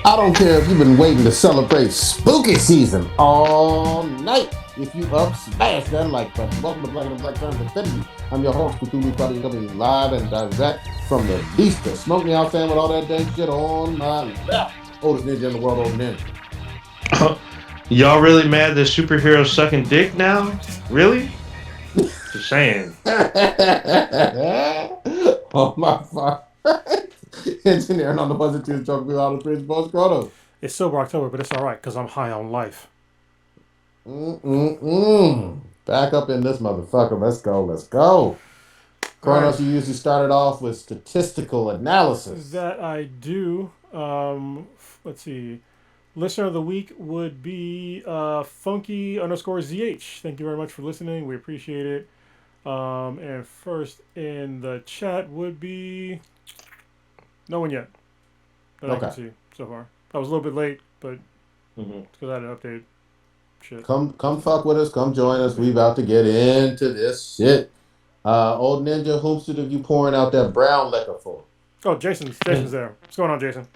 I don't care if you've been waiting to celebrate spooky season all night. If you up, smash that like button. Welcome to Black and Black Terms Infinity. I'm your host, Cthulhu Buddy, coming live and direct from the Beast to Smoke Me Out Fan with all that dang shit on my left. Oldest ninja in the world, old ninja. Y'all really mad that superheroes sucking dick now? Really? Just saying. Oh my fuck. Engineering on the buzzer to talk about all the Prince Boss Grotto. It's sober October, but it's all right because I'm high on life. Back up in this motherfucker. Let's go. Let's go. Kronos, you usually started off with statistical analysis. That I do. Let's see. Listener of the week would be funky_ZH. Thank you very much for listening. We appreciate it. And first in the chat would be no one yet that I can see so far. I was a little bit late, but it's because I had an update. Shit. Come fuck with us. Come join us. We about to get into this shit. Old ninja, whom should have you pouring out that brown liquor for? Oh, Jason's there. What's going on, Jason?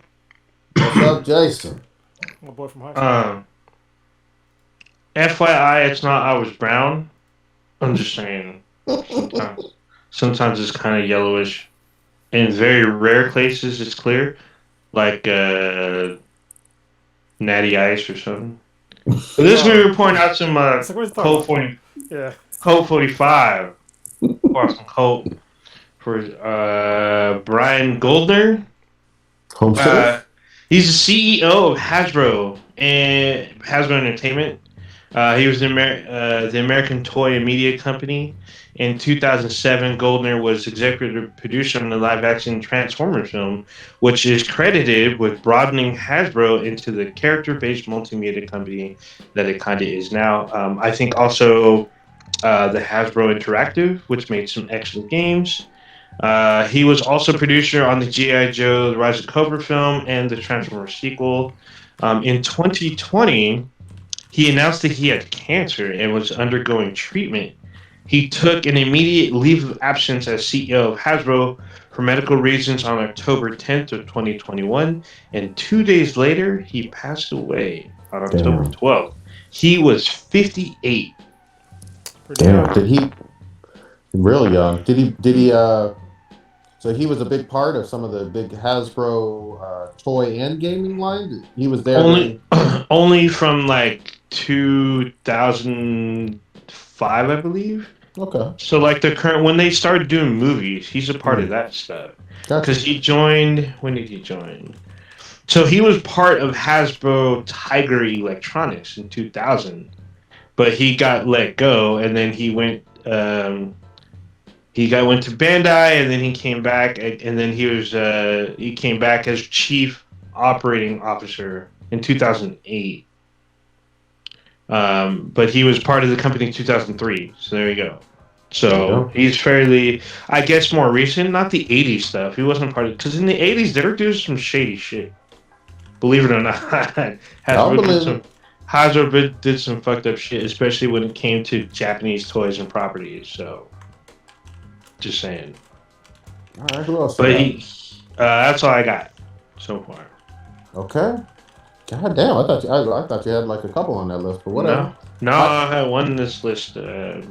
What's up, Jason? My boy from high school. FYI, it's not I was brown. I'm just saying. Sometimes it's kind of yellowish. In very rare cases, it's clear. Like Natty Ice or something. But this we were pouring out some Colt 40, Colt 45. Pour some Colt for Brian Goldner. He's the CEO of Hasbro and Hasbro Entertainment. He was the American Toy and Media Company. In 2007, Goldner was executive producer on the live-action Transformers film, which is credited with broadening Hasbro into the character-based multimedia company that it kind of is now. I think also the Hasbro Interactive, which made some excellent games. He was also producer on the G.I. Joe The Rise of Cobra film and the Transformers sequel. In 2020, he announced that he had cancer and was undergoing treatment. He took an immediate leave of absence as CEO of Hasbro for medical reasons on October 10th of 2021, and 2 days later, he passed away on October 12th. He was 58. Damn, did he... Really young. Did he, so he was a big part of some of the big Hasbro toy and gaming line? He was there... Only from, like, 2005, I believe. Okay. So, like, when they started doing movies, he's a part of that stuff. Because he joined... When did he join? So, he was part of Hasbro Tiger Electronics in 2000. But he got let go, and then he went... went to Bandai, and then he came back, and then he came back as Chief Operating Officer in 2008. But he was part of the company in 2003, so there you go. So he's fairly, I guess, more recent, not the 80s stuff. He wasn't part of it, because in the 80s, they were doing some shady shit. Believe it or not. Hasbro did some fucked up shit, especially when it came to Japanese toys and properties, so... Just saying. All right, who else? But that's all I got so far. Okay. God damn, I thought you had like a couple on that list, but whatever. No, I had one on this list. I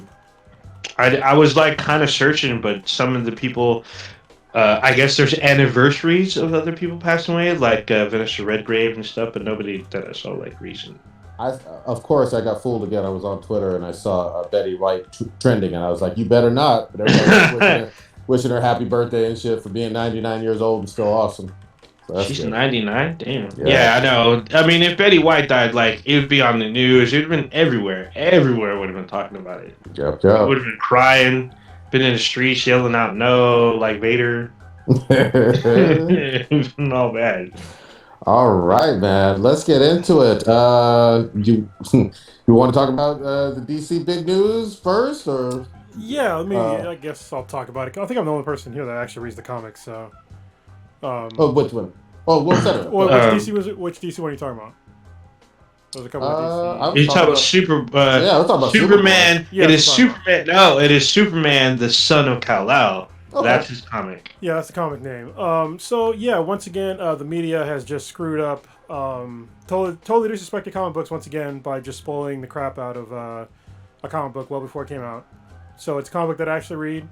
was like kind of searching, but some of the people, I guess there's anniversaries of other people passing away, like Vanessa Redgrave and stuff, but nobody that I saw like recent. Of course, I got fooled again. I was on Twitter and I saw Betty White trending, and I was like, "You better not!" But everybody was wishing her happy birthday and shit for being 99 years old and still awesome. So she's 99. Damn. Yeah, I know. I mean, if Betty White died, like it would be on the news. It would have been everywhere. Everywhere would have been talking about it. Yep. Would have been crying, been in the streets yelling out "No!" like Vader. It's been all bad. All right, man. Let's get into it. You want to talk about the DC big news first, or? Yeah, I guess I'll talk about it. I think I'm the only person here that actually reads the comics. So. Which one? Oh, we'll set it. Which DC was it? Which DC one are you talking about? There's a couple of DC. You talking about Super? Yeah, we're talking about Superman. It is Superman. No, it is Superman, the son of Kal-El. Okay. That's his comic. Yeah, that's the comic name. So yeah, once again, the media has just screwed up totally disrespected comic books once again by just spoiling the crap out of a comic book well before it came out. So it's a comic book that I actually read.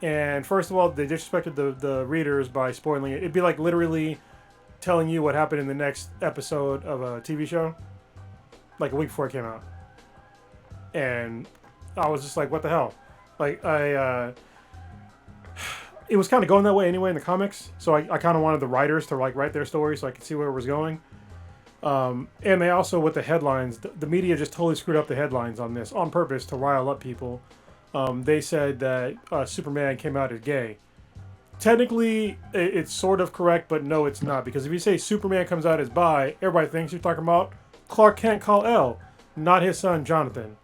And first of all, they disrespected the readers by spoiling it. It'd be like literally telling you what happened in the next episode of a TV show, like a week before it came out. And I was just like, what the hell? Like, it was kind of going that way anyway in the comics. So I kind of wanted the writers to like write their story so I could see where it was going. And they also, with the headlines, the media just totally screwed up the headlines on this on purpose to rile up people. They said that Superman came out as gay. Technically, it's sort of correct, but no, it's not. Because if you say Superman comes out as bi, everybody thinks you're talking about Clark Kent Kal-El, not his son Jonathan.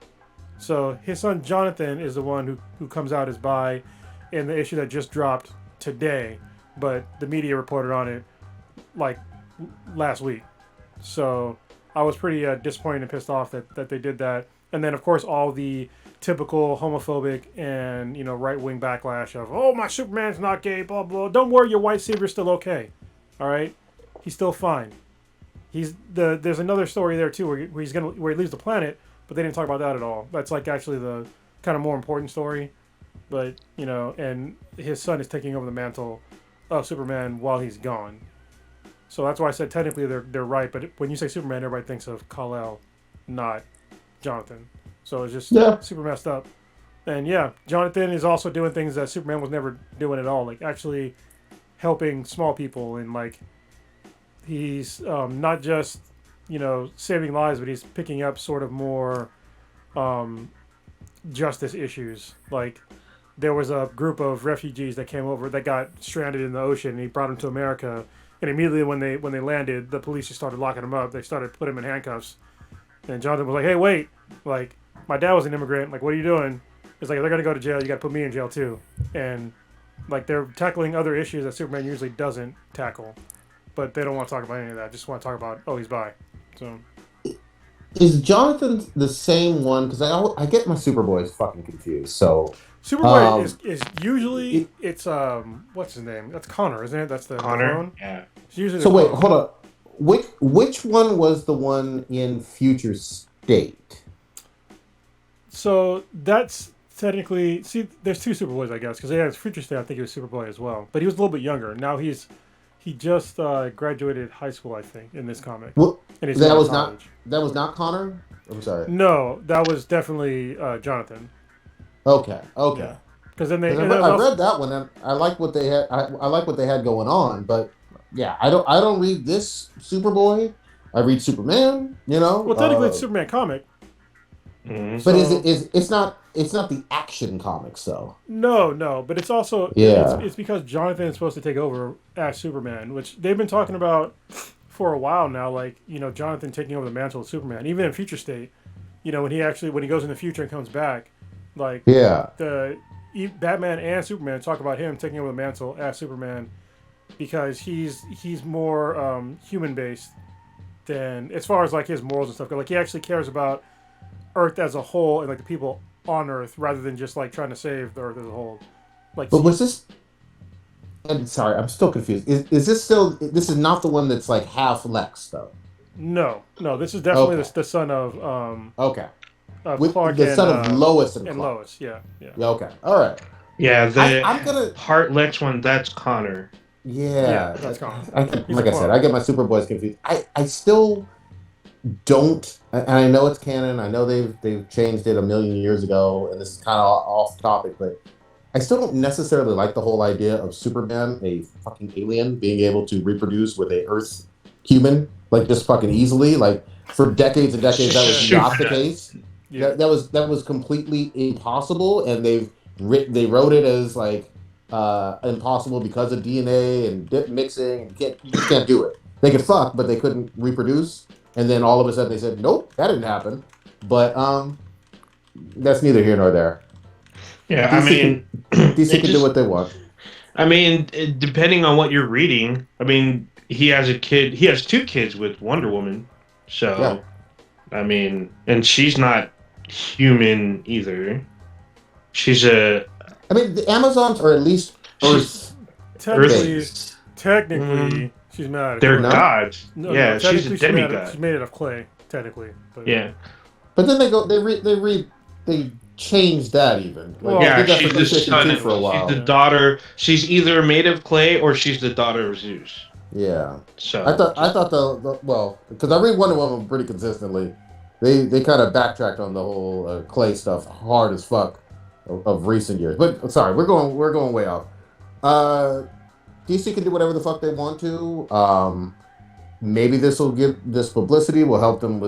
So his son Jonathan is the one who comes out as bi in the issue that just dropped today. But the media reported on it like last week. So I was pretty disappointed and pissed off that they did that. And then, of course, all the typical homophobic and, right-wing backlash of, oh, my Superman's not gay, blah, blah. Don't worry, your white savior's still okay. All right? He's still fine. There's another story there, too, where he leaves the planet, but they didn't talk about that at all. That's, like, actually the kind of more important story. But, and his son is taking over the mantle of Superman while he's gone. So that's why I said technically they're right, but when you say Superman, everybody thinks of Kal-El, not Jonathan. So it's just super messed up. And yeah, Jonathan is also doing things that Superman was never doing at all, like actually helping small people, and like he's not just saving lives, but he's picking up sort of more justice issues. Like there was a group of refugees that came over that got stranded in the ocean, and he brought them to America. And immediately when they landed, the police just started locking them up. They started putting him in handcuffs. And Jonathan was like, "Hey, wait! Like, my dad was an immigrant. Like, what are you doing?" It's like, they're gonna go to jail. You got to put me in jail too. And like they're tackling other issues that Superman usually doesn't tackle, but they don't want to talk about any of that. Just want to talk about, oh, he's bi. So is Jonathan the same one? Because I get my Superboys fucking confused. So Superboy is usually it's what's his name? That's Connor, isn't it? That's the clone. Yeah. It's usually so wait, hold up. Which one was the one in Future State? So that's technically, there's two Superboys, I guess, because they had Future State. I think he was Superboy as well, but he was a little bit younger. Now he just graduated high school, I think, in this comic. Well, and that was not Connor. I'm sorry. No, that was definitely Jonathan. Okay. Yeah. Because then I read that one, and I like what they had. I like what they had going on, but yeah, I don't read this Superboy. I read Superman. Well, technically, it's Superman comic. Mm-hmm. But it's not the action comics though. No, but it's also it's because Jonathan is supposed to take over as Superman, which they've been talking about for a while now. Like Jonathan taking over the mantle of Superman, even in Future State. When he goes in the future and comes back, like the Batman and Superman talk about him taking over the mantle as Superman because he's more human based than as far as like his morals and stuff. Like he actually cares about Earth as a whole and like the people on Earth rather than just like trying to save the Earth as a whole. Like, but was this? I'm sorry, I'm still confused. Is this still? This is not the one that's like half Lex though. No, this is definitely the son of with Clark the son of Lois and Clark. Lois. Yeah. Okay, all right. Yeah, I'm gonna Heart Lex one. That's Connor. Yeah, that's Connor. Like I said, I get my Superboys confused. I still don't, and I know it's canon. I know they've changed it a million years ago, and this is kind of off topic, but I still don't necessarily like the whole idea of Superman, a fucking alien, being able to reproduce with a Earth human, like just fucking easily. Like for decades and decades, that was not the case. Yeah. That was completely impossible, and they wrote it as like impossible because of DNA and dip mixing, and you can't do it. They could fuck, but they couldn't reproduce. And then all of a sudden they said, nope, that didn't happen. But that's neither here nor there. Yeah, DC can do what they want. I mean, depending on what you're reading, I mean, he has two kids with Wonder Woman. So, yeah. I mean, and she's not human either. She's the Amazons are at least Earth. Technically, She's made out of They're clay. gods. No, yeah, she's a technically demigod. she's made out of clay, technically. But, Yeah. But then they changed that even. Like, Well, they Yeah, did that for she's the PlayStation son. 2 for a She's while. the daughter. She's either made of clay or she's the daughter of Zeus. Yeah. So I thought the well, because I read Wonder Woman pretty consistently. They kind of backtracked on the whole clay stuff hard as fuck of recent years. But sorry, we're going way off. DC can do whatever the fuck they want to. Maybe this will give this publicity will help them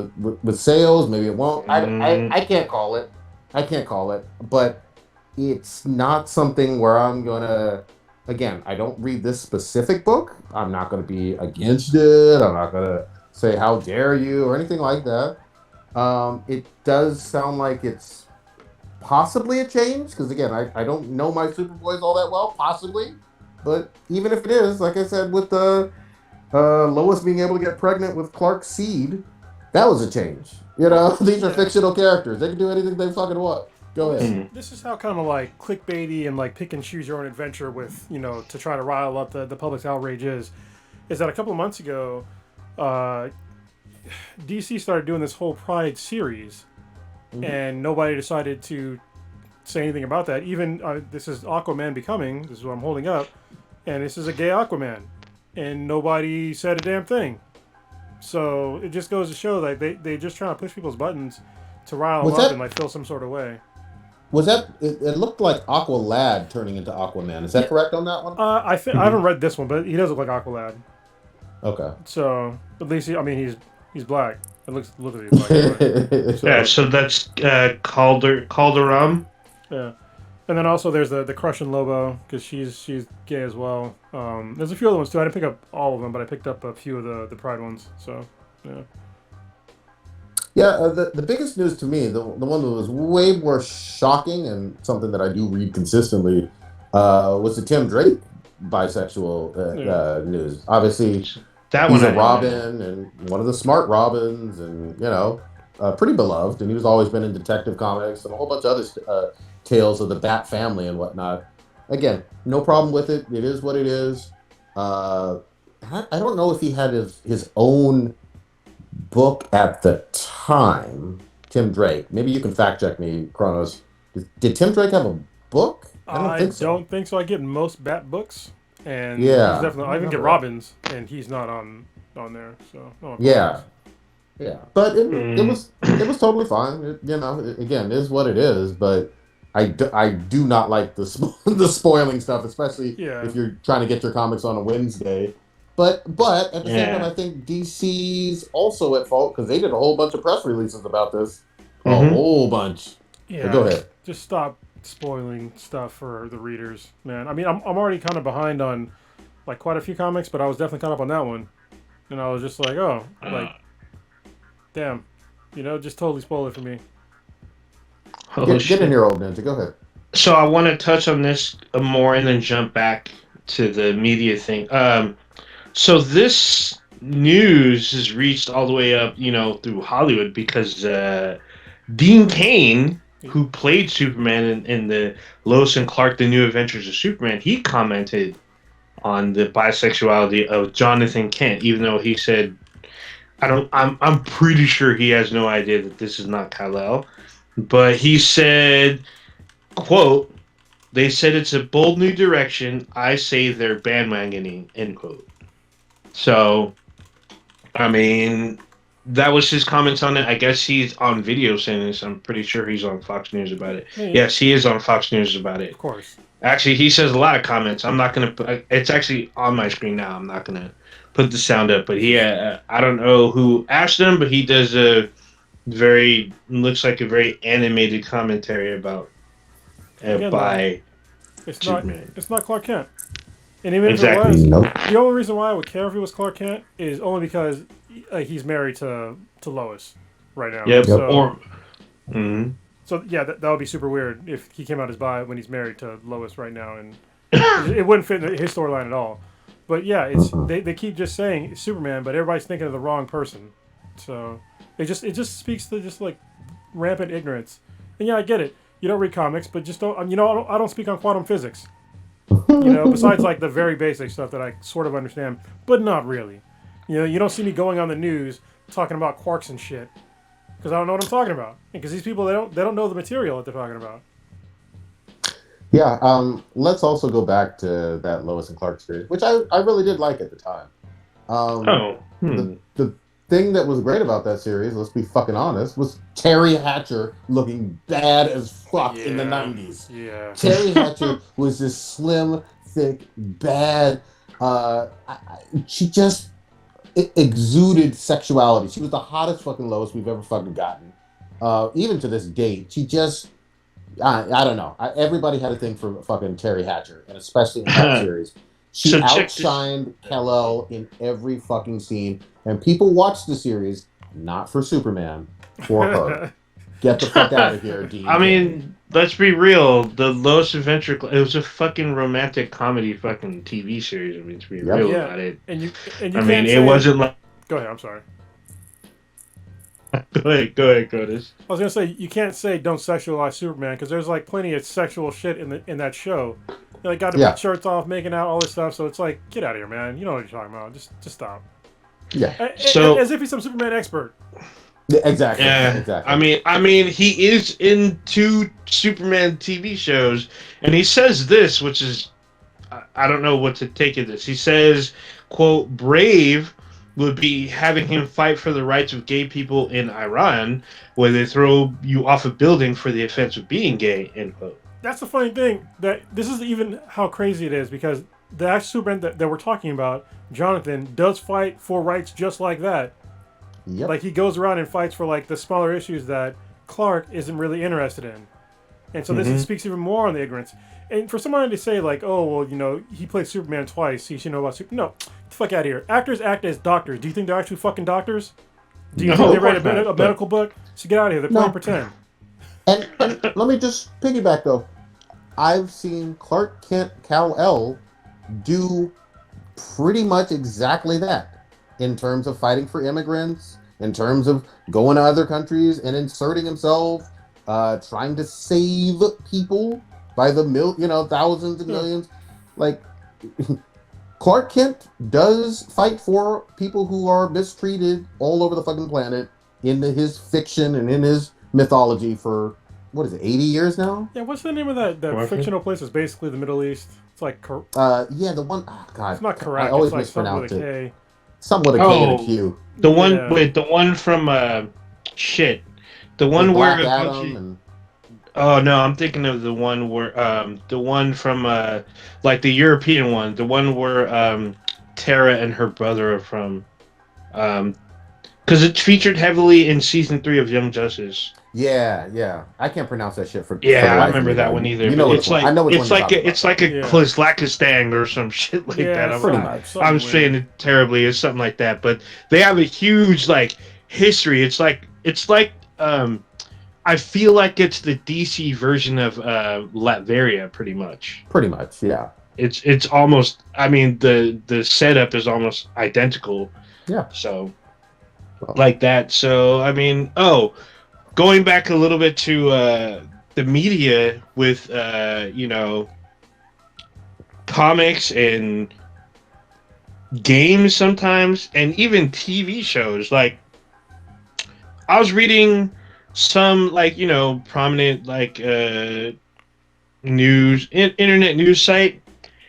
with sales. Maybe it won't. I can't call it. I can't call it. But it's not something where I'm gonna. Again, I don't read this specific book. I'm not gonna be against it. I'm not gonna say how dare you or anything like that. It does sound like it's possibly a change because again, I don't know my Superboys all that well. Possibly, but even if it is, like I said, with the Lois being able to get pregnant with Clark's seed, that was a change. You know, these are fictional characters. They can do anything they fucking want. Go ahead. This is how kind of like clickbaity and like pick and choose your own adventure with, to try to rile up the public's outrage is that a couple of months ago, DC started doing this whole Pride series, and nobody decided to say anything about that. Even this is Aquaman Becoming. This is what I'm holding up, and this is a gay Aquaman, and nobody said a damn thing. So it just goes to show that they just trying to push people's buttons to rile them up and like feel some sort of way. Was that? It looked like Aqualad turning into Aquaman. Is that correct on that one? I haven't read this one, but he does look like Aqualad. Okay. So at least he's black. It looks like he's black. yeah, so that's Calderon. Yeah, and then also there's the Crushing Lobo because she's gay as well. There's a few other ones too. I didn't pick up all of them, but I picked up a few of the Pride ones. So yeah. Yeah, the biggest news to me, the one that was way more shocking and something that I do read consistently, was the Tim Drake bisexual news. Obviously, he's a Robin and one of the smart Robins, and pretty beloved. And he's always been in Detective Comics and a whole bunch of other tales of the Bat family and whatnot. Again, no problem with it. It is what it is. I don't know if he had his own book at the time. Tim Drake. Maybe you can fact check me, Kronos. Did Tim Drake have a book? I don't think so. I get most Bat books, and yeah, he's definitely. I even get Robins, and he's not on there. So yeah. But it was totally fine. Again, it is what it is. But I do not like the spoiling stuff, especially if you're trying to get your comics on a Wednesday. But at the same time, I think DC's also at fault because they did a whole bunch of press releases about this. A whole bunch. Yeah. So go ahead. Just stop spoiling stuff for the readers, man. I mean, I'm already kind of behind on like quite a few comics, but I was definitely caught up on that one, and I was just like, damn, just totally spoil it for me. Get in here, old ninja. Go ahead. So I want to touch on this more and then jump back to the media thing. So this news has reached all the way up, through Hollywood because Dean Cain, who played Superman in the Lois and Clark: The New Adventures of Superman, he commented on the bisexuality of Jonathan Kent, even though he said, I'm pretty sure he has no idea that this is not Kal-El, but he said, quote, "They said it's a bold new direction. I say they're bandwagoning," end quote. So, I mean, that was his comments on it. I guess he's on video saying this. I'm pretty sure he's on Fox News about it. Yeah. Yes, he is on Fox News about it. Of course. Actually, he says a lot of comments. I'm not going to... It's actually on my screen now. I'm not going to put the sound up. But I don't know who asked him, but he does looks like a very animated commentary about by Superman. It's not Clark Kent. And even if it was, the only reason why I would care if it was Clark Kent is only because he's married to Lois right now. Yep. So, so yeah, that would be super weird if he came out as bi when he's married to Lois right now, and it wouldn't fit his storyline at all. But yeah, they keep just saying it's Superman, but everybody's thinking of the wrong person. So it just speaks to just like rampant ignorance. And yeah, I get it. You don't read comics, but just don't. I don't speak on quantum physics. You know, besides like the very basic stuff that I sort of understand, but not really. You know, you don't see me going on the news talking about quarks and shit because I don't know what I'm talking about. Because these people they don't know the material that they're talking about. Yeah, let's also go back to that Lois and Clark series, which I really did like at the time. The thing that was great about that series, let's be fucking honest, was Terry Hatcher looking bad as fuck in the 90s. Yeah. Terry Hatcher was this slim, thick, bad. She just exuded sexuality. She was the hottest fucking Lois we've ever fucking gotten. Even to this date, she just. I don't know. Everybody had a thing for fucking Terry Hatcher, and especially in that series. She outshined Kal-El in every fucking scene, and people watched the series not for Superman, for her. Get the fuck out of here, Dean. I mean, let's be real. The Lois Adventure, it was a fucking romantic comedy fucking TV series. I mean, to be real about it. And you I mean, it wasn't like. Go ahead. I'm sorry. Go ahead, Curtis. I was gonna say you can't say don't sexualize Superman because there's like plenty of sexual shit in that show. They like got to put shirts off, making out, all this stuff. So it's like, get out of here, man. You know what you're talking about. Just stop. Yeah. So as if he's some Superman expert. Yeah, exactly. Yeah, exactly. I mean, he is in 2 Superman TV shows, and he says this, which is, I don't know what to take of this. He says, "quote Brave would be having him fight for the rights of gay people in Iran, where they throw you off a building for the offense of being gay." End quote. That's the funny thing. That this is even how crazy it is because the actual Superman that we're talking about, Jonathan, does fight for rights just like that. Yep. Like he goes around and fights for like the smaller issues that Clark isn't really interested in, and so this speaks even more on the ignorance. And for someone to say like, oh well, you know, he played Superman twice, he should know about Superman. No, get the fuck out of here. Actors act as doctors. Do you think they're actually fucking doctors? Do you think they read a medical book? So get out of here. They're playing pretend. And let me just piggyback though. I've seen Clark Kent Kal-El do pretty much exactly that in terms of fighting for immigrants, in terms of going to other countries and inserting himself, trying to save people by the thousands and millions. Like Clark Kent does fight for people who are mistreated all over the fucking planet in his fiction and in his mythology for what is it, 80 years now? Yeah, what's the name of that fictional place? It's basically the Middle East. It's like the one. Oh God, it's not correct. I always it's like mispronounce something with a it. K. Something with a K and a Q. The one with the one from shit. The one where Adam oh no, I'm thinking of the one where the one from like the European one, the one where Tara and her brother are from, because it's featured heavily in season 3 of Young Justice. Yeah. I can't pronounce that shit for. Yeah, for I don't remember that one either. You know it's like I know it's like a Klizlakistan or some shit like that. I'm saying it terribly. It's something like that. But they have a huge like history. It's like I feel like it's the DC version of Latveria, pretty much. Pretty much, yeah. It's almost. I mean, the setup is almost identical. Yeah. So, like that. So I mean, going back a little bit to the media with comics and games sometimes, and even TV shows. Like, I was reading some prominent internet news site,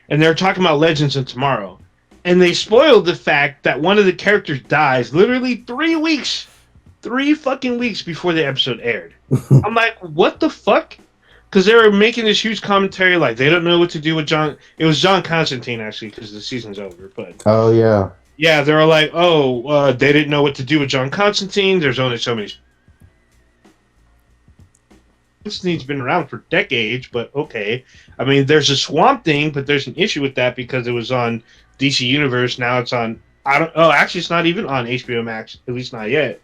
and they're talking about Legends of Tomorrow, and they spoiled the fact that one of the characters dies literally 3 fucking weeks before the episode aired. I'm like, what the fuck? Because they were making this huge commentary, like they don't know what to do with John. It was John Constantine actually, because the season's over. But oh yeah, they were like, they didn't know what to do with John Constantine. There's only so many. Constantine's been around for decades, but okay. I mean, there's a Swamp Thing, but there's an issue with that because it was on DC Universe. Now it's on. Actually, it's not even on HBO Max. At least not yet.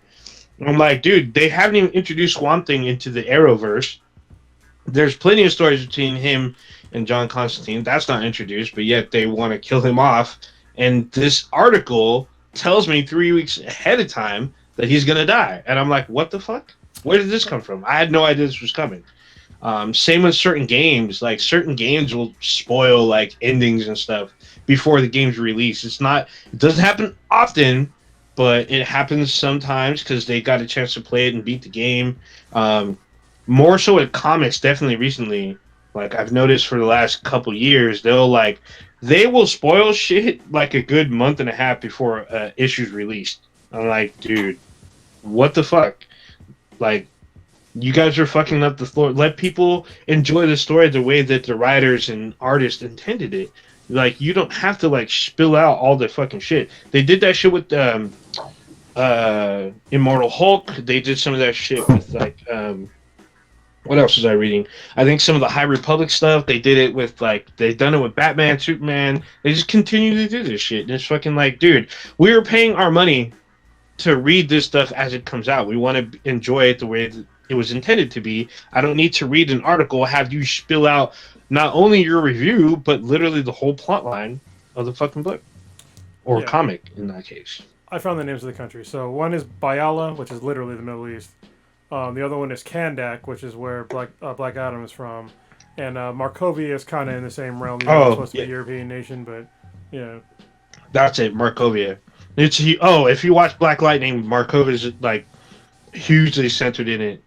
I'm like, dude, they haven't even introduced Swamp Thing into the Arrowverse. There's plenty of stories between him and John Constantine. That's not introduced, but yet they want to kill him off. And this article tells me 3 weeks ahead of time that he's going to die. And I'm like, what the fuck? Where did this come from? I had no idea this was coming. Same with certain games. Like certain games will spoil like endings and stuff before the game's release. It doesn't happen often, but it happens sometimes because they got a chance to play it and beat the game. More so with comics, definitely recently. Like I've noticed for the last couple years, they will spoil shit like a good month and a half before issue's released. I'm like, dude, what the fuck? Like, you guys are fucking up the floor. Let people enjoy the story the way that the writers and artists intended it. Like, you don't have to like spill out all the fucking shit. They did that shit with Immortal Hulk. They did some of that shit with like what else was I reading? I think some of the High Republic stuff. They did it with like they've done it with Batman, Superman. They just continue to do this shit. And it's fucking like, dude, we are paying our money to read this stuff as it comes out. We want to enjoy it the way that it was intended to be. I don't need to read an article, have you spill out not only your review, but literally the whole plot line of the fucking book. Or comic, in that case. I found the names of the countries. So one is Bayala, which is literally the Middle East. The other one is Kandak, which is where Black Adam is from. And Markovia is kind of in the same realm. It's supposed to be a European nation, but, That's it, Markovia. If you watch Black Lightning, Markovia is like hugely centered in it.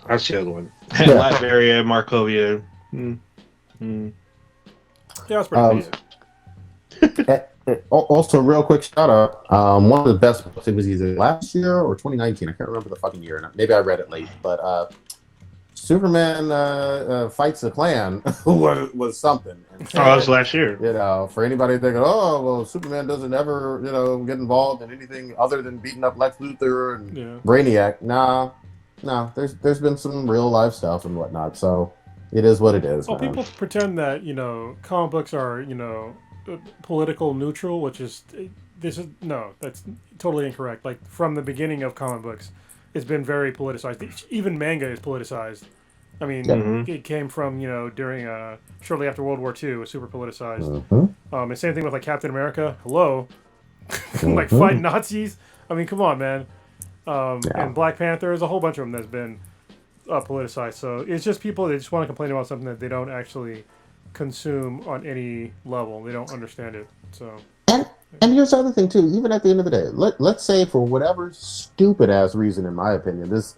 That's the other one. Latveria, Markovia. Yeah, that's pretty good. Also, real quick shout out. One of the best books, it was either last year or 2019. I can't remember the fucking year. Maybe I read it late, but Superman fights the Klan was something. And so, that was last year. For anybody thinking, Superman doesn't ever, get involved in anything other than beating up Lex Luthor and Brainiac. Nah, there's been some real life stuff and whatnot. So it is what it is. Well, people pretend that comic books are political neutral, which is that's totally incorrect. Like from the beginning of comic books, it's been very politicized. Even manga is politicized. I mean, it came from during shortly after World War II, it was super politicized. And same thing with like Captain America. Hello, like fighting Nazis. I mean, come on, man. And Black Panther, there's a whole bunch of them that's been politicized. So it's just people that just want to complain about something that they don't actually consume on any level. They don't understand it. So and here's the other thing too. Even at the end of the day, let's say for whatever stupid ass reason, in my opinion, this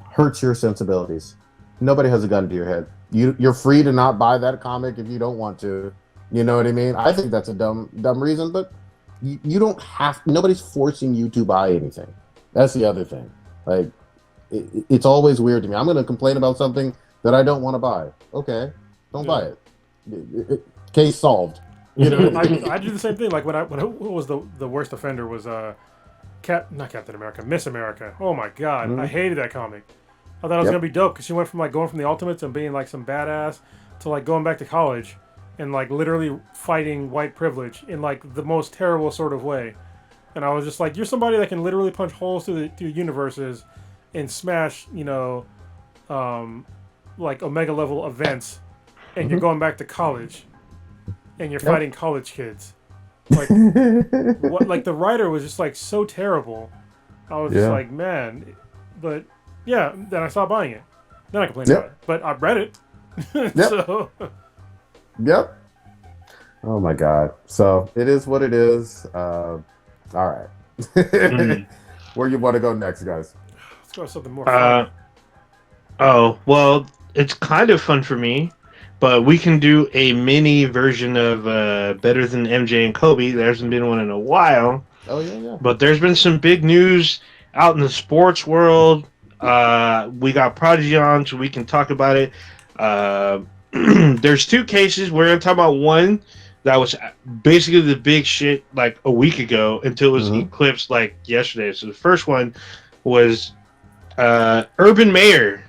hurts your sensibilities. Nobody has a gun to your head. You're free to not buy that comic if you don't want to. You know what I mean? I think that's a dumb reason, but you don't have. Nobody's forcing you to buy anything. That's the other thing. Like it's always weird to me. I'm going to complain about something that I don't want to buy. Okay, don't buy it. Case solved. You know, I do the same thing. Like when who was the worst offender was not Captain America, Miss America. Oh my God, I hated that comic. I thought it was gonna be dope because she went from like going from the Ultimates and being like some badass to like going back to college and like literally fighting white privilege in like the most terrible sort of way. And I was just like, you're somebody that can literally punch holes through universes and smash, like Omega level events, and you're going back to college. And you're fighting college kids. Like, like the writer was just like so terrible. I was just like, man. But then I stopped buying it. Then I complained about it. But I read it. So. Yep. Oh my God. So it is what it is. All right. Where you want to go next, guys? Let's go with something more fun. Well, it's kind of fun for me. But we can do a mini version of Better Than MJ and Kobe. There hasn't been one in a while. Oh, yeah. But there's been some big news out in the sports world. We got Prodigy on, so we can talk about it. There's two cases. We're going to talk about one that was basically the big shit like a week ago until it was eclipsed like yesterday. So the first one was Urban Meyer.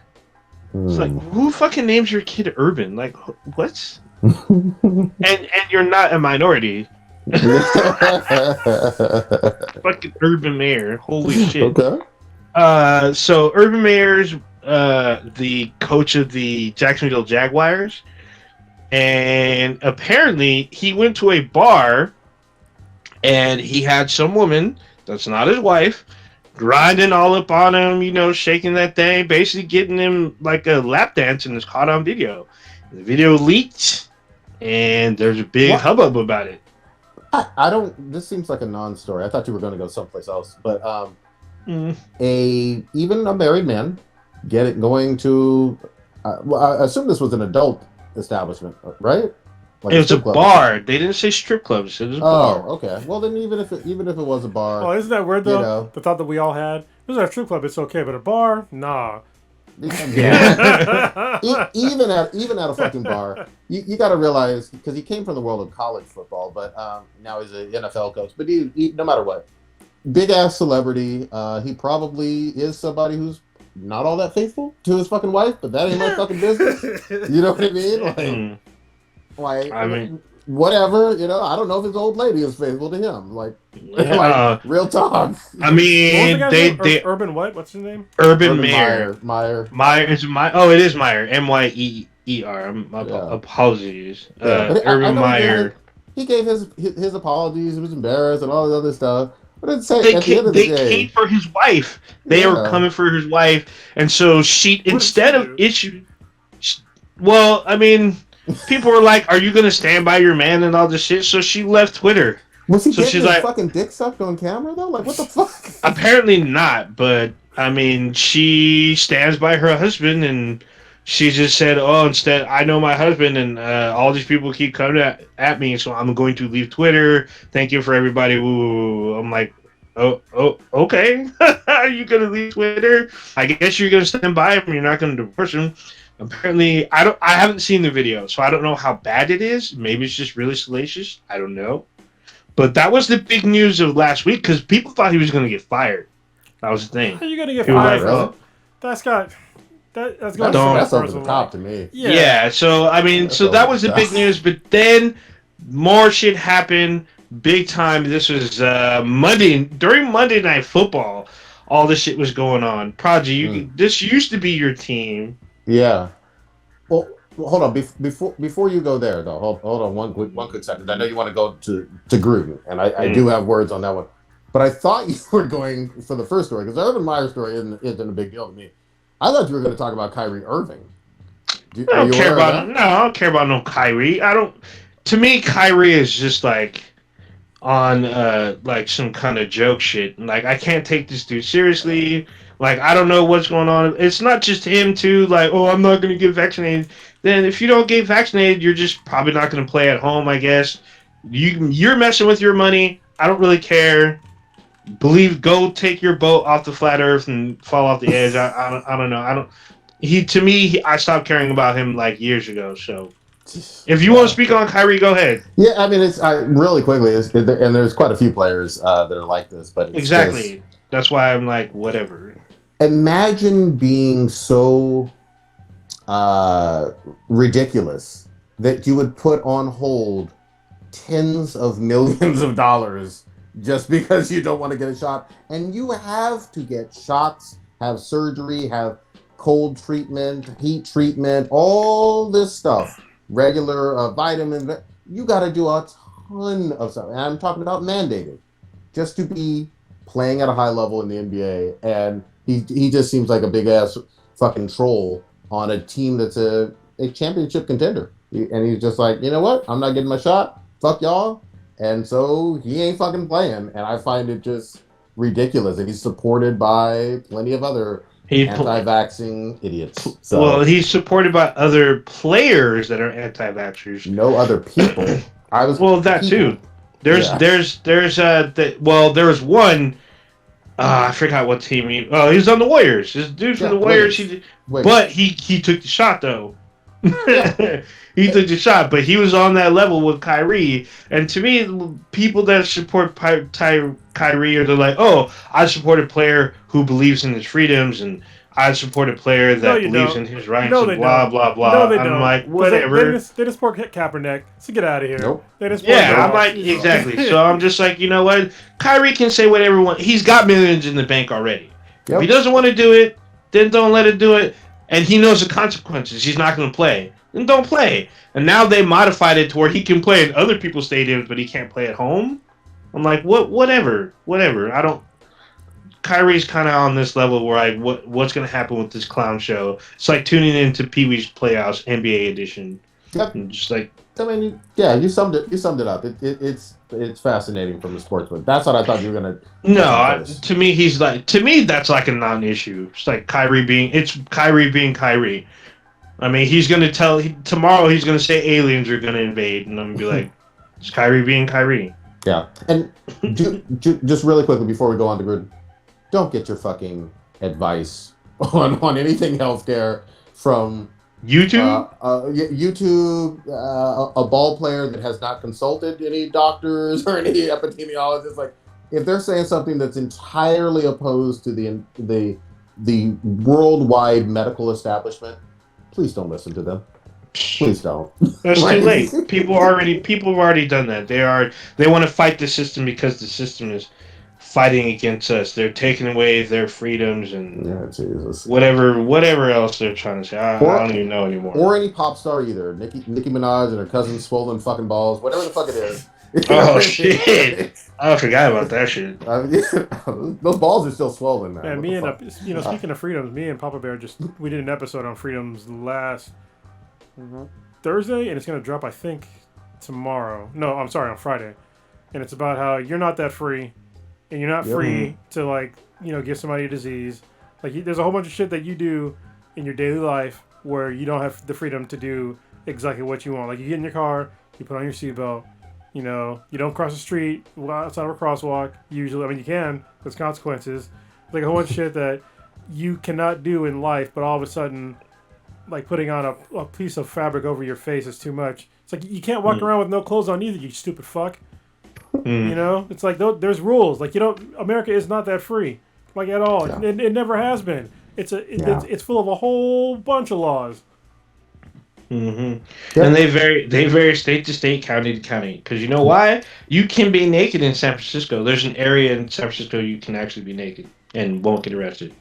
It's like, who fucking names your kid Urban? Like, what? and you're not a minority. Fucking Urban Meyer. Holy shit. Okay. So Urban Meyer's the coach of the Jacksonville Jaguars. And apparently he went to a bar and he had some woman that's not his wife grinding all up on him, shaking that thing, basically getting him like a lap dance, and it's caught on video. The video leaked, and there's a big hubbub about it. I don't. This seems like a non-story. I thought you were going to go someplace else, but even a married man going to. Well, I assume this was an adult establishment, right? Like it was a bar. They didn't say strip clubs. It was a bar. Oh, okay. Well, then even if it was a bar. Oh, isn't that weird though? The thought that we all had. This is a strip club. It's okay, but a bar, nah. Yeah. even at a fucking bar, you got to realize, because he came from the world of college football, but now he's an NFL coach. But he no matter what, big ass celebrity. He probably is somebody who's not all that faithful to his fucking wife, but that ain't my fucking business. You know what I mean? I mean, whatever. I don't know if his old lady is faithful to him. Like real talk. I mean, they Urban what? What's his name? Urban Meyer. Meyer is Meyer. Oh, it is Meyer. Myer. Apologies. Urban Meyer. He gave his apologies. He was embarrassed and all this other stuff. But at the end of the day, they came for his wife. They were coming for his wife, and so she instead of issue. Well, I mean. People were like, "Are you gonna stand by your man and all this shit?" So she left Twitter. Was he getting his fucking dick sucked on camera though? Like, what the fuck? Apparently not, but I mean, she stands by her husband, and she just said, "Oh, instead, I know my husband, and all these people keep coming at me, so I'm going to leave Twitter. Thank you for everybody." Ooh, I'm like, oh, okay. Are you gonna leave Twitter? I guess you're gonna stand by him. You're not gonna divorce him. Apparently, I haven't seen the video, so I don't know how bad it is. Maybe it's just really salacious. I don't know. But that was the big news of last week because people thought he was going to get fired. That was the thing. How are you going to get fired? Really? That's going over the top to me. Yeah. So I mean, that was the big news. But then more shit happened, big time. This was Monday during Monday Night Football. All this shit was going on. Prodigy, this used to be your team. Yeah. Well, hold on. Before you go there, though, hold on one quick second. I know you want to go to Gruden, and I do have words on that one. But I thought you were going for the first story, because the Urban Meyer story isn't a big deal to me. I thought you were going to talk about Kyrie Irving. I don't care about no Kyrie. To me, Kyrie is just like on like some kind of joke shit. Like, I can't take this dude seriously. Like, I don't know what's going on. It's not just him, too. Like, oh, I'm not going to get vaccinated. Then if you don't get vaccinated, you're just probably not going to play at home, I guess. You're messing with your money. I don't really care. Go take your boat off the flat earth and fall off the edge. I don't know. I stopped caring about him like years ago. So if you want to speak on Kyrie, go ahead. Yeah, I mean, really quickly, and there's quite a few players that are like this. But exactly. That's why I'm like, whatever. Imagine being so ridiculous that you would put on hold tens of millions of dollars just because you don't want to get a shot. And you have to get shots, have surgery, have cold treatment, heat treatment, all this stuff. Regular vitamin. You got to do a ton of stuff. And I'm talking about mandated just to be playing at a high level in the NBA. And he just seems like a big ass fucking troll on a team that's a championship contender. And he's just like, you know what? I'm not getting my shot. Fuck y'all. And so he ain't fucking playing. And I find it just ridiculous. And he's supported by plenty of other anti-vaxxing idiots. So, well, he's supported by other players that are anti-vaxxers. No other people. That too. There was one. I forgot what team he was on the Warriors. This dude from the Warriors. But he took the shot though. He took the shot, but he was on that level with Kyrie. And to me, people that support Kyrie are like, oh, I support a player who believes in his freedoms, and I support a player that believes in his rights, and blah, blah, blah. No, they I'm don't. like, whatever. They just support Kaepernick, so get out of here. Nope. I'm like, exactly. So I'm just like, you know what? Kyrie can say whatever he wants. He's got millions in the bank already. Yep. If he doesn't want to do it, then don't let him do it. And he knows the consequences. He's not going to play. Then don't play. And now they modified it to where he can play in other people's stadiums, but he can't play at home. I'm like, whatever. Kyrie's kind of on this level where what's going to happen with this clown show? It's like tuning into Pee Wee's Playhouse NBA edition. Yep. And just like, I mean, yeah, you summed it up. It's fascinating from the sportsman. That's what I thought you were gonna. No, to me that's like a non-issue. It's like Kyrie being Kyrie. I mean, he's gonna tomorrow. He's gonna say aliens are gonna invade, and I'm gonna be like, it's Kyrie being Kyrie. Yeah, and just really quickly before we go on to Gruden, don't get your fucking advice on anything healthcare from YouTube. A ball player that has not consulted any doctors or any epidemiologists. Like, if they're saying something that's entirely opposed to the worldwide medical establishment, please don't listen to them. Please don't. That's too late. People have already done that. They want to fight the system because the system is fighting against us. They're taking away their freedoms and whatever else they're trying to say. I don't even know anymore. Or any pop star either. Nicki Minaj and her cousin's swollen fucking balls, whatever the fuck it is. Oh shit! I forgot about that shit. Those balls are still swollen, man. And me and speaking of freedoms, me and Papa Bear we did an episode on freedoms last Thursday, and it's gonna drop I think tomorrow. No, I'm sorry, on Friday. And it's about how you're not that free, and you're not free to give somebody a disease. Like there's a whole bunch of shit that you do in your daily life where you don't have the freedom to do exactly what you want. Like you get in your car, you put on your seatbelt. You don't cross the street outside of a crosswalk. Usually, I mean, you can. There's consequences. Like a whole bunch of shit that you cannot do in life, but all of a sudden, like putting on a piece of fabric over your face is too much. It's like you can't walk around with no clothes on either, you stupid fuck. It's like there's rules. Like America is not that free, like at all. Yeah. It never has been. It's full of a whole bunch of laws. Mm-hmm. Yep. And they vary state to state, county to county. Because you know why? You can be naked in San Francisco. There's an area in San Francisco you can actually be naked and won't get arrested.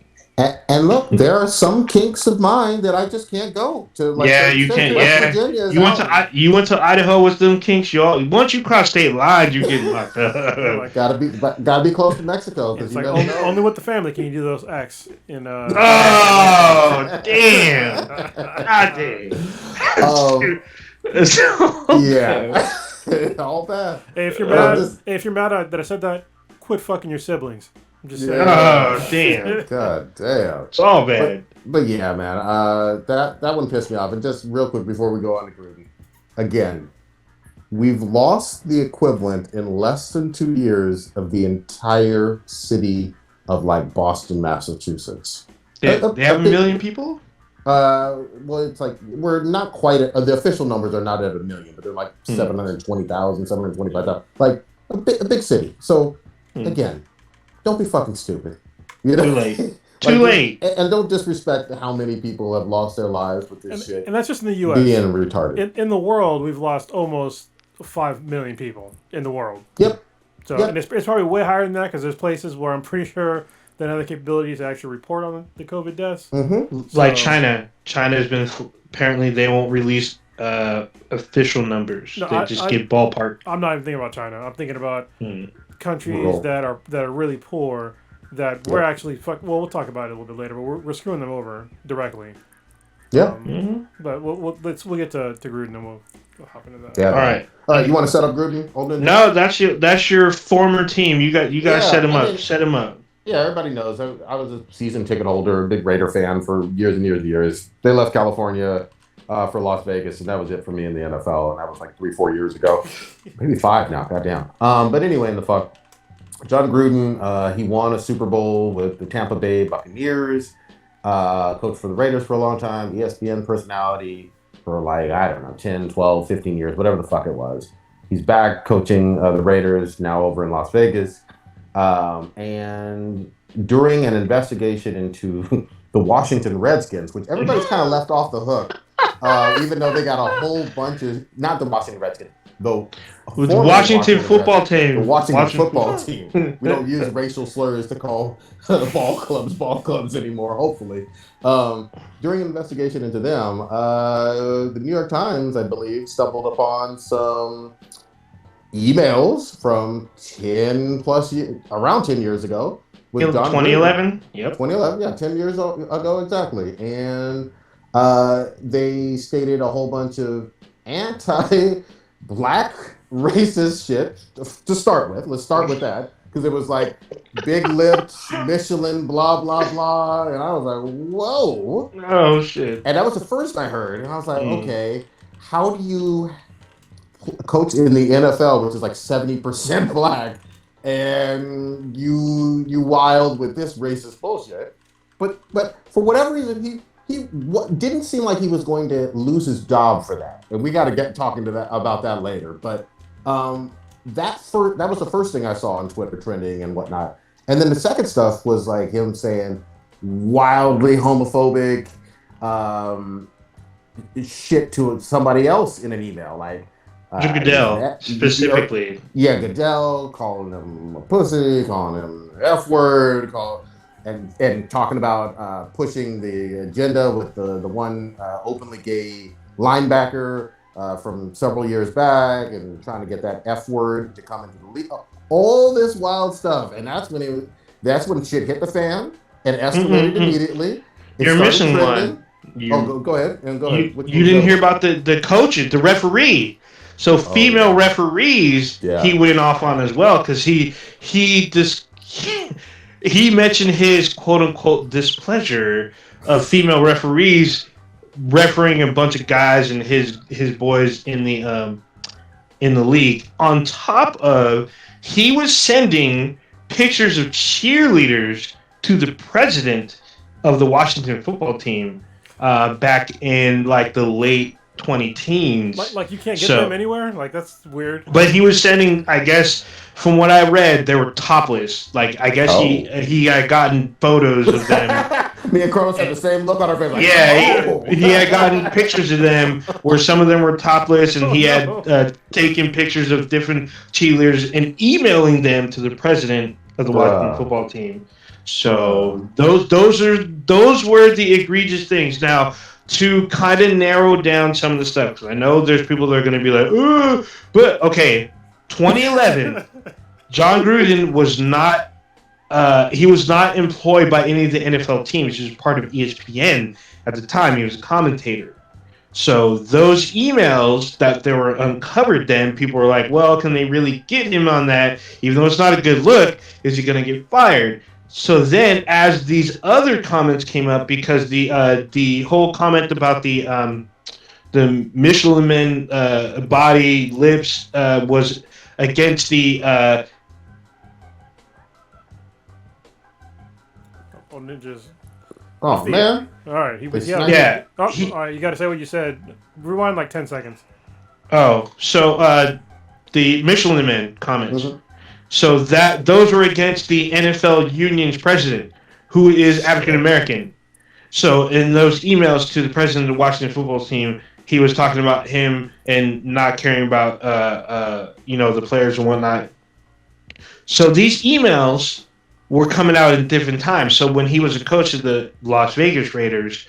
And look, there are some kinks of mine that I just can't go to. Like, yeah, you can't. Yeah, you went to Idaho with them kinks. Once you cross state lines, you get locked up. gotta be close to Mexico. It's like only with the family can you do those acts in. Oh damn! God damn! Yeah, all bad. Hey, if you're mad that I said that, quit fucking your siblings. I'm just saying. Oh damn! God damn! It's all bad. But yeah, man, that one pissed me off. And just real quick before we go on to Gruden, again, we've lost the equivalent in less than 2 years of the entire city of like Boston, Massachusetts. They have 1 million people. Well, it's like we're not quite the official numbers are not at 1 million, but they're like 720,000, 725,000, like a big city. So again, don't be fucking stupid. Too late. Too late. And don't disrespect how many people have lost their lives with this shit. And that's just in the U.S. Being retarded. In the world, we've lost almost 5 million people in the world. Yep. So and it's probably way higher than that because there's places where I'm pretty sure they have the capability to actually report on the COVID deaths. Mm-hmm. So, like China. China has been apparently they won't release official numbers. No, they just give ballpark. I'm not even thinking about China. I'm thinking about countries that are really poor that we're actually we'll talk about it a little bit later, but we're screwing them over directly. Yeah. But we'll get to Gruden and we'll hop into that. Yeah. All right. You want to set up Gruden? No, that's your former team. You got to set him up. Set him up. Yeah, everybody knows. I was a season ticket holder, a big Raider fan for years and years and years. They left California for Las Vegas, and that was it for me in the NFL. And that was like 3-4 years ago, maybe 5 now. Goddamn. But anyway, in the fuck, John Gruden, he won a Super Bowl with the Tampa Bay Buccaneers. Coached for the Raiders for a long time. ESPN personality for like 10, 12, 15 years, whatever the fuck it was. He's back coaching the Raiders now over in Las Vegas. And during an investigation into the Washington Redskins, which everybody's kind of left off the hook, even though they got a whole bunch of, not the Washington Redskins, the Washington football team. The Washington football team. We don't use racial slurs to call ball clubs anymore, hopefully. During an investigation into them, the New York Times, I believe, stumbled upon some emails from around 10 years ago with John 2011. Yep. 2011, yeah, 10 years ago exactly. And they stated a whole bunch of anti-black racist shit to start with. Let's start with that. Because it was like big lips, Michelin, blah, blah, blah. And I was like, whoa. Oh, shit. And that was the first I heard. And I was like, okay, how do you coach in the NFL, which is like 70% black, and you wild with this racist bullshit? But for whatever reason, he didn't seem like he was going to lose his job for that. And we got to get talking to that about that later. But that was the first thing I saw on Twitter trending and whatnot. And then the second stuff was like him saying wildly homophobic shit to somebody else in an email, like Goodell specifically. Yeah, Goodell, calling him a pussy, calling him the F word, and talking about pushing the agenda with the one openly gay linebacker from several years back, and trying to get that F word to come into the league. All this wild stuff, and that's when shit hit the fan and escalated immediately. You're missing one. Go ahead. You didn't hear about the coaches, the referee. So female referees, he went off on as well, because he mentioned his quote unquote displeasure of female referees refereeing a bunch of guys and his boys in the league. On top of, he was sending pictures of cheerleaders to the president of the Washington football team back in like the late 20-teens. Like you can't get them anywhere? Like, that's weird. But he was sending, I guess, from what I read, they were topless. Like, I guess he had gotten photos of them. Me and Carlos had the same look on our face. Like, he had gotten pictures of them where some of them were topless, and he had taken pictures of different cheerleaders and emailing them to the president of the Washington football team. So those were the egregious things. Now, to kind of narrow down some of the stuff, because I know there's people that are going to be like, ooh, but okay, 2011, John Gruden was not employed by any of the NFL teams. He was part of ESPN at the time. He was a commentator. So those emails that they were uncovered then, people were like, well, can they really get him on that? Even though it's not a good look, is he going to get fired? So then, as these other comments came up, because the whole comment about the Michelin body lips was against the ninjas. Oh man! All right, he was yeah. All right, you got to say what you said. Rewind like 10 seconds. Oh, so the Michelin Man comments. Mm-hmm. So those were against the NFL union's president, who is African American. So in those emails to the president of the Washington football team, he was talking about him and not caring about the players and whatnot. So these emails were coming out at different times. So when he was a coach of the Las Vegas Raiders,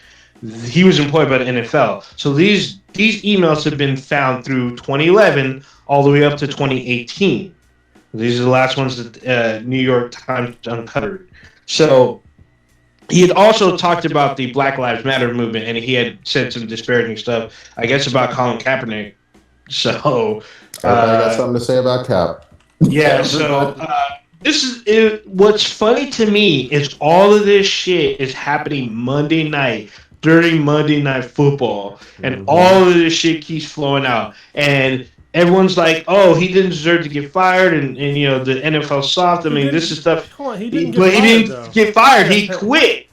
he was employed by the NFL. So these emails have been found through 2011 all the way up to 2018. These are the last ones that New York Times uncovered. So he had also talked about the Black Lives Matter movement, and he had said some disparaging stuff, I guess, about Colin Kaepernick. So everybody got something to say about Cap. Yeah. So what's funny to me is all of this shit is happening Monday night during Monday Night Football, and all of this shit keeps flowing out, and everyone's like, "Oh, he didn't deserve to get fired," and the NFL soft. I mean, this is stuff. He didn't get fired. He quit.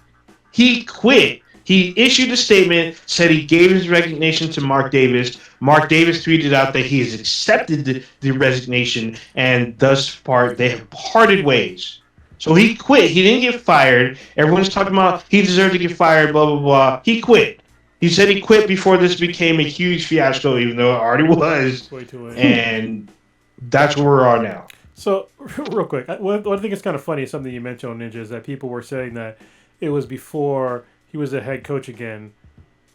He issued a statement, said he gave his resignation to Mark Davis. Mark Davis tweeted out that he has accepted the resignation, and thus far they have parted ways. So he quit. He didn't get fired. Everyone's talking about he deserved to get fired. Blah blah blah. He quit. He said he quit before this became a huge fiasco, even though it already was. Way too late. And that's where we are now. So, real quick, what I think is kind of funny is something you mentioned on Ninja, is that people were saying that it was before he was a head coach again.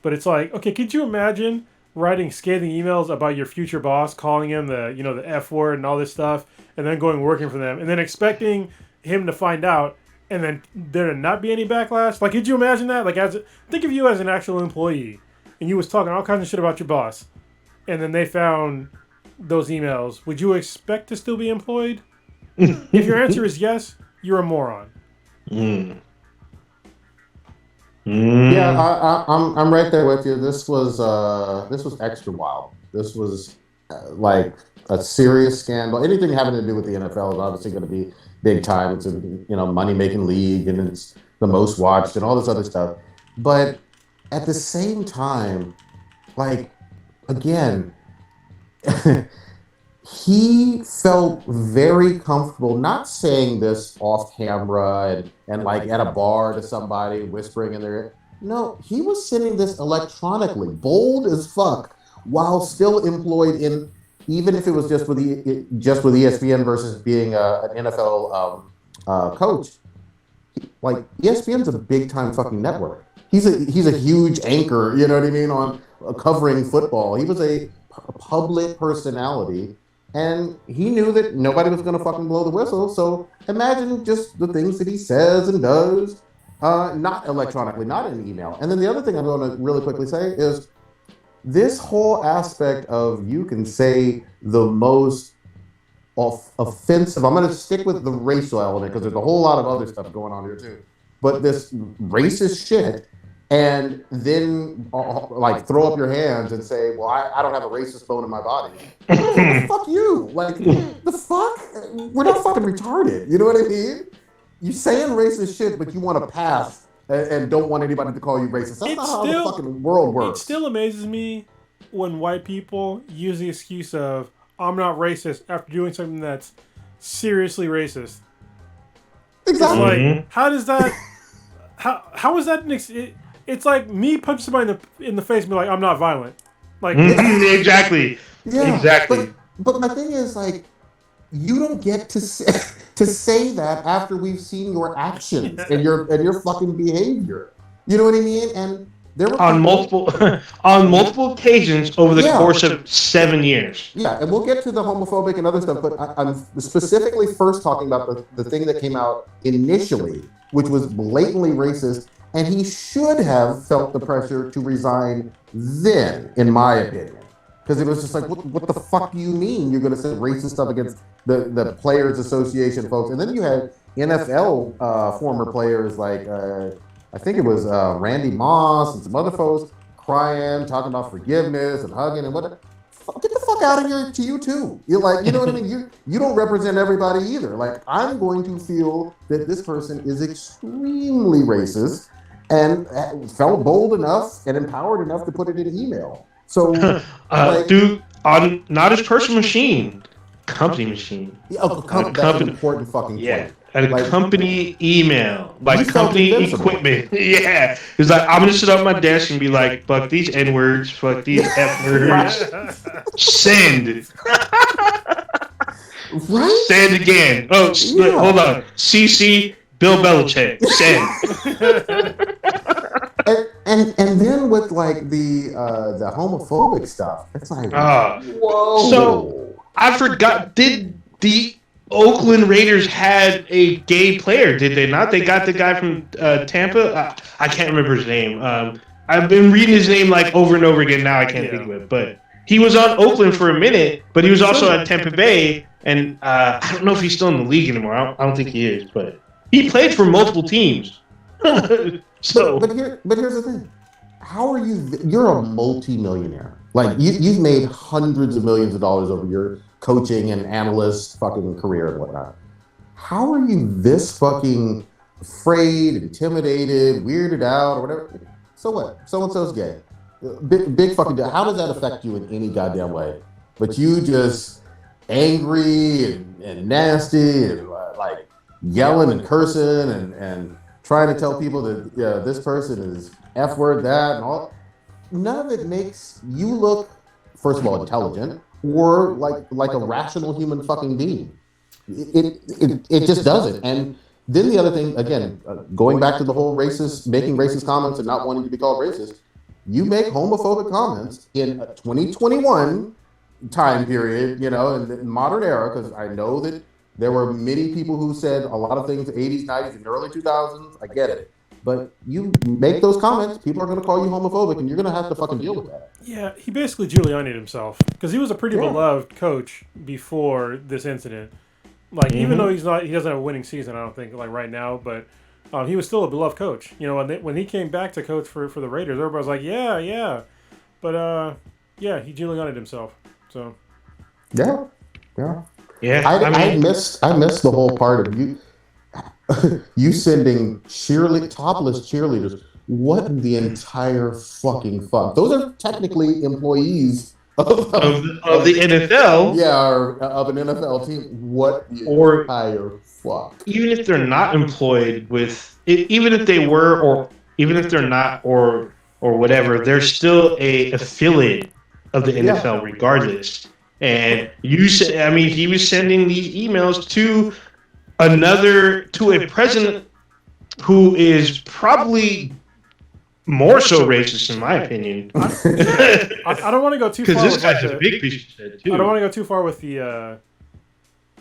But it's like, okay, could you imagine writing scathing emails about your future boss, calling him the F word and all this stuff, and then working for them, and then expecting him to find out and then there to not be any backlash? Like, could you imagine that? Like, think of you as an actual employee, and you was talking all kinds of shit about your boss, and then they found those emails. Would you expect to still be employed? If your answer is yes, you're a moron. Yeah, I'm right there with you. This was extra wild. This was like a serious scandal. Anything having to do with the NFL is obviously going to be big time. It's a money making league, and it's the most watched and all this other stuff. But at the same time, like again, he felt very comfortable not saying this off camera and like at a bar to somebody whispering in their ear. No, he was sending this electronically, bold as fuck, while still employed in, even if it was just with ESPN versus being an NFL coach. Like ESPN's a big time fucking network. He's a huge anchor, you know what I mean, on covering football. He was a public personality. And he knew that nobody was going to fucking blow the whistle. So imagine just the things that he says and does, not electronically, not in email. And then the other thing I'm going to really quickly say is this whole aspect of you can say the most offensive. I'm going to stick with the racial element because there's a whole lot of other stuff going on here too. But this racist shit, and then like throw up your hands and say, well, I don't have a racist bone in my body. Fuck you. Like, the fuck? We're not fucking retarded. You know what I mean? You saying racist shit, but you want to pass and don't want anybody to call you racist. That's not how the fucking world works. It still amazes me when white people use the excuse of, I'm not racist, after doing something that's seriously racist. Exactly. Like, how does that... How is that... It's like me punching somebody in the face and be like, I'm not violent. Like exactly. Yeah, exactly. But my thing is, like, you don't get to say that after we've seen your actions and your fucking behavior. You know what I mean? And there were on multiple occasions over the course of 7 years. Yeah, and we'll get to the homophobic and other stuff, but I'm specifically first talking about the thing that came out initially, which was blatantly racist. And he should have felt the pressure to resign then, in my opinion. Because it was just like, what the fuck do you mean you're going to say racist stuff against the Players Association folks? And then you had NFL former players like, I think it was Randy Moss and some other folks crying, talking about forgiveness and hugging and whatever. Get the fuck out of here to you too. You're like, you know what I mean? You don't represent everybody either. Like, I'm going to feel that this person is extremely racist and felt bold enough and empowered enough to put it in an email. So, dude, on not his personal machine, company machine. Yeah, that's an important fucking point. At a company email, like company equipment. Yeah. It's like, I'm going to sit up at my desk and be like, fuck these N-words, fuck these F-words. Send. Right? Send again. Oh, yeah. Hold on. CC Bill Belichick. Send. And then with like the homophobic stuff, it's like, whoa. So I forgot. Did the Oakland Raiders had a gay player? Did they not? They got the guy from Tampa. I can't remember his name. I've been reading his name like over and over again. Now I can't think of it. But he was on Oakland for a minute. But he was also at Tampa Bay, and I don't know if he's still in the league anymore. I don't think he is, but he played for multiple teams. So, but here's the thing: how are you? You're a multi-millionaire. Like you've made hundreds of millions of dollars over your coaching and analyst fucking career and whatnot. How are you this fucking afraid, intimidated, weirded out, or whatever? So what? So and so's gay. Big fucking deal. How does that affect you in any goddamn way? But you just angry and nasty and like yelling and cursing and trying to tell people that this person is F word that and all. None of it makes you look, first of all, intelligent or like a rational human fucking being. It just doesn't. And then the other thing, again, going back to the whole making racist comments and not wanting to be called racist, you make homophobic comments in a 2021 time period, in the modern era, because I know that There were many people who said a lot of things, 80s, 90s, and early 2000s. I get it. But you make those comments, people are going to call you homophobic, and you're going to have to fucking deal with that. Yeah, he basically Giuliani'd himself because he was a pretty beloved coach before this incident. Like, even though he doesn't have a winning season, I don't think, like right now, but he was still a beloved coach. You know, when he came back to coach for the Raiders, everybody was like, yeah. But, he Giuliani'd himself. So. Yeah. I missed the whole part of you sending topless cheerleaders. What the entire fucking fuck? Those are technically employees of the NFL. Yeah, or of an NFL team. What the entire fuck? Even if they're not employed with, even if they were, or even if they're not, or whatever, they're still a affiliate of the NFL regardless. And he was sending these emails to a president who is probably more so racist, in my opinion. I don't want to go too far. Because this guy's a big piece of shit too. I don't want to go too far with the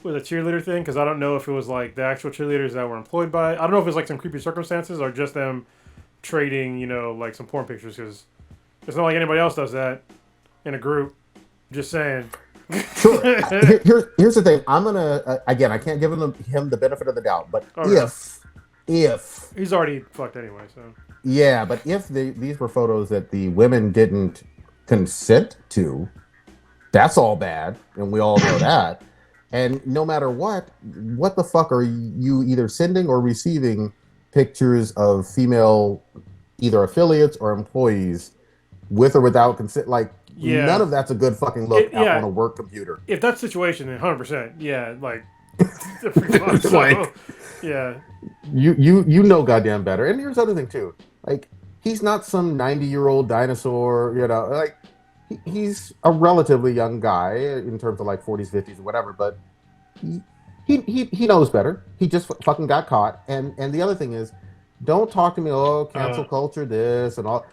cheerleader thing, because I don't know if it was like the actual cheerleaders that were employed by. I don't know if it was like some creepy circumstances or just them trading, like some porn pictures. Because it's not like anybody else does that in a group. Just saying. Sure. Here's the thing. I'm gonna again. I can't give him the benefit of the doubt, but if he's already fucked anyway, so yeah. But if these were photos that the women didn't consent to, that's all bad, and we all know that. And no matter what the fuck are you either sending or receiving pictures of female either affiliates or employees with or without consent? Like. Yeah. None of that's a good fucking look out on a work computer. If that's the situation, then 100%. Yeah, like, like, yeah. You know goddamn better. And here's the other thing too. Like, he's not some 90-year-old dinosaur. Like he's a relatively young guy in terms of like 40s, 50s, or whatever. But he knows better. He just fucking got caught. And the other thing is, don't talk to me. Oh, cancel culture, this and all.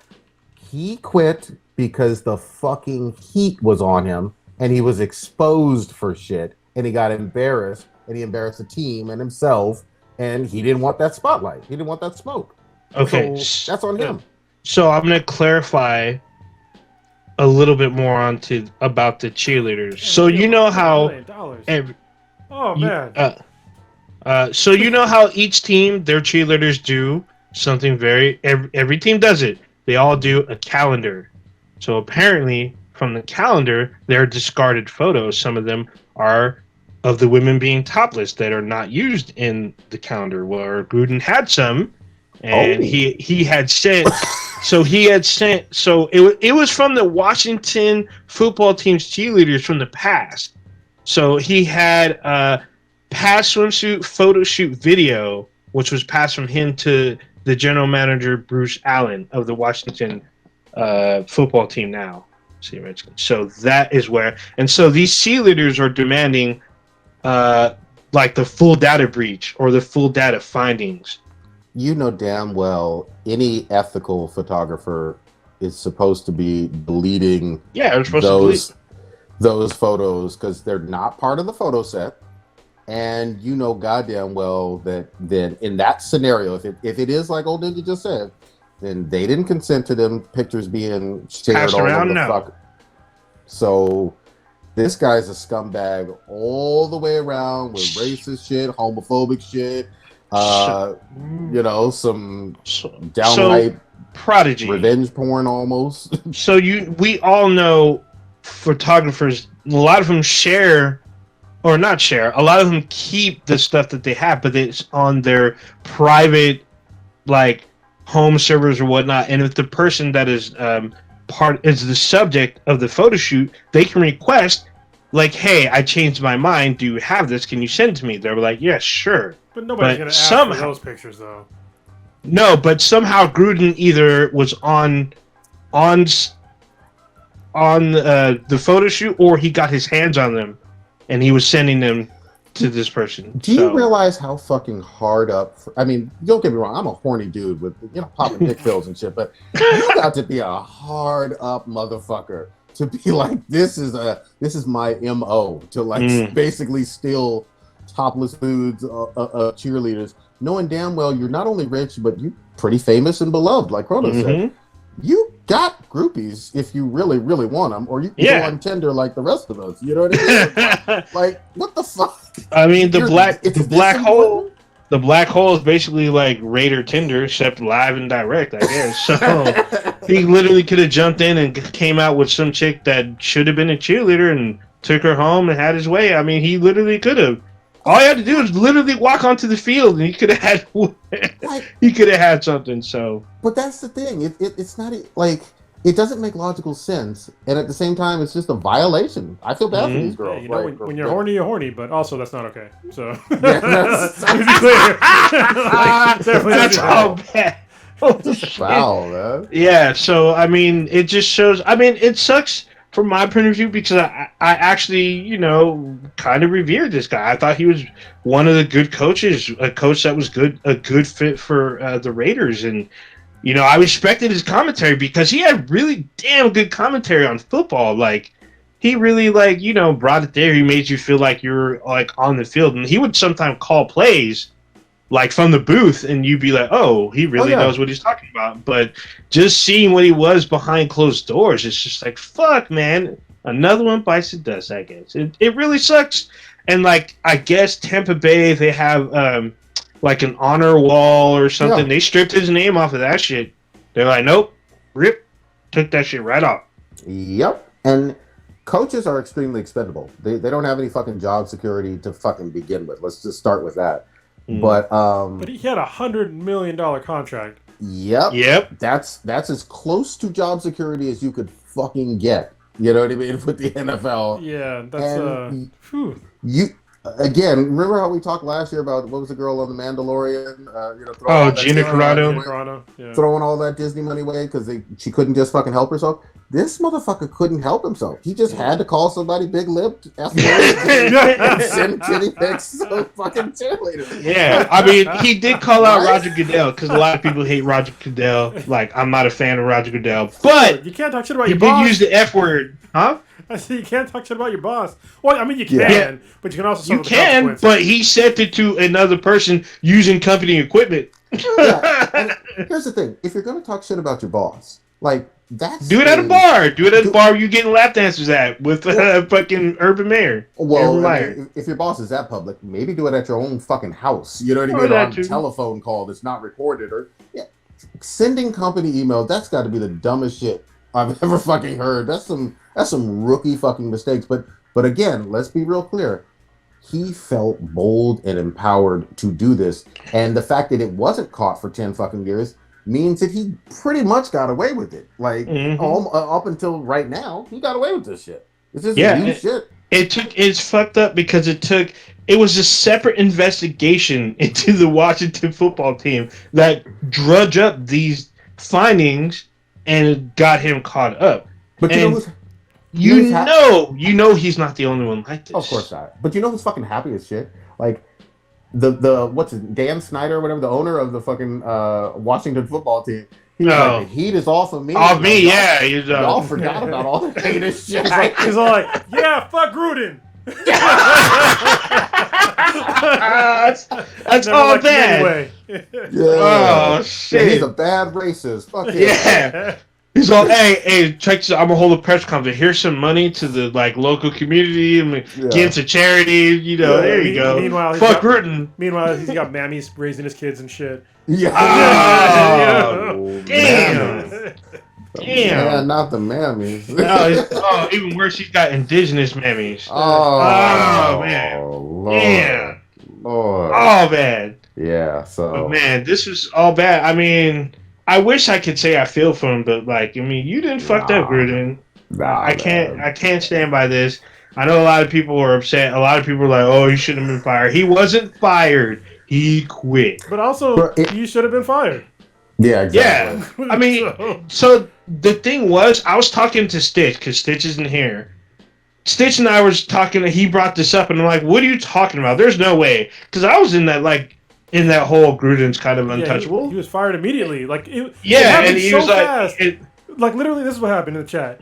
He quit because the fucking heat was on him and he was exposed for shit and he got embarrassed and he embarrassed the team and himself and he didn't want that spotlight. He didn't want that smoke. Okay. So that's on him. So I'm going to clarify a little bit more about the cheerleaders. So you know how so you know how each team, their cheerleaders do something every team does it. They all do a calendar. So apparently, from the calendar, there are discarded photos. Some of them are of the women being topless that are not used in the calendar. Where Gruden had some, and he had sent. So it was from the Washington football team's cheerleaders from the past. So he had a past swimsuit photo shoot video, which was passed from him to the general manager, Bruce Allen, of the Washington football team now. So that is where... And so these cheerleaders are demanding like the full data breach or the full data findings. You know damn well any ethical photographer is supposed to be deleting those photos because they're not part of the photo set. And you know goddamn well that then in that scenario, if it is like old Ninja just said, then they didn't consent to them pictures being shared all over the fuck. So this guy's a scumbag all the way around with racist shit, homophobic shit, some downright prodigy revenge porn almost. So we all know photographers, a lot of them share. Or not share. A lot of them keep the stuff that they have, but it's on their private, like, home servers or whatnot. And if the person that is is the subject of the photo shoot, they can request, like, "Hey, I changed my mind. Do you have this? Can you send it to me?" They're like, "Yes, sure." But nobody's gonna ask for those pictures, though. No, but somehow Gruden either was on the photo shoot, or he got his hands on them. And he was sending them to this person. Do you realize how fucking hard up... I mean, don't get me wrong. I'm a horny dude with, popping dick pills and shit. But you got to be a hard up motherfucker to be like, this is my MO. To, like, basically steal topless dudes, cheerleaders, knowing damn well you're not only rich, but you're pretty famous and beloved, like Kronos said. You got groupies if you really, really want them, or you can go on Tinder like the rest of us. You know what I mean? Like what the fuck? I mean, the black hole. The black hole is basically like Raider Tinder, except live and direct, I guess. So he literally could have jumped in and came out with some chick that should have been a cheerleader and took her home and had his way. I mean, he literally could have. All he had to do was literally walk onto the field, and he could have had. He could have had something. So, but that's the thing. It's not like it doesn't make logical sense, and at the same time, it's just a violation. I feel bad for these girls. Yeah, you know, like, when you're horny, you're horny, but also that's not okay. So, yeah, that's that's all bad. Foul, man. Yeah. So I mean, it just shows. I mean, it sucks from my point of view because I actually, you know, kind of revered this guy. I thought he was one of the good coaches, a coach that was a good fit for the Raiders, and you know, I respected his commentary because he had really damn good commentary on football. Like, he really, like, you know, brought it there. He made you feel like you're, like, on the field. And he would sometimes call plays, like, from the booth, and you'd be like, oh, he really knows what he's talking about. But just seeing what he was behind closed doors, it's just like, fuck, man. Another one bites the dust, I guess. It really sucks. And, like, I guess Tampa Bay, they have... like an honor wall or something. Yeah. They stripped his name off of that shit. They're like, nope, rip, took that shit right off. Yep. And coaches are extremely expendable. They don't have any fucking job security to fucking begin with. Let's just start with that. But he had $100 million contract. Yep. That's as close to job security as you could fucking get. You know what I mean? With the NFL. Yeah, that's Again, remember how we talked last year about what was the girl on The Mandalorian? Gina Carano. Throwing all that Disney money away because she couldn't just fucking help herself. This motherfucker couldn't help himself. He just had to call somebody big lipped, and send kitty pics to fucking cheerleaders. Yeah, I mean, he did call out Roger Goodell because a lot of people hate Roger Goodell. Like, I'm not a fan of Roger Goodell, but you can't talk shit about your boss. He did use the F word, huh? I said you can't talk shit about your boss. Well, I mean, you can, but you can also suffer the consequences. But he sent it to another person using company equipment. And here's the thing: if you're going to talk shit about your boss, like do it at a bar. Do it at a bar you getting lap dances at with fucking Urban Meyer. Well, if your boss is that public, maybe do it at your own fucking house. You know what I mean? On a telephone call that's not recorded, or sending company emails. That's got to be the dumbest shit I've ever fucking heard. That's some rookie fucking mistakes. But again, let's be real clear. He felt bold and empowered to do this, and the fact that it wasn't caught for 10 fucking years means that he pretty much got away with it. Like up until right now, he got away with this shit. It's just new shit. It's fucked up because it was a separate investigation into the Washington football team that drudged up these findings and got him caught up. But you know he's not the only one like this. Of course not. But you know who's fucking happy as shit? Like the what's his Dan Snyder or whatever, the owner of the fucking Washington football team. He's like, the heat is off of me. Off me, yeah. Y'all forgot about all the haters shit. He's all like, yeah, fuck Gruden. That's all bad. Yeah. Oh shit. Yeah, he's a bad racist. Fuck yeah. He's all, hey, check this out. I'm gonna hold a press conference. Here's some money to the local community and give to charity. You know, there you go. Meanwhile, fuck Gruden. Meanwhile, he's got mammies raising his kids and shit. Yeah. Oh, damn. Yeah, not the mammies. No, even worse, he's got indigenous mammies. Oh man. Lord. Yeah. Lord. Oh man. Yeah. So. But man, this was all bad. I mean, I wish I could say I feel for him, but you didn't fuck up, Gruden. I can't stand by this. I know a lot of people were upset. A lot of people were like, "Oh, he shouldn't have been fired." He wasn't fired. He quit. But also, you should have been fired. Yeah, exactly. Yeah. I mean, so the thing was, I was talking to Stitch because Stitch isn't here. Stitch and I was talking. He brought this up, and I'm like, "What are you talking about? There's no way." Because I was in that whole Gruden's kind of untouchable. He was fired immediately. It and he so was fast. Literally, this is what happened in the chat.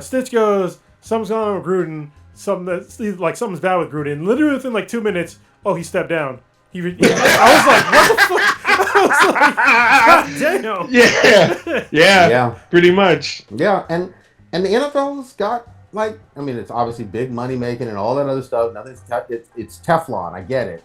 Stitch goes, something's going on with Gruden. something's bad with Gruden. Literally within like 2 minutes, he stepped down. I was like, what the fuck? I was like, God damn. Yeah, pretty much. Yeah, and the NFL's got it's obviously big money making and all that other stuff. Nothing's it's Teflon. I get it,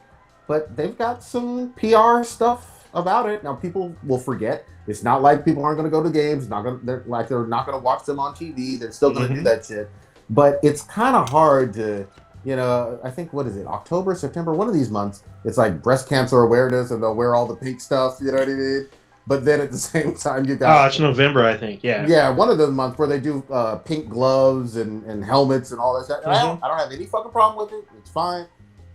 but they've got some PR stuff about it. Now people will forget. It's not like people aren't going to go to games. They're not going to watch them on TV. They're still going to do that shit. But it's kind of hard to, I think, what is it, October, September, one of these months, it's like breast cancer awareness and they'll wear all the pink stuff, you know what I mean? But then at the same time, you got... Oh, it's November, I think, yeah. Yeah, one of those months where they do pink gloves and helmets and all that stuff. I don't have any fucking problem with it. It's fine.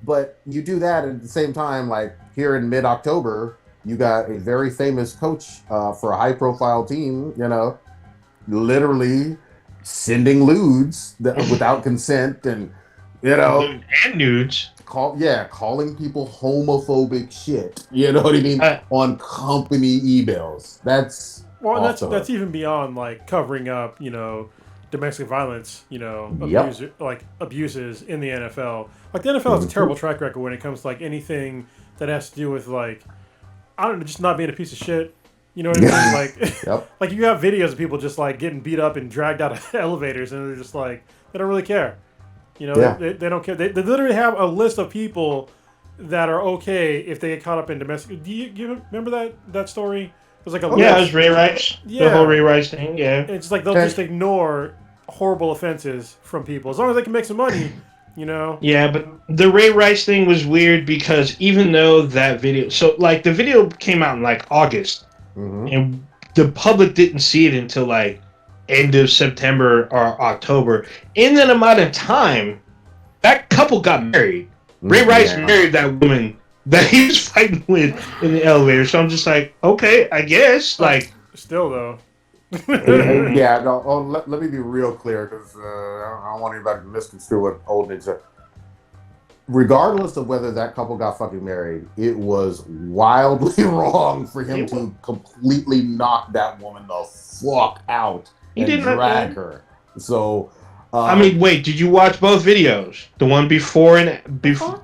But you do that and at the same time, like here in mid-October, you got a very famous coach for a high-profile team, literally sending lewds without consent and, And nudes. Calling people homophobic shit. You know what I mean? On company emails. That's even beyond like covering up, domestic violence, abuses in the NFL. Like the NFL has a terrible track record when it comes to like anything that has to do with like, I don't know, just not being a piece of shit. You know what I mean? Like, like you have videos of people just like getting beat up and dragged out of elevators, and they're just like, they don't really care. They don't care. They literally have a list of people that are okay if they get caught up in domestic. Do you remember that story? It was like a list. Yeah, it was Ray Rice. Yeah. The whole Ray Rice thing. Yeah. It's like they'll just ignore horrible offenses from people as long as they can make some money. Yeah, but the Ray Rice thing was weird because even though that video, so like the video came out in like August, and the public didn't see it until like end of September or October. In that amount of time, that couple got married. Ray Rice married that woman that he was fighting with in the elevator. So I'm just like, okay, I guess. Like, still though. Let me be real clear because I don't want anybody to misconstrue what old niggas said. Regardless of whether that couple got fucking married, it was wildly wrong for him to completely knock that woman the fuck out and drag her. So, wait, did you watch both videos? The one before and before?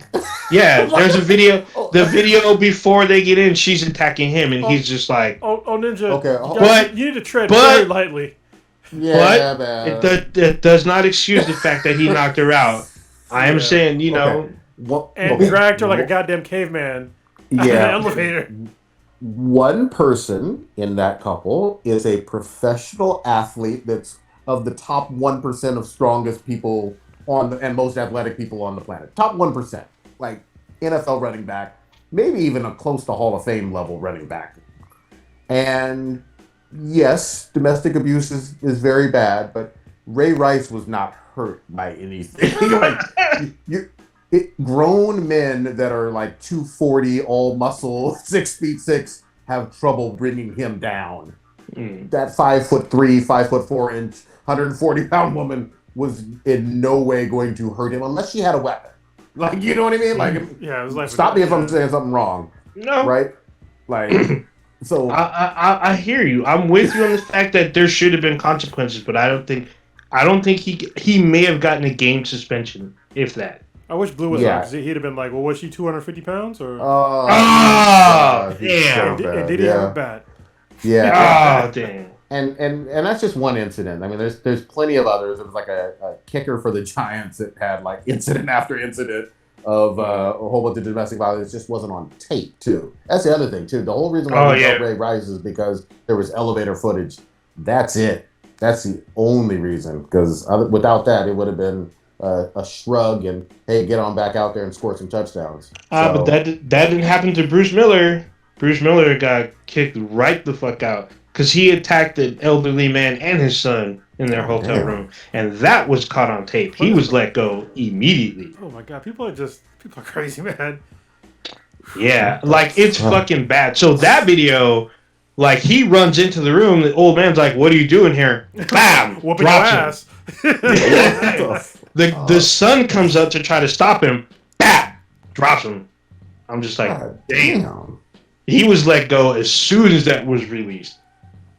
Yeah, there's a video. The video before they get in, she's attacking him, and he's just like, "Oh, Ninja, okay, you need to tread very lightly." Yeah, but it does not excuse the fact that he knocked her out. I am saying, dragged her like a goddamn caveman. In the elevator. One person in that couple is a professional athlete that's of the top 1% of strongest people and most athletic people on the planet. Top 1%. Like NFL running back, maybe even a close to Hall of Fame level running back. And yes, domestic abuse is very bad, but Ray Rice was not hurt by anything. Grown men that are like 240, all muscle, 6'6", have trouble bringing him down. That 5'3", 5'4" inch, 140-pound woman was in no way going to hurt him unless she had a weapon. Like, you know what I mean? Like, it was like stop me if I'm saying something wrong. No, right? Like, so I hear you. I'm with you on the fact that there should have been consequences, but I don't think he may have gotten a game suspension, if that. I wish Blue was on because he'd have been like, well, was she 250 pounds or? Damn! And did he have a bat? Yeah. Oh, damn. And that's just one incident. I mean, there's plenty of others. There was like a kicker for the Giants that had like incident after incident of a whole bunch of domestic violence. It just wasn't on tape too. That's the other thing too. The whole reason why we felt Ray Rice is because there was elevator footage. That's it. That's the only reason. Because without that, it would have been a shrug and hey, get on back out there and score some touchdowns. But that didn't happen to Bruce Miller. Bruce Miller got kicked right the fuck out because he attacked an elderly man and his son in their hotel room, and that was caught on tape. He was let go immediately. Oh my god, people are crazy, man. Yeah, like it's fucking bad. So that video, like he runs into the room, the old man's like, "What are you doing here?" Bam, whooping your ass. The son comes up to try to stop him. Bam, drops him. I'm just like, damn. He was let go as soon as that was released.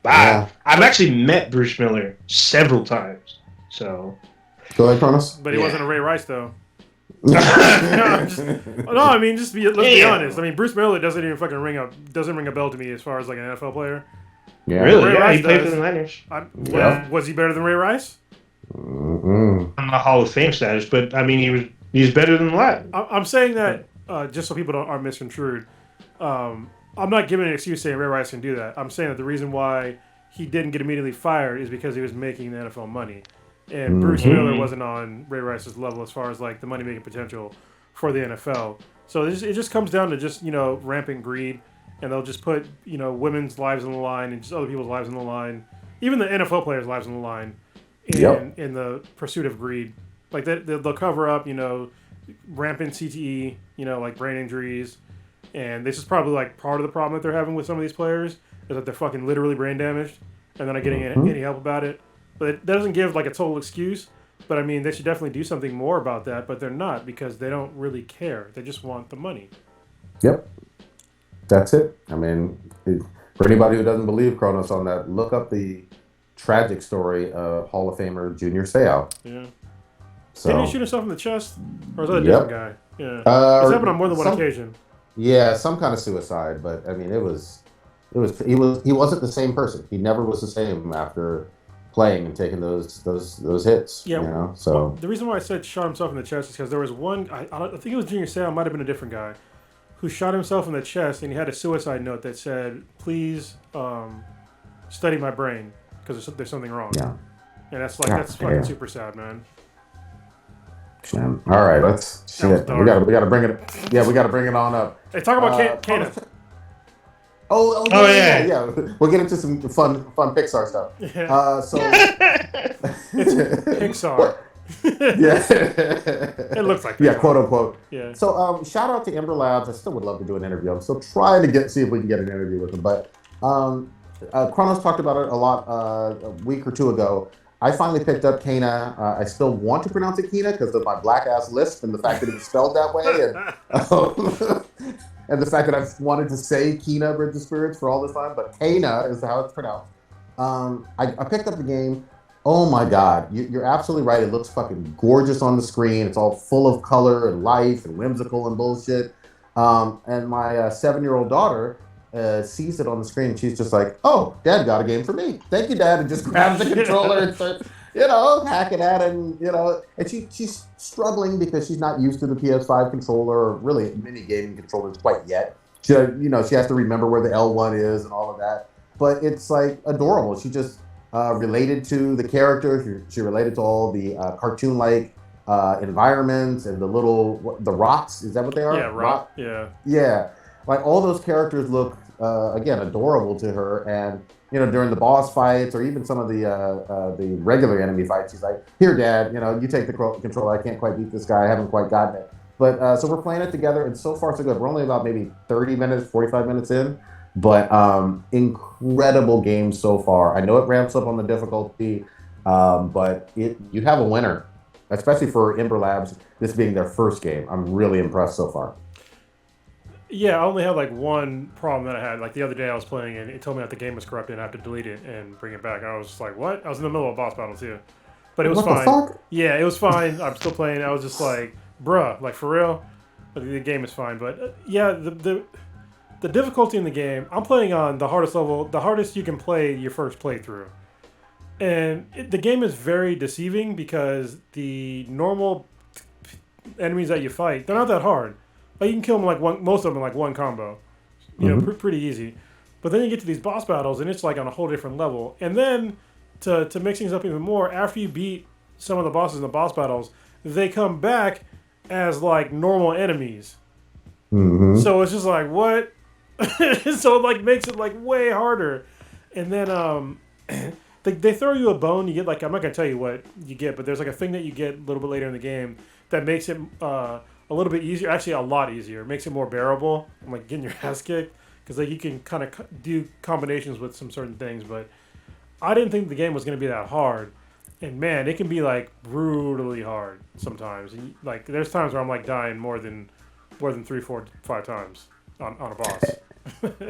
Wow. Yeah. I've actually met Bruce Miller several times. So, Go ahead, Kronos. But he wasn't a Ray Rice though. Let's be honest. I mean, Bruce Miller doesn't even fucking ring a bell to me as far as like an NFL player. Yeah. Really? Ray Rice he played does. for the Niners. Was he better than Ray Rice? Mm-mm. I'm not Hall of Fame status, but I mean, he's better than that. I'm saying that just so people aren't misconstrued. I'm not giving an excuse saying Ray Rice can do that. I'm saying that the reason why he didn't get immediately fired is because he was making the NFL money. And Bruce Miller wasn't on Ray Rice's level as far as like the money making potential for the NFL. So it just comes down to just rampant greed, and they'll just put women's lives on the line and just other people's lives on the line, even the NFL players' lives on the line, in the pursuit of greed. Like they'll cover up rampant CTE, like brain injuries, and this is probably like part of the problem that they're having with some of these players is that they're fucking literally brain damaged and they're not getting any help about it. But it doesn't give like a total excuse. But I mean, they should definitely do something more about that. But they're not because they don't really care. They just want the money. Yep. That's it. I mean, for anybody who doesn't believe Kronos on that, look up the tragic story of Hall of Famer Junior Seau. Yeah. So, did he shoot himself in the chest? Or is that a different guy? Yeah. It's happened on more than one occasion. Yeah, some kind of suicide. But I mean, he wasn't the same person. He never was the same after playing and taking those hits. Yeah. So well, the reason why I said shot himself in the chest is because there was one. I think it was Junior Seau. Might have been a different guy who shot himself in the chest, and he had a suicide note that said, "Please study my brain because there's something wrong." Yeah. And that's fucking super sad, man. All right, let's shit. We gotta bring it. Yeah, we gotta bring it on up. Hey, talk about Kana. Yeah. We'll get into some fun Pixar stuff. Yeah. So it's Pixar. Yeah. It looks like Pixar. Yeah, quote unquote. Yeah. So shout out to Ember Labs. I still would love to do an interview. I'm still trying to see if we can get an interview with them. But Kronos talked about it a lot a week or two ago. I finally picked up Kana. I still want to pronounce it Kina because of my black ass lisp and the fact that it was spelled that way. And the fact that I've wanted to say Kina Bridge of Spirits for all this time, but Kana is how it's pronounced. I picked up the game. Oh my God, you're absolutely right. It looks fucking gorgeous on the screen. It's all full of color and life and whimsical and bullshit. And my 7-year-old daughter sees it on the screen and she's just like, "Oh, Dad got a game for me. Thank you, Dad," and just grabs the controller and starts, hacking at it, and and she's struggling because she's not used to the PS5 controller or really many gaming controllers quite yet. She has to remember where the L1 is and all of that. But it's like adorable. She just related to the character. She related to all the cartoon-like environments and the rocks. Is that what they are? Yeah, rock. Yeah. Yeah, like all those characters look again adorable to her, and during the boss fights or even some of the regular enemy fights, she's like, "Here, Dad, you take the controller. I can't quite beat this guy. I haven't quite gotten it." But so we're playing it together, and so far so good. We're only about maybe 30 minutes, 45 minutes in, but incredible game so far. I know it ramps up on the difficulty, but you have a winner, especially for Ember Labs. This being their first game, I'm really impressed so far. Yeah, I only had like one problem that I had. Like the other day I was playing and it told me that the game was corrupted and I have to delete it and bring it back. And I was just like, what? I was in the middle of a boss battle too. But it was fine. What the fuck? Yeah, it was fine. I'm still playing. I was just like, bruh, like for real? But the game is fine. But yeah, the difficulty in the game, I'm playing on the hardest level, the hardest you can play your first playthrough. And the game is very deceiving because the normal enemies that you fight, they're not that hard. Like you can kill them most of them in like one combo, pretty easy. But then you get to these boss battles and it's like on a whole different level. And then to mix things up even more, after you beat some of the bosses in the boss battles, they come back as like normal enemies. Mm-hmm. So it's just like what? So it like makes it like way harder. And then they throw you a bone. You get like, I'm not gonna tell you what you get, but there's like a thing that you get a little bit later in the game that makes it a little bit easier, actually a lot easier. It makes it more bearable. I'm like getting your ass kicked because like you can kind of do combinations with some certain things, but I didn't think the game was going to be that hard. And man, it can be like brutally hard sometimes. And like there's times where I'm like dying more than 3, 4, 5 times on a boss.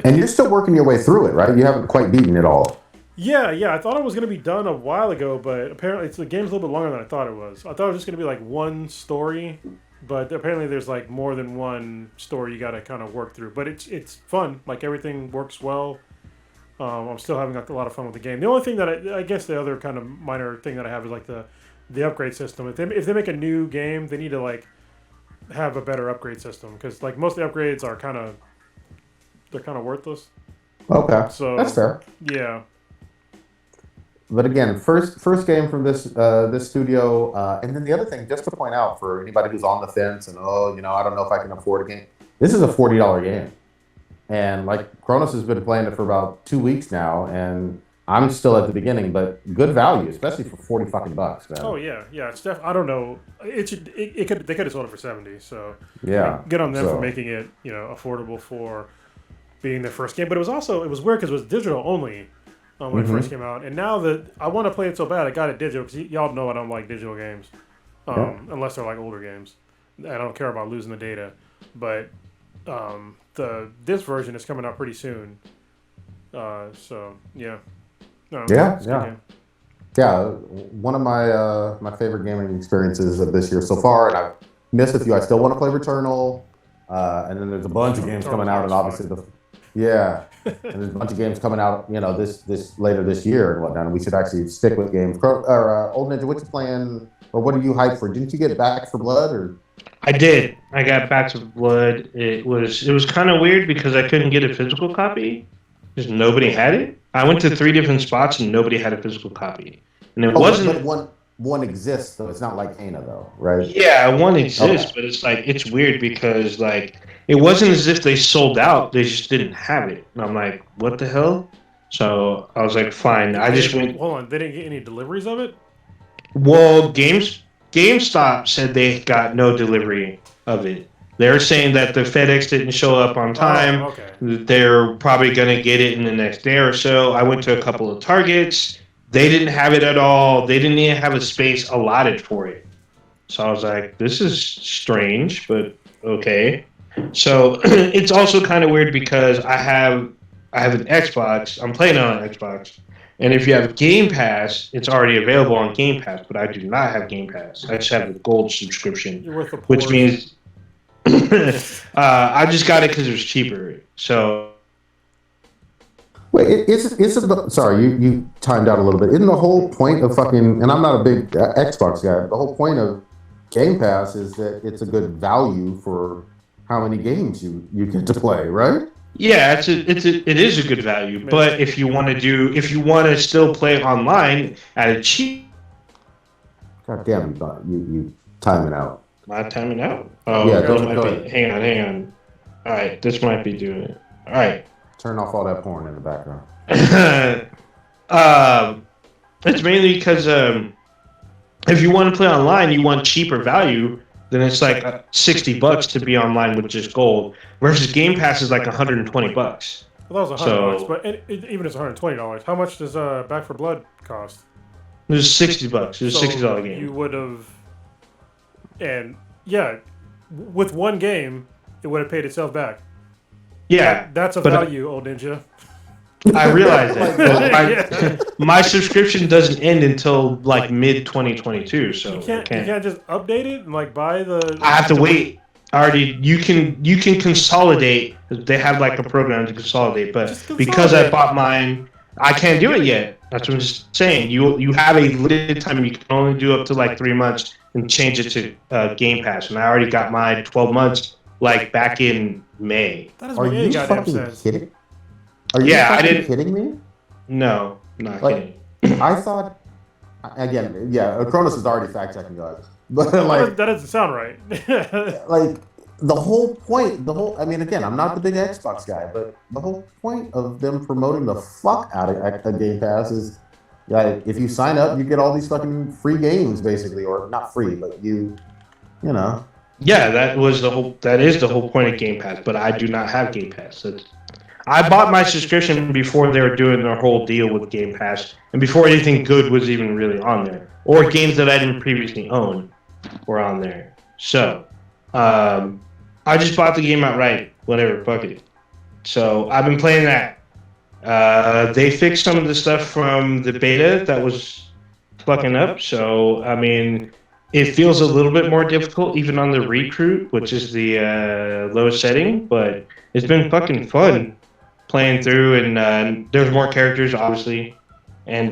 And you're still working your way through it, right? You haven't quite beaten it all. Yeah, I thought it was going to be done a while ago, but apparently the game's a little bit longer than I thought it was. I thought it was just going to be like one story, but apparently there's like more than one story you got to kind of work through. But it's fun. Like everything works well. I'm still having like, a lot of fun with the game. The only thing that I guess the other kind of minor thing that I have is like the upgrade system. If they make a new game, they need to like have a better upgrade system because like most of the upgrades are they're kind of worthless. Okay, So that's fair. yeah. But again, first game from this studio, and then the other thing, just to point out for anybody who's on the fence and I don't know if I can afford a game. This is a $40 game, and like Kronos has been playing it for about 2 weeks now, and I'm still at the beginning, but good value, especially for 40 fucking bucks, man. Oh yeah. It's I don't know. They could have sold it for 70. So Yeah, good on them so for making it affordable for being their first game. But it was weird because it was digital only when it first came out, and now that I want to play it so bad, I got it digital because y'all know I don't like digital games unless they're like older games. I don't care about losing the data, but this version is coming out pretty soon. So yeah. No, Yeah, it's a good game. yeah. One of my favorite gaming experiences of this year so far, and I've missed a few. I still want to play Returnal, and then there's a bunch of games coming out, and obviously and there's a bunch of games coming out, this later this year and whatnot. And we should actually stick with games. Old Ninja, what you playing, or what are you hyped for? Didn't you get Back for Blood, or? I did. I got Back to Blood. It was kind of weird because I couldn't get a physical copy because nobody had it. I went to 3 different spots and nobody had a physical copy, and it wasn't. But one exists though. It's not like Ana though, right? Yeah, one exists, but it's weird because like it wasn't as if they sold out; they just didn't have it. And I'm like, what the hell? So I was like, fine. I just went. Hold on, they didn't get any deliveries of it. Well, GameStop said they got no delivery of it. They're saying that the FedEx didn't show up on time. Oh, okay. They're probably going to get it in the next day or so. I went to a couple of Targets. They didn't have it at all. They didn't even have a space allotted for it. So I was like, this is strange, but okay. So it's also kind of weird because I have an Xbox. I'm playing on an Xbox. And if you have Game Pass, it's already available on Game Pass, but I do not have Game Pass. I just have the gold subscription, You're worth the which means I just got it because it was cheaper. So Wait, sorry, you timed out a little bit. Isn't the whole point of fucking, and I'm not a big Xbox guy, but the whole point of Game Pass is that it's a good value for how many games you get to play, right? yeah, it is a good value. But if you want to still play online at a cheap. God damn, you timing out. Am I timing out? Oh, Yeah, this go might ahead. be. Hang on. All right, this might be doing it. All right. Turn off all that porn in the background. It's mainly because if you want to play online, you want cheaper value. Then it's like $60 to be online with just gold, versus Game Pass is like $120. Well, that was $100, but even if it's $120, how much does Back for Blood cost? It was $60. It was a So $60 game. You would have, and yeah, with one game, it would have paid itself back. Yeah, That's a but value, old ninja. I realize that. My subscription doesn't end until like mid 2022, so You can't just update it and like buy the. I have to wait. Already, you can consolidate. They have like a program to consolidate, but because I bought mine, I can't do it yet. That's what I'm just saying. You have a limited time. You can only do up to like 3 months and change it to Game Pass. And I already got mine 12 months, like back in May. That is Are any you goddamn fucking sense. kidding? Are you Yeah, I fucking didn't- kidding me? No, not Like, kidding. I thought, again, yeah, Cronus is already fact checking us, but like, That doesn't sound right. like the whole point, I mean, again, I'm not the big Xbox guy, but the whole point of them promoting the fuck out of Game Pass is, like, if you sign up, you get all these fucking free games, basically, or not free, but you know. Yeah, that is the whole point of Game Pass, but I do not have Game Pass. I bought my subscription before they were doing their whole deal with Game Pass, and before anything good was even really on there, or games that I didn't previously own were on there. So, I just bought the game outright, whatever, fuck it. So I've been playing that, They fixed some of the stuff from the beta that was fucking up. So, I mean, it feels a little bit more difficult even on the recruit, which is the lowest setting, but it's been fucking fun playing through. And there's more characters, obviously, and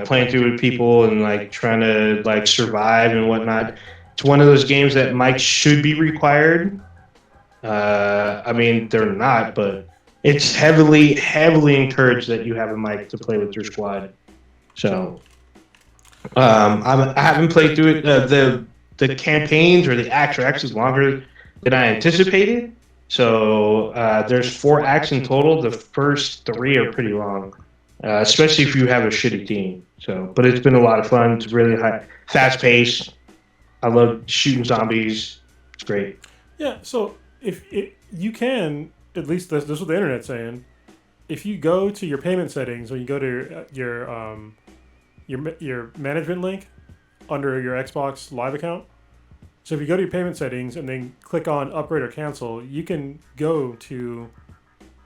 playing through with people and like trying to like survive and whatnot. It's one of those games that mics should be required. I mean, they're not, but it's heavily encouraged that you have a mic to play with your squad. So, I haven't played through it. The campaigns or the acts are actually longer than I anticipated. So there's 4 acts in total. The first 3 are pretty long, especially if you have a shitty team. So, but it's been a lot of fun. It's really fast paced. I love shooting zombies. It's great. Yeah. So if you can, at least this is what the internet's saying. If you go to your payment settings or you go to your management link under your Xbox Live account. So if you go to your payment settings and then click on upgrade or cancel, you can go to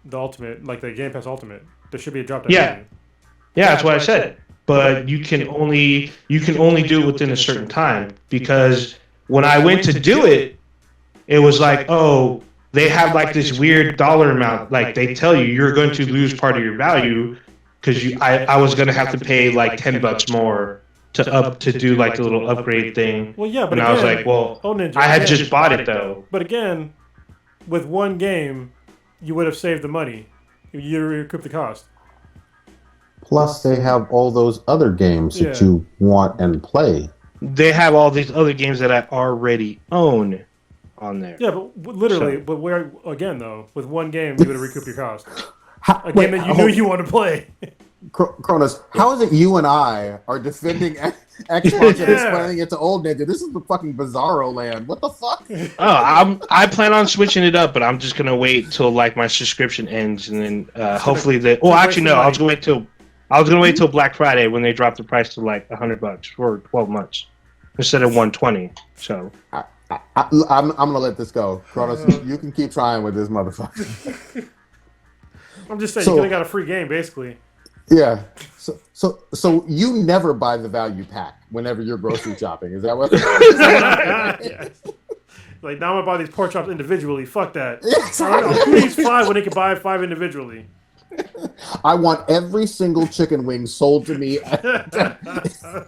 the Ultimate, like the Game Pass Ultimate. There should be a drop down. Yeah, that's what I said. But you can only do it within a certain time, because when I went to do it, it was like, oh, they have like this weird dollar amount. Like they tell you you're going to lose part of your value because I was going to have to pay like $10 more to do like the little upgrade thing. Well, yeah, but and again, I was like, well, Ninja, I had just bought it though. But again, with one game, you would have saved the money. You recoup the cost. Plus, they have all those other games that you want and play. They have all these other games that I already own on there. Yeah, but literally, but where again though, with one game, you would have recouped your cost. A game that you knew you wanted to play. Cronus, how is it you and I are defending Xbox and explaining it to old Ninja? This is the fucking bizarro land. What the fuck? I plan on switching it up, but I'm just gonna wait till like my subscription ends, and then hopefully I was gonna wait till Black Friday when they drop the price to like $100 for 12 months instead of 120. So I'm gonna let this go, Cronus. You can keep trying with this motherfucker. I'm just saying, you could have got a free game, basically. Yeah. So you never buy the value pack whenever you're grocery shopping. Is that what? Yes. Like, now I'm gonna buy these pork chops individually. Fuck that. Who needs 5 when they can buy 5 individually? I want every single chicken wing sold to me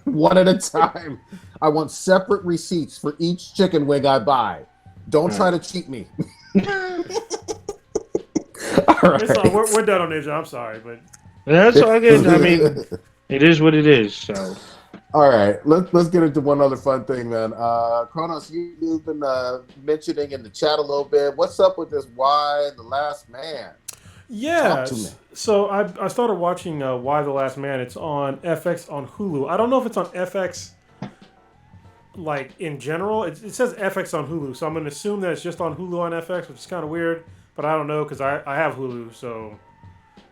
one at a time. I want separate receipts for each chicken wing I buy. Don't try to cheat me. All right. We're done on Ninja. I'm sorry, but that's all good. I mean, it is what it is. So, all right, let's get into one other fun thing, man. Kronos, you've been mentioning in the chat a little bit. What's up with this Y the Last Man? Yeah, so I started watching Y the Last Man. It's on FX on Hulu. I don't know if it's on FX like in general. It says FX on Hulu, so I'm gonna assume that it's just on Hulu on FX, which is kind of weird. But I don't know because I have Hulu, so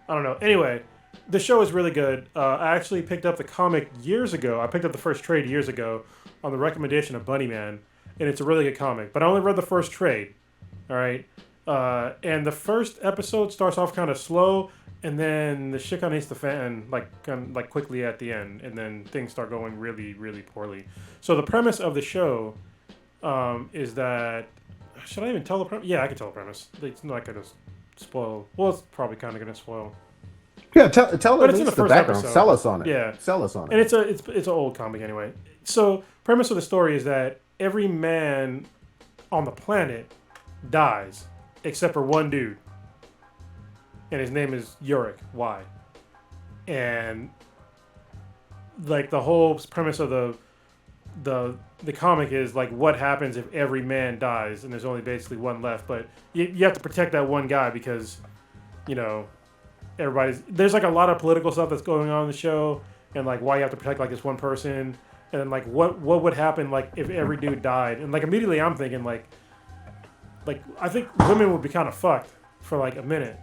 I don't know. Anyway, the show is really good. I actually picked up the comic years ago. I picked up the first trade years ago on the recommendation of Bunnyman, and it's a really good comic. But I only read the first trade, all right? And the first episode starts off kind of slow, and then the shit kind of hits the fan like quickly at the end, and then things start going really, really poorly. So the premise of the show is that... Should I even tell the premise? Yeah, I can tell the premise. It's not going to spoil. Well, it's probably kind of going to spoil. Yeah, tell at least the background. Episode. Sell us on it. Yeah, sell us on it. And it's an old comic anyway. So, premise of the story is that every man on the planet dies except for one dude, and his name is Yorick. Y. And like the whole premise of the comic is like what happens if every man dies and there's only basically one left, but you have to protect that one guy because there's like a lot of political stuff that's going on in the show, and like why you have to protect like this one person, and then like what would happen like if every dude died, and like immediately I'm thinking like I think women would be kind of fucked for like a minute,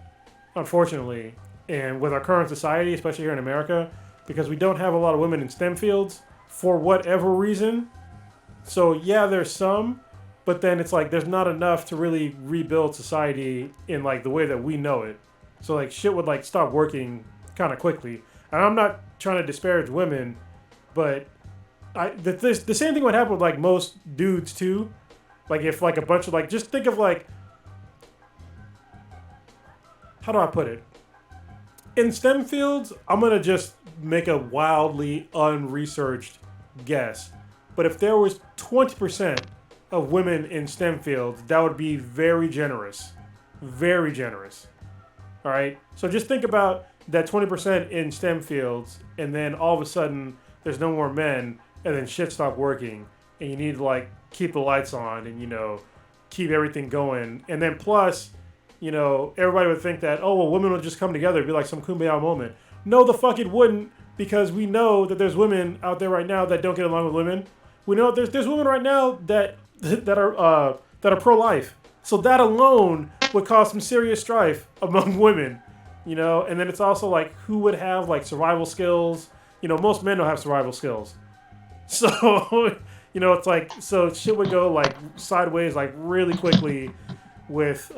unfortunately, and with our current society, especially here in America, because we don't have a lot of women in STEM fields for whatever reason. So yeah, there's some, but then it's like there's not enough to really rebuild society in like the way that we know it. So like shit would like stop working kind of quickly. And I'm not trying to disparage women, but the same thing would happen with like most dudes too. Like if like a bunch of like, just think of like, how do I put it? In STEM fields, I'm gonna just make a wildly unresearched guess. But if there was 20% of women in STEM fields, that would be very generous. Very generous. All right? So just think about that 20% in STEM fields, and then all of a sudden there's no more men, and then shit stopped working, and you need to like keep the lights on and, you know, keep everything going. And then plus, you know, everybody would think that, oh, well, women would just come together. It'd be like some kumbaya moment. No, the fuck it wouldn't, because we know that there's women out there right now that don't get along with women. We know there's women right now that are pro-life. So that alone would cause some serious strife among women, you know. And then it's also like, who would have like survival skills? You know, most men don't have survival skills. So, you know, it's like, so shit would go like sideways like really quickly with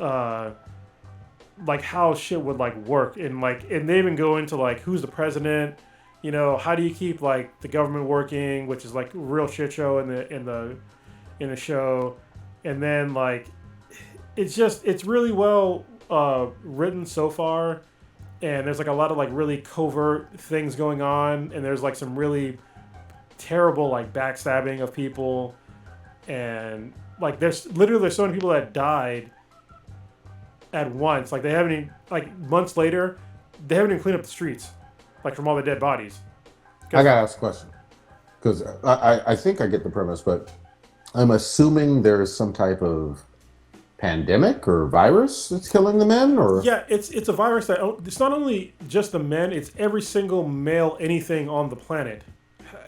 like how shit would like work, and they even go into like who's the president, you know, how do you keep like the government working, which is like a real shit show in the show. And then like it's really well written so far, and there's like a lot of like really covert things going on, and there's like some really terrible like backstabbing of people, and like there's so many people that died at once. Like they haven't even, like months later, they haven't even cleaned up the streets, like from all the dead bodies. I gotta ask a question, because I think I get the premise, but I'm assuming there's some type of pandemic or virus that's killing the men, or yeah, it's a virus that it's not only just the men, it's every single male anything on the planet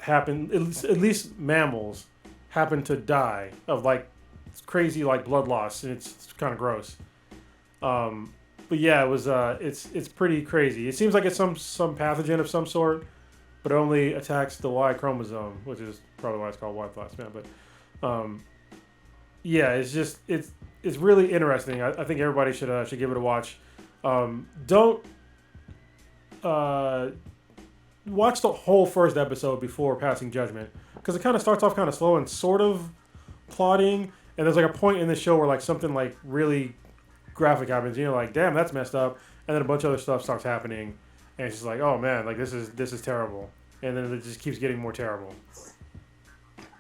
happen. At least mammals happen to die of like crazy like blood loss, and it's kind of gross. But yeah, it was it's pretty crazy. It seems like it's some pathogen of some sort, but it only attacks the Y chromosome, which is probably why it's called Y plus man. But yeah, it's really interesting. I think everybody should give it a watch. Don't watch the whole first episode before passing judgment, because it kind of starts off kind of slow and sort of plotting, and there's like a point in the show where like something like really graphic happens. You know, like damn, that's messed up, and then a bunch of other stuff starts happening, and it's just like, oh man, like this is terrible, and then it just keeps getting more terrible.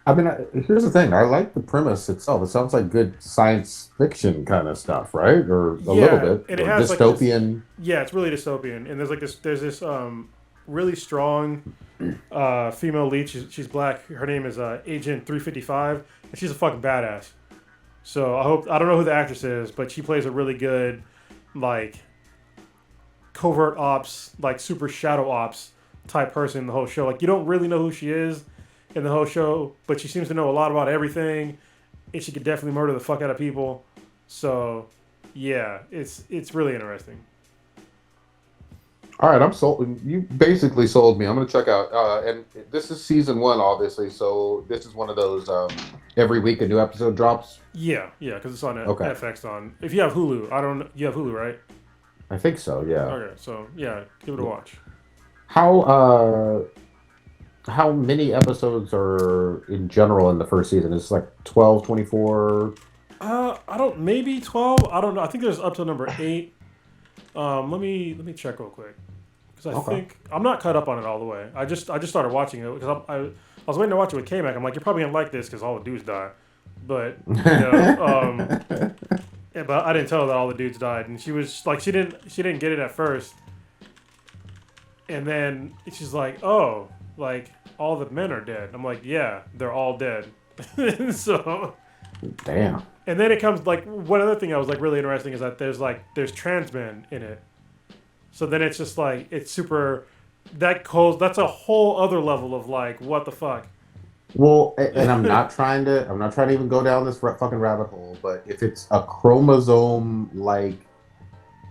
I mean, here's the thing. I like the premise itself. It sounds like good science fiction kind of stuff, right? Or a little bit. And it has dystopian. Like yeah, it's really dystopian. And there's this really strong female lead. She's black. Her name is Agent 355, and she's a fucking badass. So I don't know who the actress is, but she plays a really good like covert ops, like super shadow ops type person in the whole show. Like you don't really know who she is in the whole show, but she seems to know a lot about everything, and she could definitely murder the fuck out of people. So, yeah, it's really interesting. All right, I'm sold. You basically sold me. I'm gonna check out. And this is season 1, obviously. So this is one of those every week a new episode drops. Yeah, because it's on FX. On if you have Hulu, you have Hulu, right? I think so. Yeah. Okay, so yeah, give it a watch. How many episodes are in general in the first season? It's like 12, 24? Maybe 12. I don't know. I think there's up to number 8. Let me check real quick, because I think I'm not caught up on it all the way. I just started watching it because I was waiting to watch it with K-Mac. I'm like, you're probably gonna like this because all the dudes die, but you know, yeah, but I didn't tell her that all the dudes died, and she was like, she didn't get it at first, and then she's like, oh, like all the men are dead. I'm like, yeah, they're all dead. So damn. And then it comes like one other thing that was like really interesting is that there's trans men in it. So then it's just like it's super that's a whole other level of like what the fuck. Well, and I'm not trying to even go down this fucking rabbit hole, but if it's a chromosome like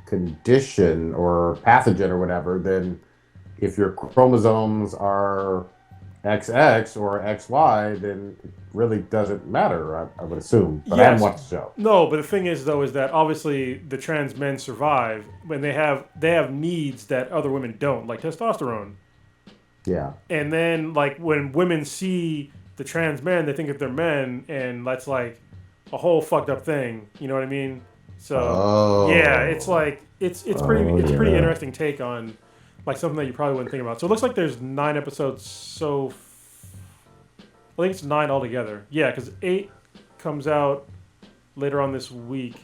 condition or pathogen or whatever, then if your chromosomes are XX or XY, then it really doesn't matter, I would assume. But I Yes. haven't watched the show. No, but the thing is though is that obviously the trans men survive when they have needs that other women don't, like testosterone. Yeah. And then like when women see the trans men, they think that they're men, and that's like a whole fucked up thing. You know what I mean? So yeah, it's like it's pretty interesting take on like something that you probably wouldn't think about. So it looks like there's 9 episodes. So I think it's 9 altogether. Yeah, because 8 comes out later on this week,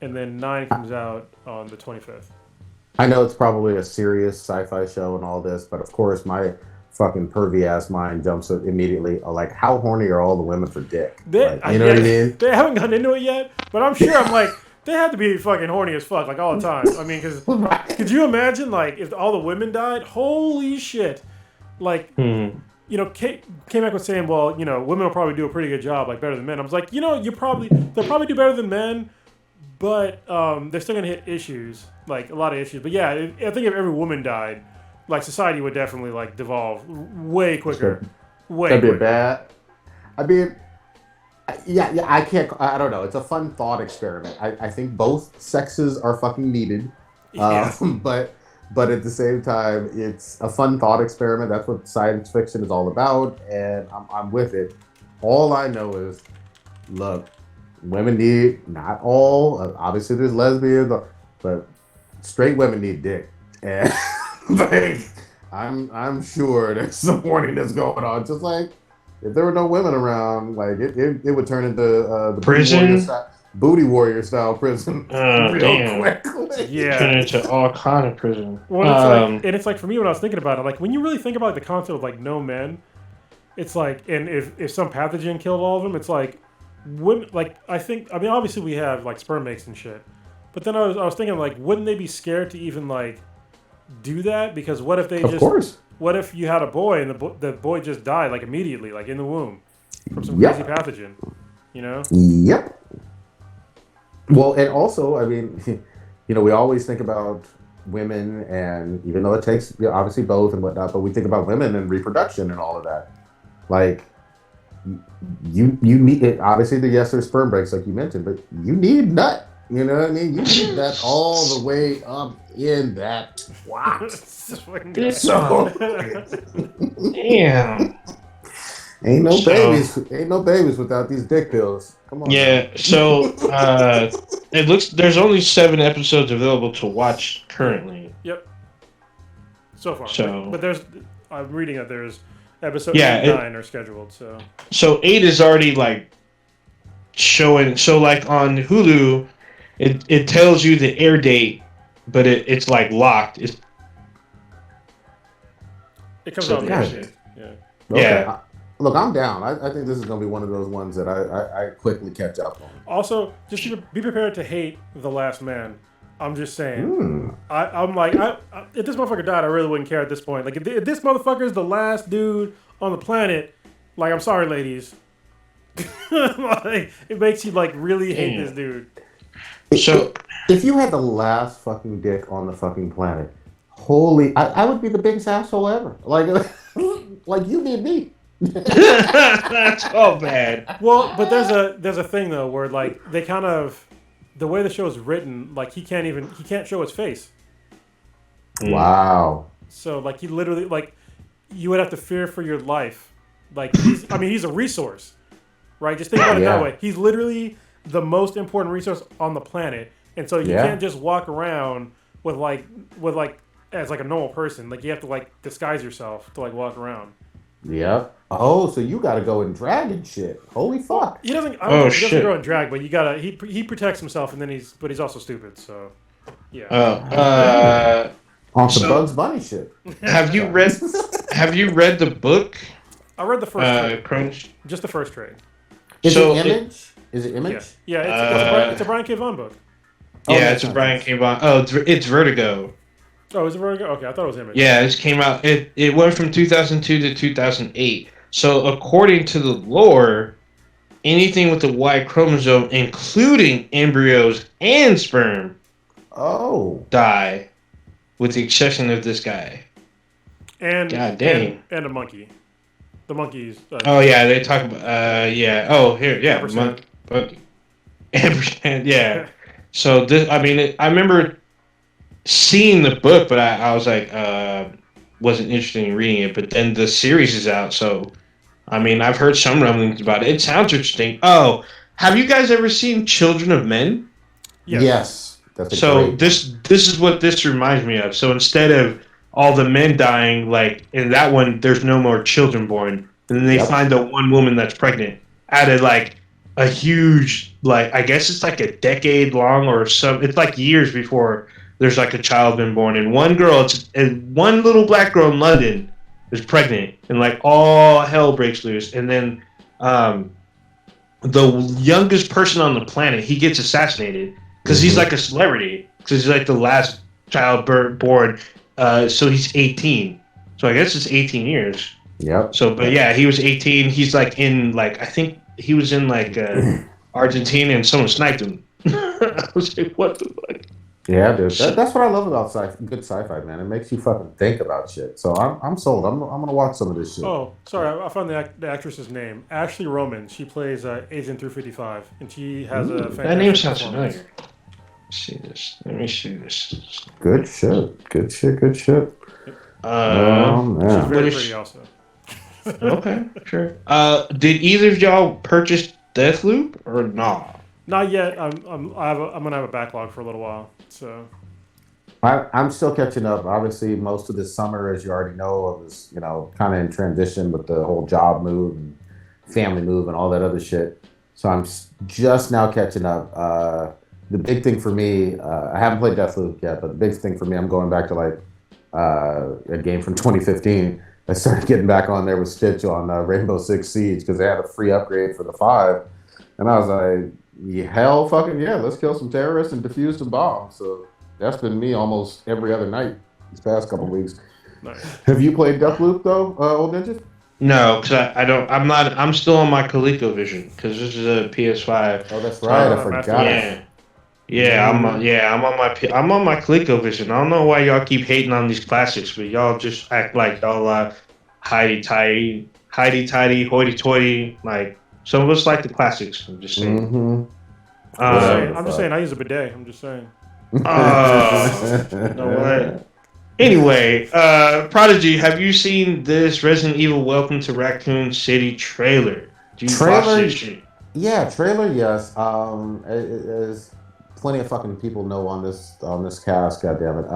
and then 9 comes out on the 25th. I know it's probably a serious sci-fi show and all this, but of course my fucking pervy ass mind jumps up immediately. Like, how horny are all the women for dick? You know what I mean? They haven't gotten into it yet, but I'm sure I'm like, they have to be fucking horny as fuck, like all the time. I mean, because could you imagine, like, if all the women died? Holy shit! Like, you know, Kate came back with saying, well, you know, women will probably do a pretty good job, like better than men. I was like, you know, they'll probably do better than men, but they're still gonna hit issues, like a lot of issues. But yeah, I think if every woman died, like society would definitely like devolve way quicker. That'd be bad. I mean, yeah, I can't. I don't know. It's a fun thought experiment. I think both sexes are fucking needed, but at the same time, it's a fun thought experiment. That's what science fiction is all about, and I'm with it. All I know is, look, women need, not all. Obviously, there's lesbians, but straight women need dick, and like, I'm sure there's some horniness going on. Just like if there were no women around, like it would turn into the prison, booty warrior style prison real quickly. Yeah, turn into all kind of prison. Well, it's like for me when I was thinking about it, like when you really think about like, the concept of like no men, it's like, and if some pathogen killed all of them, it's like women. Like I mean obviously we have like sperm banks and shit, but then I was thinking like, wouldn't they be scared to even like do that? Because what if they what if you had a boy and the boy just died like immediately, like in the womb, from some crazy pathogen, you know? Yep. Well, and also, I mean, you know, we always think about women, and even though it takes obviously both and whatnot, but we think about women and reproduction and all of that. Like, you need it. Obviously, yes, there's sperm breaks like you mentioned, but you need nut. You know what I mean? You need that all the way up in that twat. So, damn. Ain't no babies without these dick pills. Come on. Yeah, so it looks there's only 7 episodes available to watch currently. Yep. So far. So, but I'm reading that there's episode 8 and 9 are scheduled. So 8 is already like showing. So like on Hulu, it tells you the air date, but it's like locked. It comes out next year. Yeah. Okay. Yeah. Look, I'm down. I think this is going to be one of those ones that I quickly catch up on. Also, just be prepared to hate The Last Man. I'm just saying. I'm like, if this motherfucker died, I really wouldn't care at this point. Like, if this motherfucker is the last dude on the planet, like, I'm sorry, ladies. Like, it makes you, like, really hate this dude. So, if you had the last fucking dick on the fucking planet, I would be the biggest asshole ever. Like you need me. That's all bad. Well, but there's a thing though where like they kind of, the way the show is written, like he can't show his face. Wow. So like he literally, like, you would have to fear for your life. Like he's a resource, right? Just think about it that way. He's literally the most important resource on the planet, and so you can't just walk around with like as like a normal person. Like you have to like disguise yourself to like walk around. Yep. Oh, so you got to go in drag and shit. Holy fuck. He doesn't. I don't know if he doesn't go in drag, but you gotta. He protects himself, and then he's also stupid. So, yeah. On some Bugs Bunny shit. Have you read the book? I read the first Crunch. Just the first trade. Is it Image? Is it Image? Yeah. It's a Brian K. Vaughan book. Yeah, it's a Brian K. Vaughan. Oh, it's Vertigo. Oh, is it Vertigo? Okay, I thought it was Image. Yeah, it came out. It went from 2002 to 2008. So according to the lore, anything with the Y chromosome, including embryos and sperm, die, with the exception of this guy. And God dang. And a monkey. The monkeys. Oh yeah, they talk about yeah. Oh here, yeah, monkey. Ampersand, yeah. So this, I mean, I remember seeing the book, but I was like, wasn't interested in reading it. But then the series is out, so I mean, I've heard some rumblings about it. It sounds interesting. Oh, have you guys ever seen Children of Men? Yes. That's a So great this is what this reminds me of. So instead of all the men dying, like in that one, there's no more children born, and then they find the one woman that's pregnant out of like a huge, like I guess it's like a decade long or some. It's like years before there's like a child been born, and one girl, and one little black girl in London is pregnant, and like all hell breaks loose, and then the youngest person on the planet, he gets assassinated because he's like a celebrity, because he's like the last child born. So he's 18. So I guess it's 18 years. Yep. So, but yeah, he was 18. He's like in like, I think he was in like Argentina, and someone sniped him. I was like, what the fuck? Yeah, dude. That's what I love about good sci-fi, man. It makes you fucking think about shit. So I'm sold. I'm gonna watch some of this shit. Oh, sorry, I found the actress's name. Ashley Roman. She plays Agent 355, and she has a fantastic That name sounds performance. familiar. See this. Let me see this. Good shit. Good shit. Good shit. She's Man. very pretty, also. Okay, sure. Did either of y'all purchase Deathloop or not? Not yet. I'm gonna have a backlog for a little while. So I'm still catching up. Obviously, most of this summer, as you already know, I was kind of in transition with the whole job move and family move and all that other shit. So I'm just now catching up. The big thing for me, I haven't played Deathloop yet, but the big thing for me, I'm going back to like a game from 2015. I started getting back on there with Stitch on Rainbow Six Siege because they had a free upgrade for the 5. And I was like, yeah, hell fucking yeah, let's kill some terrorists and defuse some bombs. So that's been me almost every other night these past couple weeks. nice. Have you played Deathloop though, Old Ninja? No, because I don't. I'm not. I'm still on my ColecoVision because this is a PS5. Oh, that's right. I Oh, forgot. Yeah, I'm I'm on my ColecoVision. I don't know why y'all keep hating on these classics, but y'all just act like y'all hidey tidy, hoity toity. Like some of us like the classics. I'm just saying. Mm-hmm. I'm just saying. I use a bidet. I'm just saying. You know what? Anyway, Prodigy, have you seen this Resident Evil Welcome to Raccoon City trailer? Do you watch this shit? Yeah, trailer. Yes. As plenty of fucking people know on this cast. God damn it.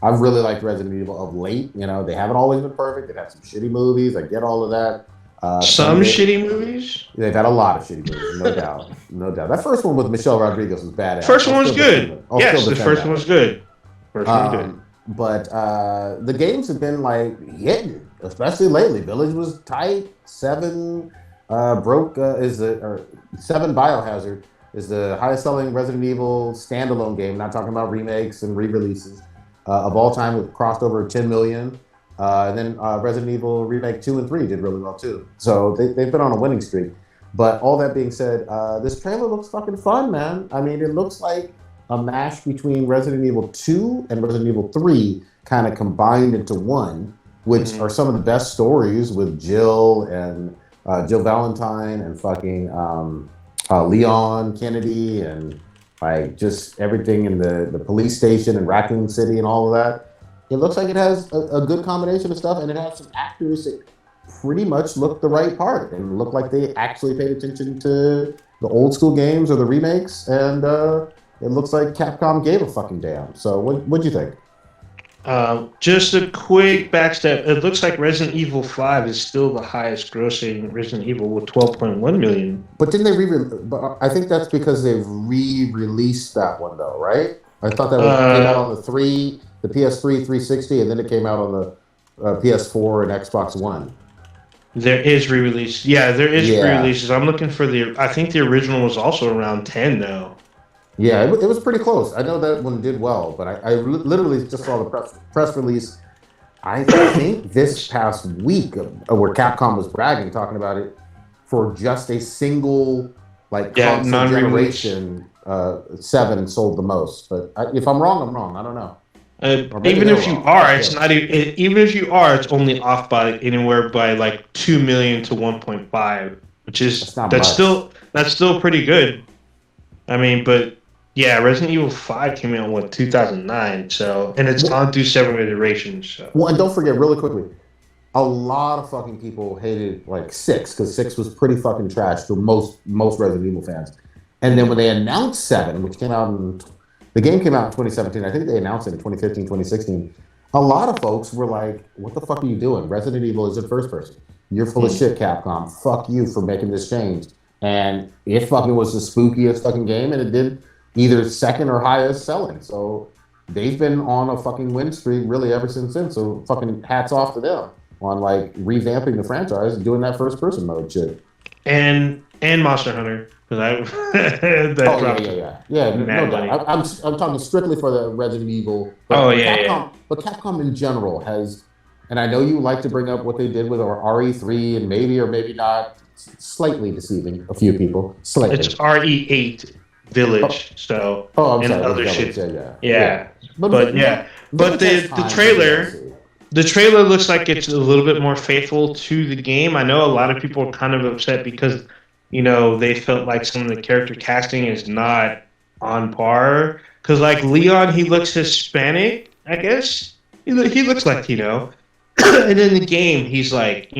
I've really liked Resident Evil of late. They haven't always been perfect. They've had some shitty movies. I get all of that. Some shitty movies? They've had a lot of shitty movies, no doubt. No doubt. That first one with Michelle Rodriguez was badass. First one was good. Yes, the first one was good. First one was good. But the games have been like hitting, especially lately. Village was tight. 7 7 Biohazard is the highest selling Resident Evil standalone game. Not talking about remakes and re-releases of all time. With crossed over 10 million. And then Resident Evil Remake 2 and 3 did really well too. So they've been on a winning streak. But all that being said, this trailer looks fucking fun, man. I mean, it looks like a mash between Resident Evil 2 and Resident Evil 3 kind of combined into one, which are some of the best stories with Jill and Jill Valentine and fucking Leon Kennedy and like just everything in the police station in Raccoon City and all of that. It looks like it has a good combination of stuff, and it has some actors that pretty much look the right part and look like they actually paid attention to the old school games or the remakes, and it looks like Capcom gave a fucking damn. So what'd you think? Just a quick backstep. It looks like Resident Evil 5 is still the highest grossing Resident Evil with 12.1 million. But didn't they but I think that's because they've re-released that one though, right? I thought that came out on the PS3, 360, and then it came out on the PS4 and Xbox One. There is re-release. Yeah, there is re-releases. I'm looking for I think the original was also around 10 though. Yeah, it was pretty close. I know that one did well, but I literally just saw the press release, I think this past week, where Capcom was bragging, talking about it for just a single console generation. 7 sold the most. But if I'm wrong, I'm wrong. I don't know. Even if you are, it's not even if you are, it's only off by anywhere by like 2 million to 1.5, which is that's still pretty good. I mean, but yeah, Resident Evil 5 came out in 2009, so and it's gone through several iterations. So. Well, and don't forget, really quickly, a lot of fucking people hated like 6 because 6 was pretty fucking trash to most Resident Evil fans. And then when they announced 7, which came out the game came out in 2017. I think they announced it in 2015, 2016. A lot of folks were like, what the fuck are you doing? Resident Evil is in first person. You're full of shit, Capcom. Fuck you for making this change. And it fucking was the spookiest fucking game, and it did either second or highest selling. So they've been on a fucking win streak really ever since then. So fucking hats off to them on like revamping the franchise and doing that first person mode shit. And Monster Hunter. Yeah, no doubt. I'm talking strictly for the Resident Evil. But Capcom, But Capcom in general has, and I know you like to bring up what they did with our RE3 and maybe or maybe not, slightly deceiving a few people. Slightly. It's RE8 Village, I'm and sorry, other Village, shit. Yeah. But the trailer looks like it's a little bit more faithful to the game. I know a lot of people are kind of upset because they felt like some of the character casting is not on par. Because like Leon, he looks Hispanic, I guess. He looks Latino. And in the game, he's like,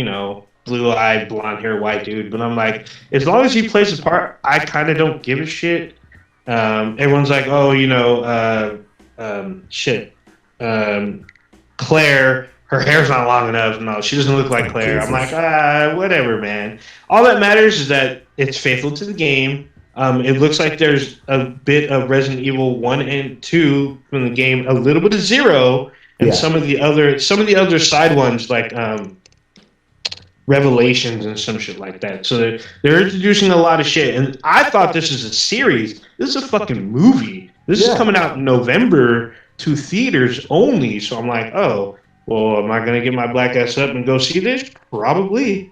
blue-eyed, blonde-haired white dude. But I'm like, as long as he plays the part, I kind of don't give a shit. Everyone's like, Claire, her hair's not long enough. No, she doesn't look like Claire. I'm like, whatever, man. All that matters is that it's faithful to the game. It looks like there's a bit of Resident Evil 1 and 2 from the game, a little bit of 0, and some of the other side ones like Revelations and some shit like that. So they're introducing a lot of shit. And I thought this was a series. This is a fucking movie. This is coming out in November to theaters only. So I'm like, oh, well, am I going to get my black ass up and go see this? Probably.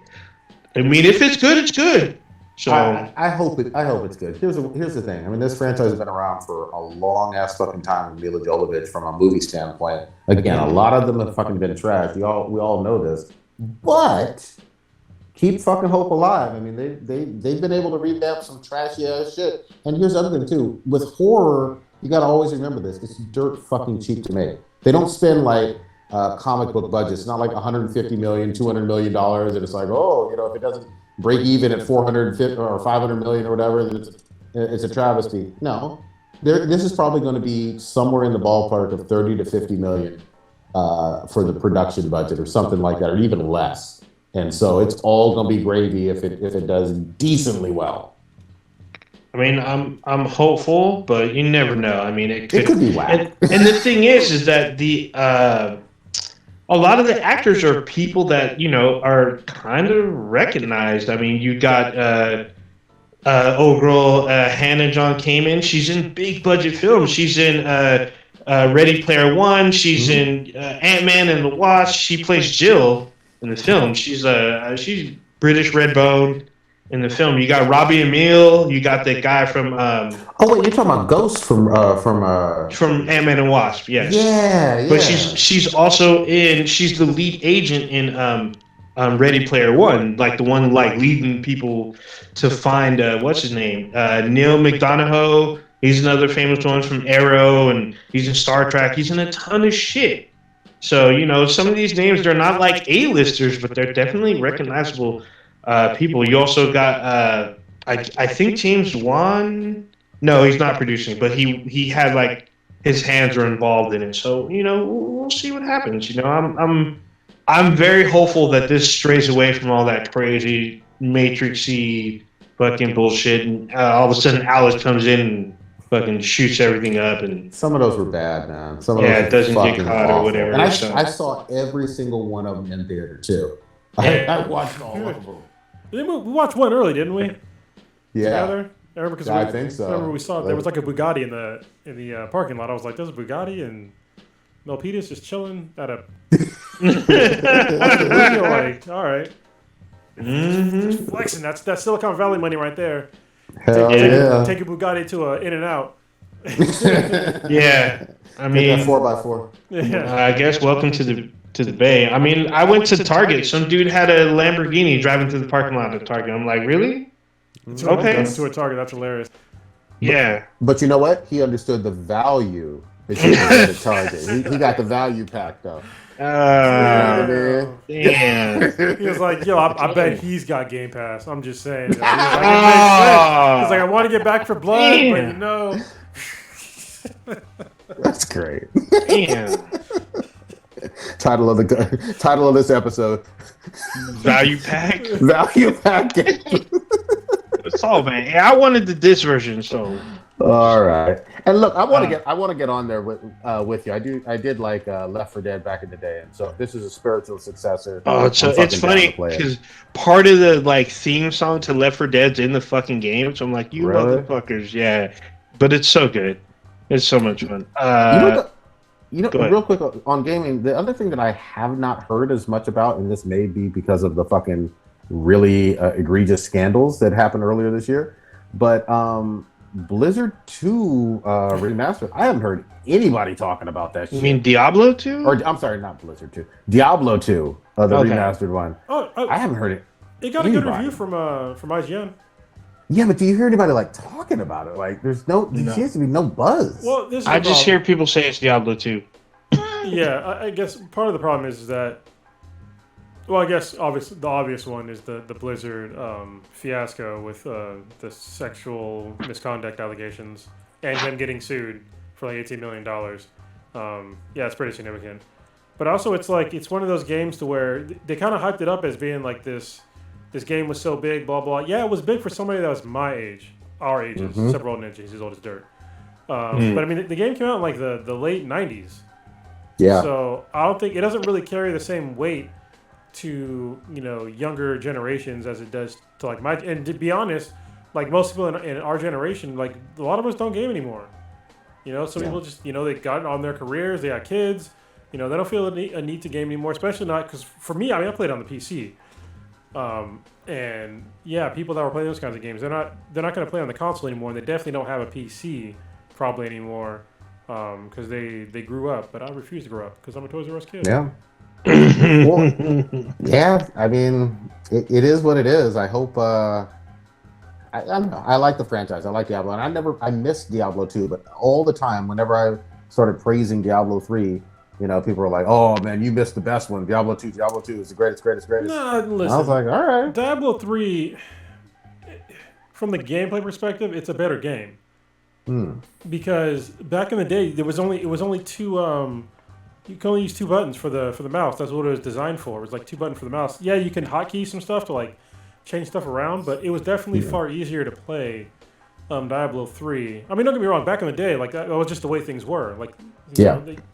I mean, if it's good, it's good. So I hope it's good. Here's the thing. I mean, this franchise has been around for a long ass fucking time with Mila Jovovich from a movie standpoint. Again, a lot of them have fucking been trash. We all know this. But keep fucking hope alive. I mean, they've been able to revamp some trashy ass shit. And here's the other thing too. With horror, you got to always remember this. It's dirt fucking cheap to make. They don't spend like comic book budgets. It's not like $150 million, $200 million, and it's like, if it doesn't break even at 450 or 500 million or whatever, then it's a travesty. No, this is probably going to be somewhere in the ballpark of 30 to 50 million for the production budget or something like that, or even less. And so it's all going to be gravy if it does decently well. I mean, I'm hopeful, but you never know. I mean, it could be whack. And the thing is that a lot of the actors are people that are kind of recognized. I mean, you got old girl Hannah John Kamen. She's in big budget films. She's in Ready Player One. She's in Ant-Man and the Wasp. She plays Jill in the film. She's British Redbone in the film. You got Robbie Amell. You got the guy from you're talking about Ghost from Ant-Man and Wasp. Yes. Yeah. But she's also she's the lead agent in Ready Player One, like the one like leading people to find what's his name, Neil McDonough. He's another famous one from Arrow, and he's in Star Trek. He's in a ton of shit. So some of these names, they're not like A-listers, but they're definitely recognizable people. You also got I think James Wan. No, he's not producing, but he had like his hands were involved in it. So we'll see what happens. I'm very hopeful that this strays away from all that crazy Matrixy fucking bullshit, and all of a sudden Alice comes in and fucking shoots everything up. And some of those were bad, man. Some of those it doesn't get caught awful. Or whatever. And I saw every single one of them in theater too. I watched all of them. We watched one early, didn't we? Yeah. Together? I think so. Remember we saw there was like a Bugatti in the parking lot. I was like, "There's a Bugatti," and Melpitas just chilling at a. Like, all right. Just flexing. That's Silicon Valley money right there. Hell yeah. Take a Bugatti to a In-N-Out. Yeah, I Get mean, that 4x4. Yeah. I guess welcome to the Bay. I mean, I went to Target. Some dude had a Lamborghini driving through the parking lot of Target. I'm like, really? Okay. To a Target, that's hilarious. Yeah. But you know what? He understood the value that you can get at Target. He got the value pack though. You know what I mean? Damn. He was like, yo, I bet he's got Game Pass. I'm just saying. He's like, it makes sense. He's like, I want to get Back for Blood, but you know. That's great. Damn. Title of this episode: Value pack. Value Pack Gaming. That's all, man. Yeah, I wanted the disc version, so. All right, and look, I want to get on there with you. I did like Left 4 Dead back in the day, and so if this is a spiritual successor. Oh, so it's funny because part of the like theme song to Left 4 Dead's in the fucking game. So I'm like, you Really? motherfuckers, yeah. But it's so good. It's so much fun. Real quick on gaming, the other thing that I have not heard as much about, and this may be because of the fucking really egregious scandals that happened earlier this year, but Blizzard 2 remastered. I haven't heard anybody talking about that shit. You mean Diablo 2? Or I'm sorry, not Blizzard 2. Diablo 2, the remastered one. Oh, I haven't heard it. It got a good review from IGN. Yeah, but do you hear anybody like talking about it? Like, there seems to be no buzz. Well, this is I just hear people say it's Diablo 2. Yeah, I guess part of the problem is that. Well, I guess the obvious one is the Blizzard fiasco with the sexual misconduct allegations and them getting sued for like $18 million. Yeah, it's pretty significant. But also, it's one of those games to where they kind of hyped it up as being like this game was so big, blah blah. Yeah, it was big for somebody that was my age, our ages, except for old ninja. He's as old as dirt. But I mean, the game came out in like the late '90s. Yeah. So I don't think it doesn't really carry the same weight to younger generations as it does to like my. And to be honest, like most people in our generation, like a lot of us don't game anymore. Some people just they got on their careers, they got kids. They don't feel a need to game anymore, especially not because for me, I mean, I played on the PC. And yeah, people that were playing those kinds of games, they're not going to play on the console anymore, and they definitely don't have a PC probably anymore because they grew up. But I refuse to grow up because I'm a Toys R Us kid. Yeah. Well, yeah. I mean, it is what it is. I hope. I don't know. I like the franchise. I like Diablo, and I missed Diablo 2, but all the time, whenever I started praising Diablo 3. People were like, "Oh man, you missed the best one. Diablo 2 is the greatest." Nah, listen. And I was like, "All right." Diablo 3, from the gameplay perspective, it's a better game. Because back in the day, it was only two. You can only use two buttons for the mouse. That's what it was designed for. It was like two buttons for the mouse. Yeah, you can hotkey some stuff to like change stuff around, but it was definitely far easier to play. Diablo 3. I mean, don't get me wrong. Back in the day, like that was just the way things were. Like,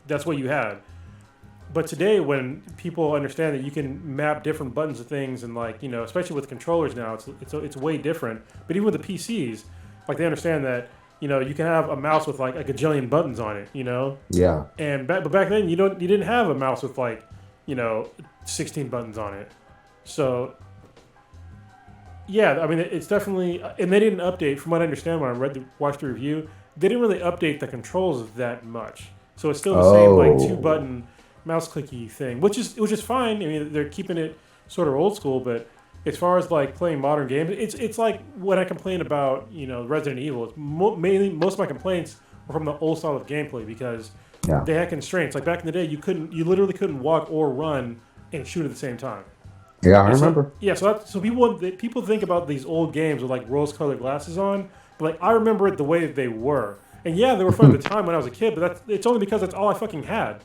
that's what you had. But today, when people understand that you can map different buttons to things, and like especially with controllers now, it's way different. But even with the PCs, like they understand that you can have a mouse with like a gajillion buttons on it. Yeah. And but back then, you didn't have a mouse with like 16 buttons on it. So. Yeah, I mean, it's definitely, and they didn't update, from what I understand when I watched the review, they didn't really update the controls that much. So it's still the same, like, two-button mouse clicky thing, which is fine. I mean, they're keeping it sort of old school, but as far as, like, playing modern games, it's like when I complain about, Resident Evil. It's mainly, most of my complaints were from the old style of gameplay because they had constraints. Like, back in the day, you literally couldn't walk or run and shoot at the same time. Yeah, I remember. Yeah, so people think about these old games with like rose-colored glasses on, but like I remember it the way that they were, and yeah, they were fun at the time when I was a kid, but it's only because that's all I fucking had.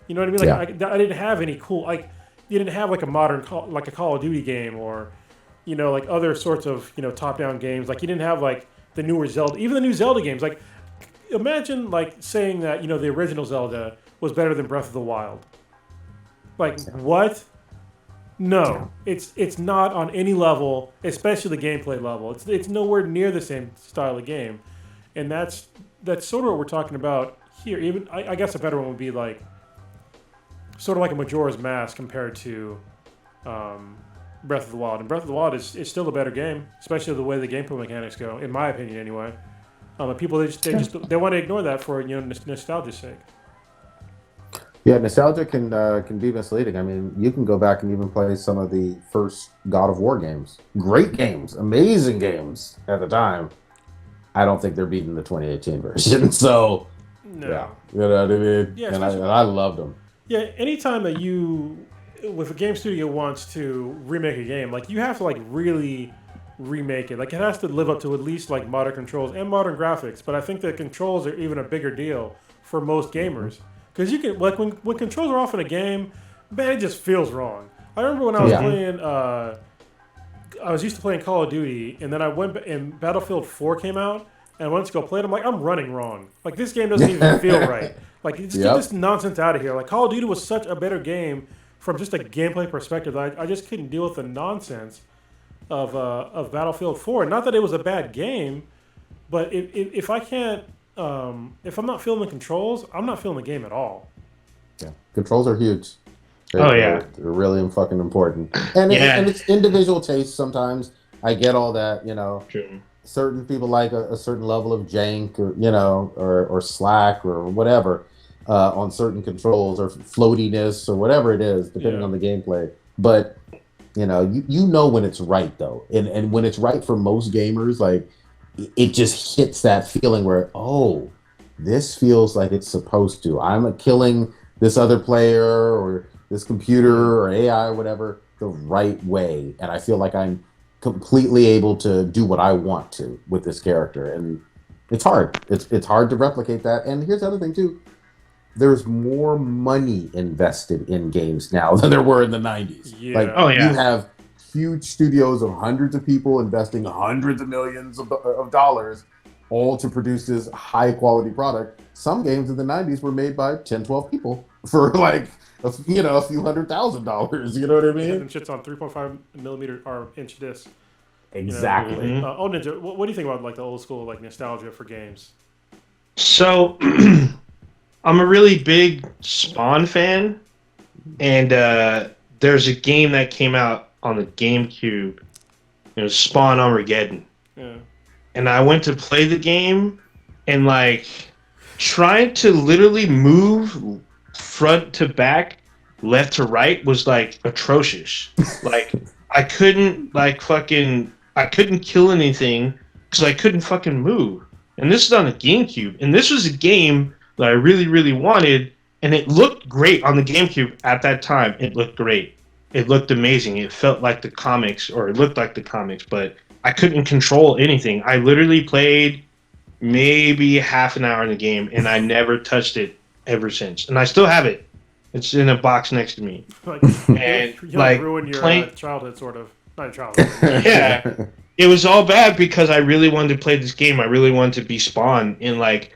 You know what I mean? Like I didn't have any cool you didn't have like a modern like a Call of Duty game or like other sorts of top-down games. Like you didn't have like the newer Zelda, even the new Zelda games. Like imagine like saying that the original Zelda was better than Breath of the Wild. Like what? No, it's not on any level, especially the gameplay level. It's nowhere near the same style of game, and that's sort of what we're talking about here. Even I guess a better one would be like sort of like a Majora's Mask compared to Breath of the Wild. And Breath of the Wild is still a better game, especially the way the gameplay mechanics go, in my opinion, anyway. And people they want to ignore that for nostalgia's sake. Yeah, nostalgia can be misleading. I mean, you can go back and even play some of the first God of War games. Great games, amazing games at the time. I don't think they're beating the 2018 version. So, No. yeah, you know what I mean. Yeah, and I loved them. Yeah, anytime that if a game studio wants to remake a game, like you have to like really remake it. Like it has to live up to at least like modern controls and modern graphics. But I think that controls are even a bigger deal for most gamers because you can like when controls are off in a game, man, it just feels wrong. I remember when I was playing. I was used to playing Call of Duty, and then I went and Battlefield 4 came out, and I went to go play it. I'm like, I'm running wrong. Like this game doesn't even feel right. Like just get this nonsense out of here. Like Call of Duty was such a better game from just a gameplay perspective. I just couldn't deal with the nonsense of Battlefield 4. Not that it was a bad game, but if I can't, if I'm not feeling the controls, I'm not feeling the game at all. Yeah, controls are huge. They're really fucking important. And it's individual taste sometimes. I get all that, you know. True. Certain people like a certain level of jank or, you know, or slack or whatever on certain controls or floatiness or whatever it is, depending on the gameplay. But, you know, you know when it's right, though. And when it's right for most gamers, like, it just hits that feeling where, oh, this feels like it's supposed to. I'm killing this other player or this computer or AI or whatever the right way. And I feel like I'm completely able to do what I want to with this character. And it's hard. It's hard to replicate that. And here's the other thing too. There's more money invested in games now than there were in the 90s. Yeah. You have huge studios of hundreds of people investing hundreds of millions of dollars all to produce this high quality product. Some games in the 90s were made by 10, 12 people for like a few $100,000. You know what I mean? And shit's on 3.5 millimeter or inch disc. Exactly. You know? Ninja, what do you think about like the old school like nostalgia for games? So, I'm a really big Spawn fan, and there's a game that came out on the GameCube. It was Spawn Armageddon. Yeah. And I went to play the game, and like trying to literally move front to back, left to right was like atrocious. Like I couldn't kill anything because I couldn't fucking move. And this is on the GameCube, and this was a game that I really, really wanted, and it looked great on the GameCube at that time. It looked great. It looked amazing. It felt like the comics, or it looked like the comics, but I couldn't control anything. I literally played maybe half an hour in the game, and I never touched it ever since. And I still have it. It's in a box next to me. And you ruin your childhood, sort of. Not childhood. Yeah. It was all bad because I really wanted to play this game. I really wanted to be Spawn in like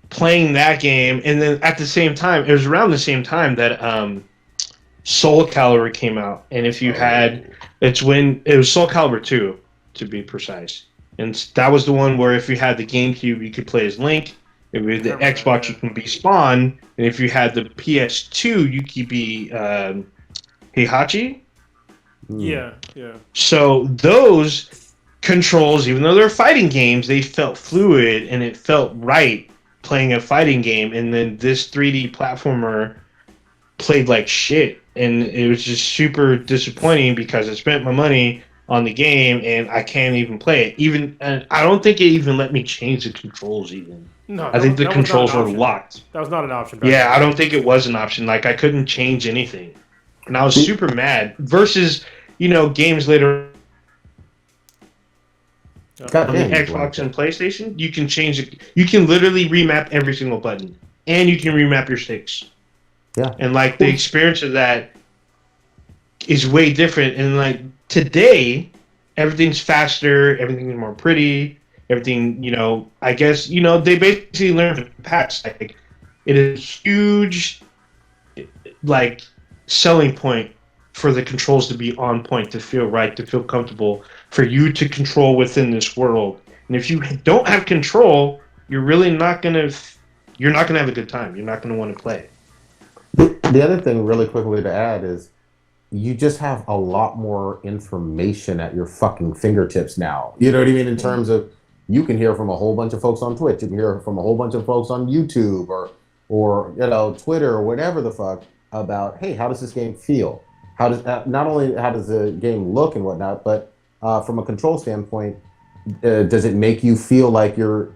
playing that game. And then at the same time, it was around the same time that Soul Calibur came out. And if you it was Soul Calibur 2, to be precise. And that was the one where if you had the GameCube, you could play as Link. If you had the Xbox, you can be Spawn. And if you had the PS2, you could be Heihachi. Yeah. So those controls, even though they're fighting games, they felt fluid and it felt right playing a fighting game. And then this 3D platformer played like shit. And it was just super disappointing because I spent my money on the game and I can't even play it. And I don't think it even let me change the controls even. No, I think the controls were locked. That was not an option. Yeah, I don't think it was an option. Like I couldn't change anything. And I was super mad. Versus, games later on the Xbox and PlayStation, you can change it. You can literally remap every single button. And you can remap your sticks. Yeah. And like the experience of that is way different. And like today, everything's faster, everything's more pretty, everything, I guess, they basically learned from the past. Like it is a huge like selling point for the controls to be on point, to feel right, to feel comfortable, for you to control within this world. And if you don't have control, you're really not gonna have a good time. You're not gonna want to play. The other thing, really quickly to add, is you just have a lot more information at your fucking fingertips now. You know what I mean? In terms of you can hear from a whole bunch of folks on Twitch. You can hear from a whole bunch of folks on YouTube or Twitter or whatever the fuck about, hey, how does this game feel? How does not only how does the game look and whatnot, but from a control standpoint, does it make you feel like you're,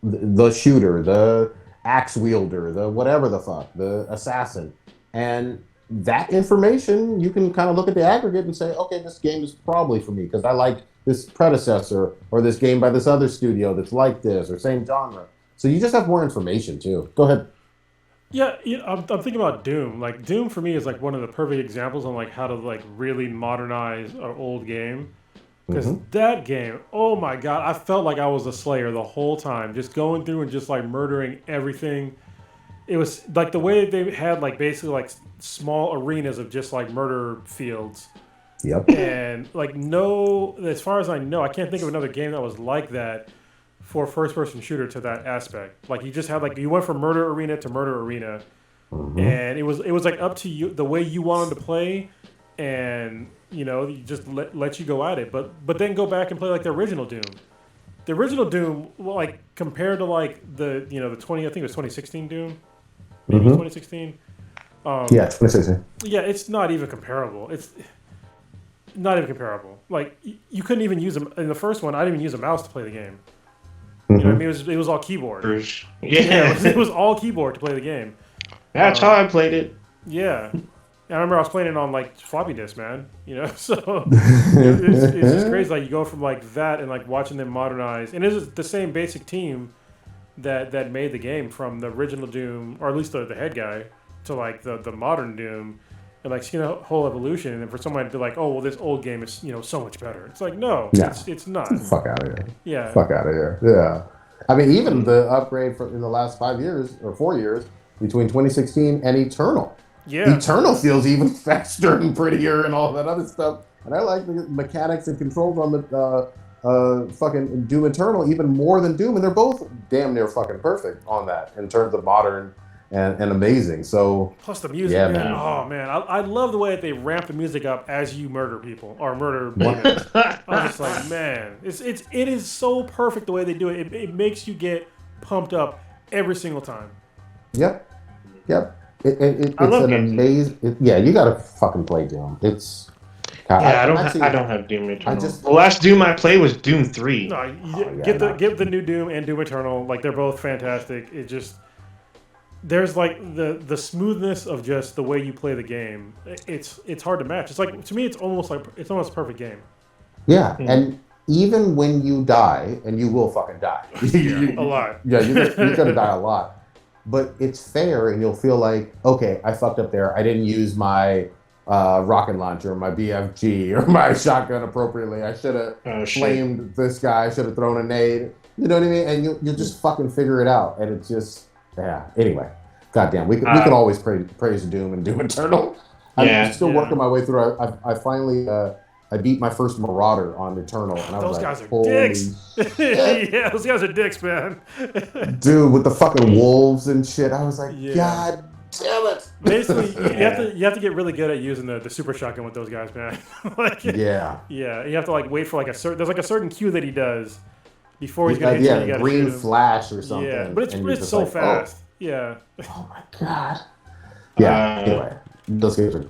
the shooter, the axe wielder, the whatever the fuck, the assassin? And that information, you can kind of look at the aggregate and say, okay, this game is probably for me because I like this predecessor or this game by this other studio that's like this or same genre. So you just have more information too. Go ahead. Yeah, I'm thinking about Doom. Like Doom for me is like one of the perfect examples on like how to like really modernize an old game. Because that game, oh my god, I felt like I was a Slayer the whole time, just going through and just like murdering everything. It was like the way they had like basically like small arenas of just like murder fields. Yep. And like as far as I know, I can't think of another game that was like that for a first-person shooter to that aspect. Like you just had like you went from murder arena to murder arena, and it was like up to you the way you wanted to play, and you just let you go at it. But then go back and play like the original Doom. The original Doom, like compared to like the the 20, I think it was 2016 Doom, maybe 2016. Yeah, 2016. Yeah, it's not even comparable. It's not even comparable. Like you couldn't even use them in the first one. I didn't even use a mouse to play the game. You know what I mean? It was all keyboard. Yeah, it was all keyboard to play the game. That's how I played it. Yeah. I remember I was playing it on like floppy disk, man. So it's just crazy. Like you go from like that and like watching them modernize, and it's the same basic team that made the game from the original Doom, or at least the head guy, to like the modern Doom, and like seeing a whole evolution. And then for someone to be like, oh well, this old game is so much better. It's like no, it's not. Fuck out of here. Yeah. Fuck out of here. Yeah. I mean, even the upgrade in the last 5 years or 4 years between 2016 and Eternal. Yeah. Eternal feels even faster and prettier and all that other stuff. And I like the mechanics and controls on the fucking Doom Eternal even more than Doom. And they're both damn near fucking perfect on that in terms of modern and amazing. So plus the music, yeah, man. Oh man, I love the way that they ramp the music up as you murder people or murder demons. I was just like, man, it is so perfect the way they do it. It makes you get pumped up every single time. Yep. It's an amazing. You gotta fucking play Doom. It's. I don't have Doom Eternal. The last Doom I played was Doom 3. No, get the new Doom and Doom Eternal. Like they're both fantastic. It just there's like the smoothness of just the way you play the game. It's hard to match. It's like to me, it's almost a perfect game. Yeah, and even when you die, and you will fucking die. A lot. Yeah, you're gonna die a lot. But it's fair, and you'll feel like, okay, I fucked up there. I didn't use my rocket launcher, or my BFG, or my shotgun appropriately. I should have flamed this guy. I should have thrown a nade. You know what I mean? And you'll just fucking figure it out. And it's just, Anyway, goddamn, we can always praise Doom and Doom Eternal. I'm still working my way through. I finally I beat my first Marauder on Eternal, and I was guys like, are dicks. Yeah, those guys are dicks, man. Dude, with the fucking wolves and shit, I was like, God damn it. Basically, you have to get really good at using the super shotgun with those guys, man. Yeah, you have to like wait for like there's like a certain cue that he does before he's gonna hit you. You green flash or something. Yeah, but it's so fast. Yeah. Oh my god. Yeah. Anyway, those games are.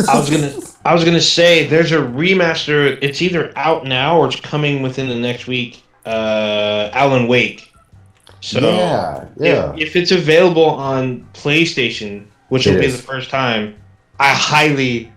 I was gonna say there's a remaster. It's either out now or it's coming within the next week. Alan Wake. So if it's available on PlayStation, which will be the first time, I highly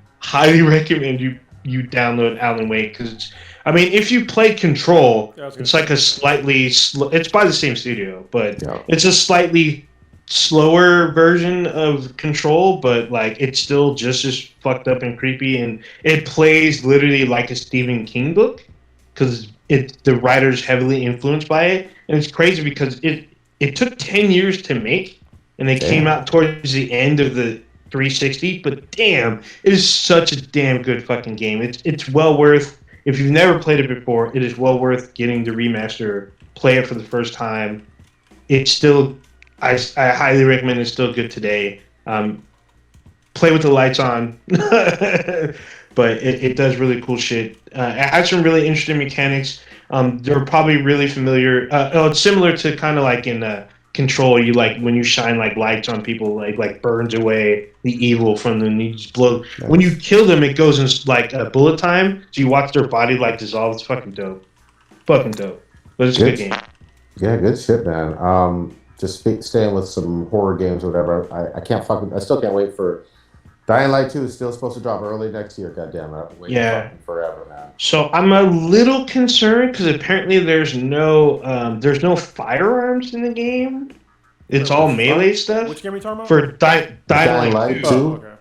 recommend you download Alan Wake because if you play Control, it's like a slightly it's by the same studio, but it's a slightly slower version of Control, but like it's still just as fucked up and creepy, and it plays literally like a Stephen King book because the writer's heavily influenced by it, and it's crazy because it took 10 years to make, and they came out towards the end of the 360. But damn, it is such a damn good fucking game. It's well worth. If you've never played it before, it is well worth getting the remaster. Play it for the first time. It's still. I highly recommend it's still good today. Play with the lights on, but it does really cool shit. It has some really interesting mechanics. They're probably really familiar. It's similar to kind of like in Control. You like when you shine like lights on people, like burns away the evil from them. You just blow. Nice. When you kill them, it goes in like a bullet time. So you watch their body like dissolve. It's fucking dope. Fucking dope. But it's a good game. Yeah, good shit, man. Just staying with some horror games or whatever. I still can't wait for Dying Light 2 is still supposed to drop early next year. Goddamn, I've been waiting fucking forever, man. So I'm a little concerned because apparently there's no firearms in the game. It's all melee stuff. Which game are you talking about? For Dying Light 2. Oh, okay.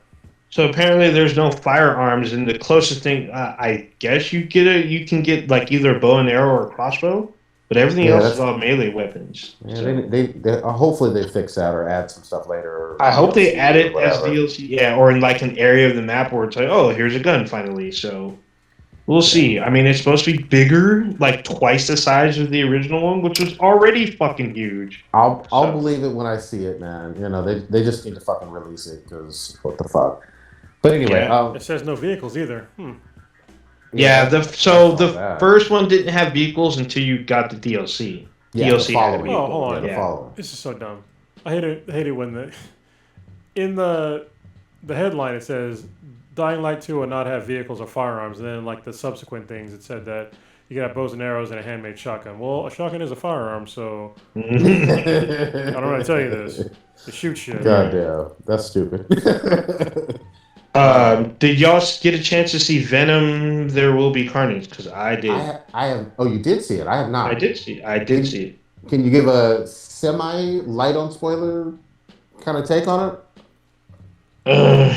So apparently there's no firearms, and the closest thing I guess you can get like either a bow and arrow or a crossbow, but everything else is all melee weapons. Yeah, so. they hopefully they fix that or add some stuff later. I hope they add it as DLC, or in like an area of the map where it's like, oh, here's a gun finally. So we'll see. I mean, it's supposed to be bigger, like twice the size of the original one, which was already fucking huge. I'll believe it when I see it, man. You know, they just need to fucking release it because what the fuck. But anyway, it says no vehicles either. Yeah, the first one didn't have vehicles until you got the DLC. Yeah, DLC had vehicles. Oh, hold on. Yeah. This is so dumb. I hate it when in the headline it says Dying Light 2 will not have vehicles or firearms, and then like the subsequent things it said that you can have bows and arrows and a handmade shotgun. Well, a shotgun is a firearm, so I don't know how to tell you this. It shoots shit. Goddamn, that's stupid. Did y'all get a chance to see Venom? There Will Be Carnage, because I did. I have. Oh, you did see it. I have not. I did see it. Can you give a semi light on spoiler kind of take on it?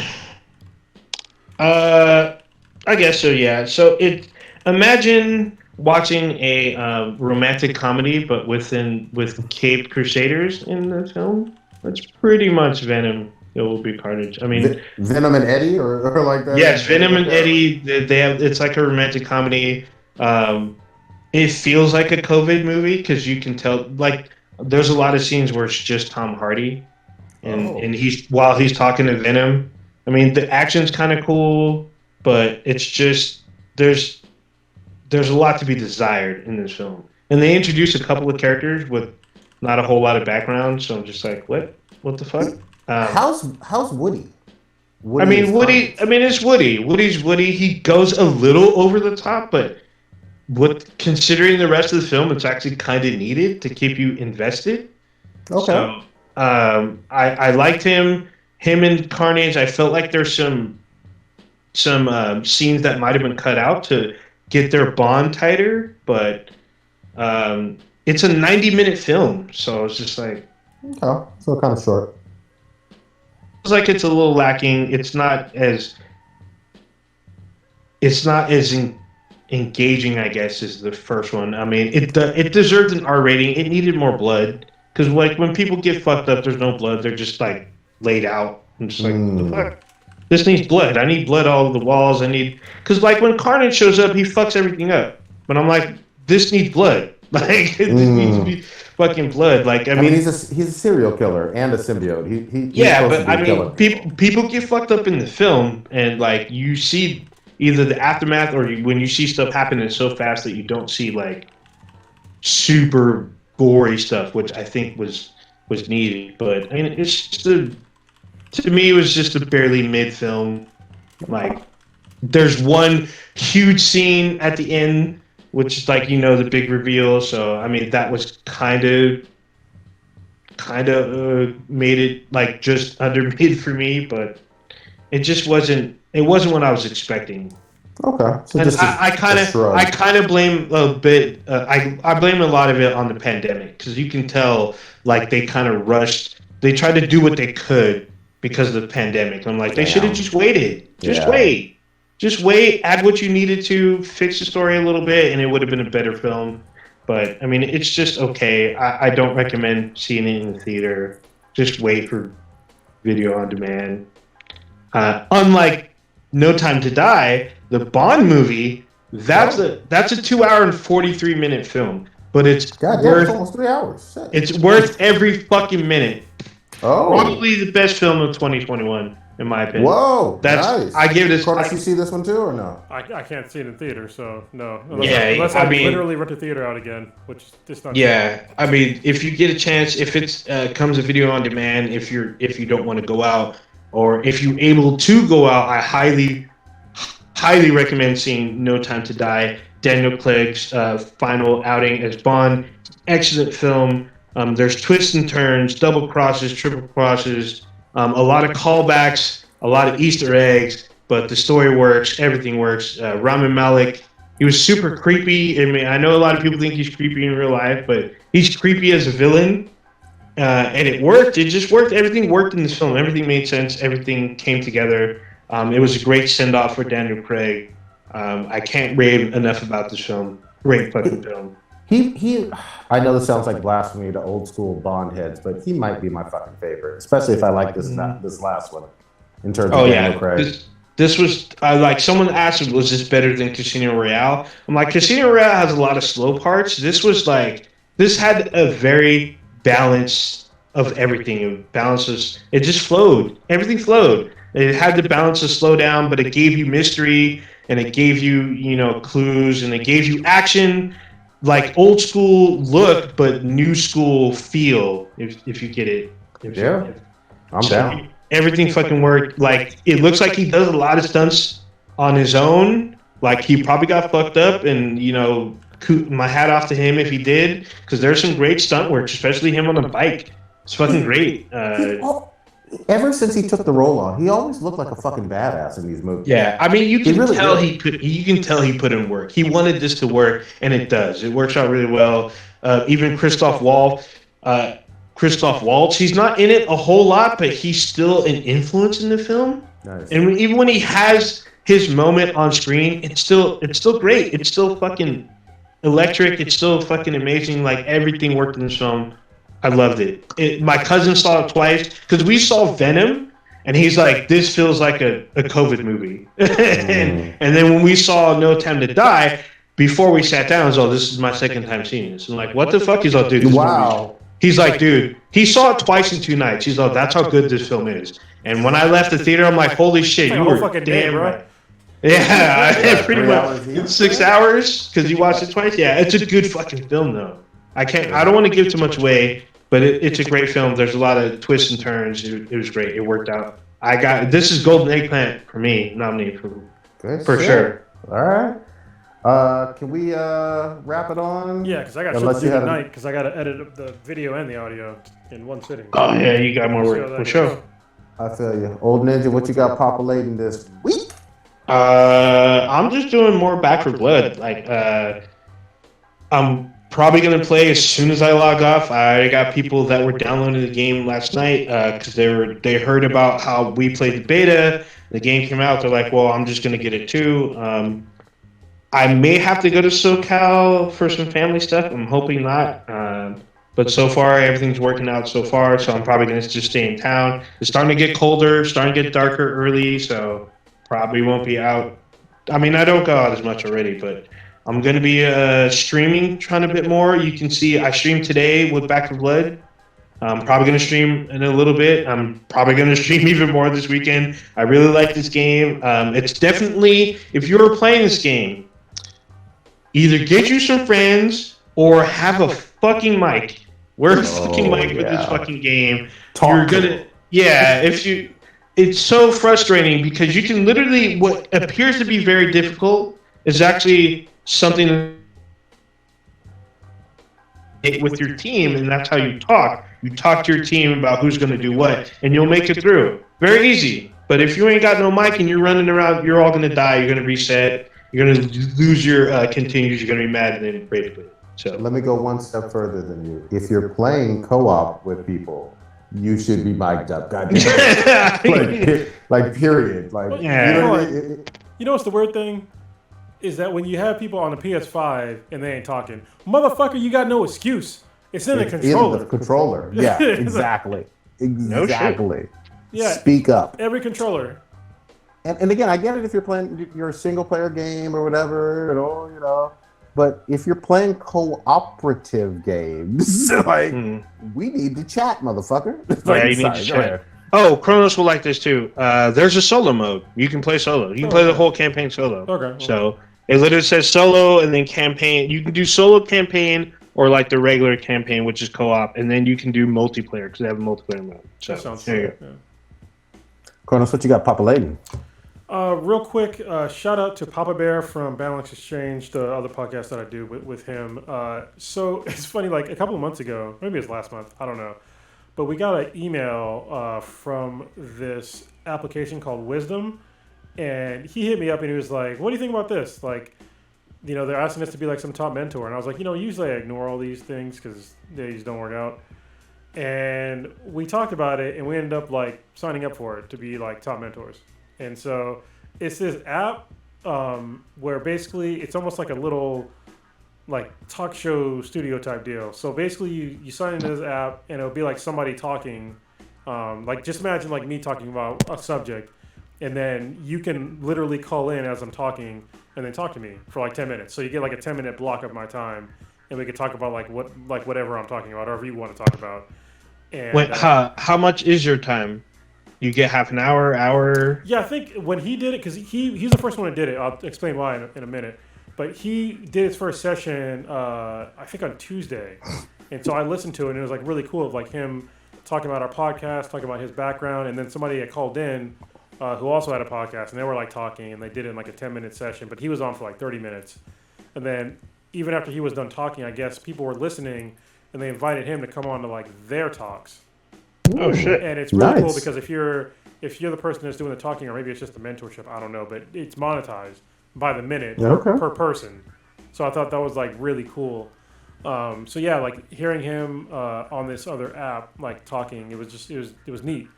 I guess so. Yeah. So imagine watching a romantic comedy, but with caped crusaders in the film. That's pretty much Venom. It Will Be Carnage. I mean, Venom and Eddie, or like that. Yes, Venom and Eddie. They have. It's like a romantic comedy. It feels like a COVID movie because you can tell. Like, there's a lot of scenes where it's just Tom Hardy, and while he's talking to Venom. I mean, the action's kind of cool, but it's just there's a lot to be desired in this film. And they introduce a couple of characters with not a whole lot of background, so I'm just like, what the fuck? How's Woody? Woody. I mean, it's Woody. Woody's Woody. He goes a little over the top, but considering the rest of the film, it's actually kind of needed to keep you invested. Okay. So, I liked him. Him and Carnage. I felt like there's some scenes that might have been cut out to get their bond tighter, but it's a 90-minute film, so it's just like okay, so kind of short. It's like it's a little lacking. It's not as engaging, I guess, as the first one. I mean, it deserved an R rating. It needed more blood because like when people get fucked up, there's no blood. They're just like laid out. I'm just like, what the fuck? This needs blood. I need blood all over the walls. Because like when Carnage shows up, he fucks everything up. But I'm like, this needs blood. Like this needs to be fucking blood. Like I mean he's a serial killer and a symbiote. People get fucked up in the film, and like you see either the aftermath or when you see stuff happening so fast that you don't see like super gory stuff, which I think was needed. But I mean, it's just to me, it was just a barely mid film. Like there's one huge scene at the end, which is like, the big reveal. So, I mean, that was kind of made it like just under mid for me, but it just wasn't what I was expecting. Okay. So and I kind of blame a bit, I blame a lot of it on the pandemic because you can tell like they kind of rushed. They tried to do what they could because of the pandemic. I'm like, they should have just waited. Just wait, add what you needed to, fix the story a little bit, and it would have been a better film. But, I mean, it's just okay. I don't recommend seeing it in the theater. Just wait for video on demand. Unlike No Time to Die, the Bond movie, that's a 2-hour and 43-minute film. But it's it's almost 3 hours. Shit. It's worth every fucking minute. Oh. Probably the best film of 2021. in my opinion. Whoa, That's nice. I give this. Cronus, you see this one too or no? I can't see it in theater, so no. Yeah, I mean, literally rent the theater out again, which is just not. Yeah, I mean, if you get a chance, if it's comes a video on demand, if you don't want to go out, or if you're able to go out, I highly recommend seeing No Time to Die. Daniel Craig's final outing as Bond. Excellent film. There's twists and turns, double crosses, triple crosses, a lot of callbacks, a lot of Easter eggs, but the story works, everything works. Rami Malek, he was super creepy. I mean, I know a lot of people think he's creepy in real life, but he's creepy as a villain, and it worked. It just worked. Everything worked in this film. Everything made sense. Everything came together. It was a great send-off for Daniel Craig. I can't rave enough about this film. Great fucking film. I know this sounds like blasphemy to old school Bond heads, but he might be my fucking favorite, especially if I like this last one in terms of Daniel Craig. This was like someone asked, was this better than Casino Royale? I'm like, Casino Royale has a lot of slow parts. This had a very balance of everything. It just flowed. Everything flowed. It had the balance to slow down, but it gave you mystery and it gave you, clues and it gave you action. Like old school look, but new school feel. If you get it, I'm down. Everything fucking worked. Like it looks like he does a lot of stunts on his own. Like he probably got fucked up, and my hat off to him if he did, because there's some great stunt work, especially him on the bike. It's fucking great. Ever since he took the role on, he always looked like a fucking badass in these movies. Yeah, I mean, you can tell you can tell he put in work. He wanted this to work, and it does. It works out really well. Even Christoph Waltz, he's not in it a whole lot, but he's still an influence in the film. Nice. And even when he has his moment on screen, it's still great. It's still fucking electric. It's still fucking amazing. Like everything worked in this film. I loved it. My cousin saw it twice because we saw Venom, and he's like, "This feels like a COVID movie." and then when we saw No Time to Die, before we sat down, I was like, "This is my second time seeing this." I'm like, "What the fuck?" He's like, "Dude, wow." He's like, "Dude," he saw it twice in 2 nights. He's like, "That's how good this film is." And when I left the theater, I'm like, "Holy shit, you were damn right." Yeah, pretty much 6 hours because you watched it twice. Yeah, it's a good fucking film though. I don't want to give too much away, but it's a great film. There's a lot of twists and turns. It was great. It worked out. This is Golden Eggplant for me, nominee for sure. All right. Can we wrap it on? Yeah, because I got shit to do tonight because I got to edit the video and the audio in one sitting. Oh yeah, you got more work for sure. I feel you. Old Ninja, what you got populating this week? I'm just doing more Back 4 Blood. Like, I'm probably going to play as soon as I log off. I already got people that were downloading the game last night because they heard about how we played the beta. The game came out. They're like, well, I'm just going to get it too. I may have to go to SoCal for some family stuff. I'm hoping not. But so far, everything's working out so far, so I'm probably going to just stay in town. It's starting to get colder, starting to get darker early, so probably won't be out. I mean, I don't go out as much already, but I'm going to be streaming, trying a bit more. You can see I streamed today with Back 4 Blood. I'm probably going to stream in a little bit. I'm probably going to stream even more this weekend. I really like this game. It's definitely, if you're playing this game, either get you some friends or have a fucking mic. Wear a fucking mic with this fucking game. It's so frustrating because you can literally, what appears to be very difficult is actually something with your team, and that's how you talk. You talk to your team about who's going to do what, and you'll make it through. Very easy. But if you ain't got no mic and you're running around, you're all going to die. You're going to reset. You're going to lose your continues. You're going to be mad and then ready to quit. So let me go one step further than you. If you're playing co-op with people, you should be mic'd up. God damn. like period. Like yeah. You know what's the weird thing? Is that when you have people on the PS5 and they ain't talking, motherfucker, you got no excuse. It's in the controller. In the controller. Yeah, exactly. Exactly. Yeah. Speak up. Every controller. And again, I get it if you're playing your single player game or whatever, but if you're playing cooperative games, we need to chat, motherfucker. Yeah, you need to chat. Oh, Kronos will like this too. There's a solo mode. You can play solo. You can play the whole campaign solo. Okay. So it literally says solo and then campaign. You can do solo campaign or like the regular campaign, which is co-op, and then you can do multiplayer because they have a multiplayer mode. So that sounds there you fun. go. Yeah. Kronos, what you got populating? Real quick, shout out to Papa Bear from Balance Exchange, the other podcast that I do with him. So it's funny, like a couple of months ago, maybe it was last month, I don't know, but we got an email from this application called Wisdom, and he hit me up and he was like, "What do you think about this?" Like, they're asking us to be like some top mentor, and I was like, usually I ignore all these things because they just don't work out. And we talked about it, and we ended up like signing up for it to be like top mentors. And so it's this app where basically it's almost like a little like talk show studio type deal. So basically you sign into this app and it'll be like somebody talking. Like just imagine like me talking about a subject, and then you can literally call in as I'm talking and then talk to me for like 10 minutes. So you get like a 10-minute block of my time, and we can talk about like whatever I'm talking about, or whatever you want to talk about. And Wait, how much is your time? You get half an hour? Yeah, I think when he did it, because he's the first one that did it. I'll explain why in a minute. But he did his first session, I think on Tuesday, and so I listened to it, and it was like really cool, of like him talking about our podcast, talking about his background, and then somebody had called in who also had a podcast, and they were like talking, and they did it in like a 10-minute session, but he was on for like 30 minutes, and then even after he was done talking, I guess people were listening, and they invited him to come on to like their talks. Oh shit! And it's really cool because if you're the person that's doing the talking, or maybe it's just the mentorship, I don't know, but it's monetized by the minute per person. So I thought that was like really cool. So yeah, like hearing him on this other app, like talking, it was neat.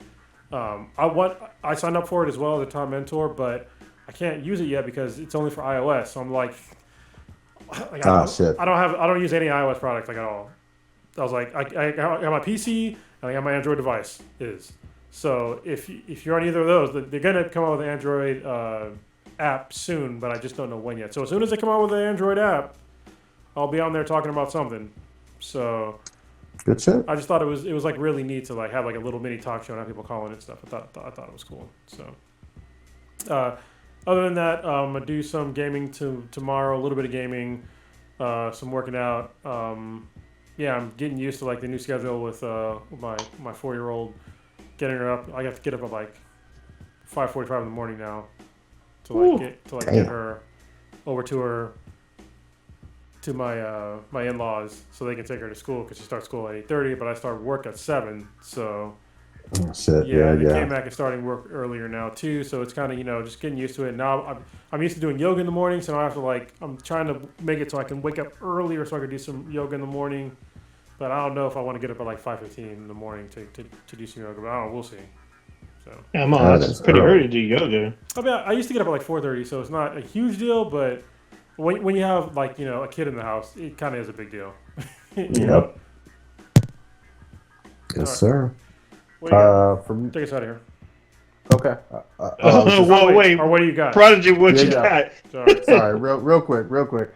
I signed up for it as well as a top mentor, but I can't use it yet because it's only for iOS. So I'm like shit. I don't use any iOS products like at all. I was like, I got my PC and I got my Android device. So if you're on either of those, they're gonna come out with an Android app soon, but I just don't know when yet. So as soon as they come out with an Android app, I'll be on there talking about something. So good shit. I just thought it was like really neat to like have like a little mini talk show and have people calling it stuff. I thought it was cool. So other than that, I'm gonna do some gaming tomorrow. A little bit of gaming, some working out. Yeah, I'm getting used to like the new schedule with my 4-year-old, getting her up. I have to get up at like 5:45 in the morning now to get her over to my in-laws so they can take her to school because she starts school at 8:30, but I start work at 7. So shit. yeah. K-Mac is starting work earlier now too, so it's kind of just getting used to it. Now I'm used to doing yoga in the morning, so I have to I'm trying to make it so I can wake up earlier so I can do some yoga in the morning. But I don't know if I want to get up at like 5:15 in the morning to do some yoga. But I don't know, we'll see. So yeah, that's pretty early to do yoga. I mean, I used to get up at like 4:30, so it's not a huge deal. But when you have like a kid in the house, it kind of is a big deal. Yep. Yes, sir. Take us out of here. Okay. Wait. Or what do you got? Prodigy, what you got? Sorry. Real quick.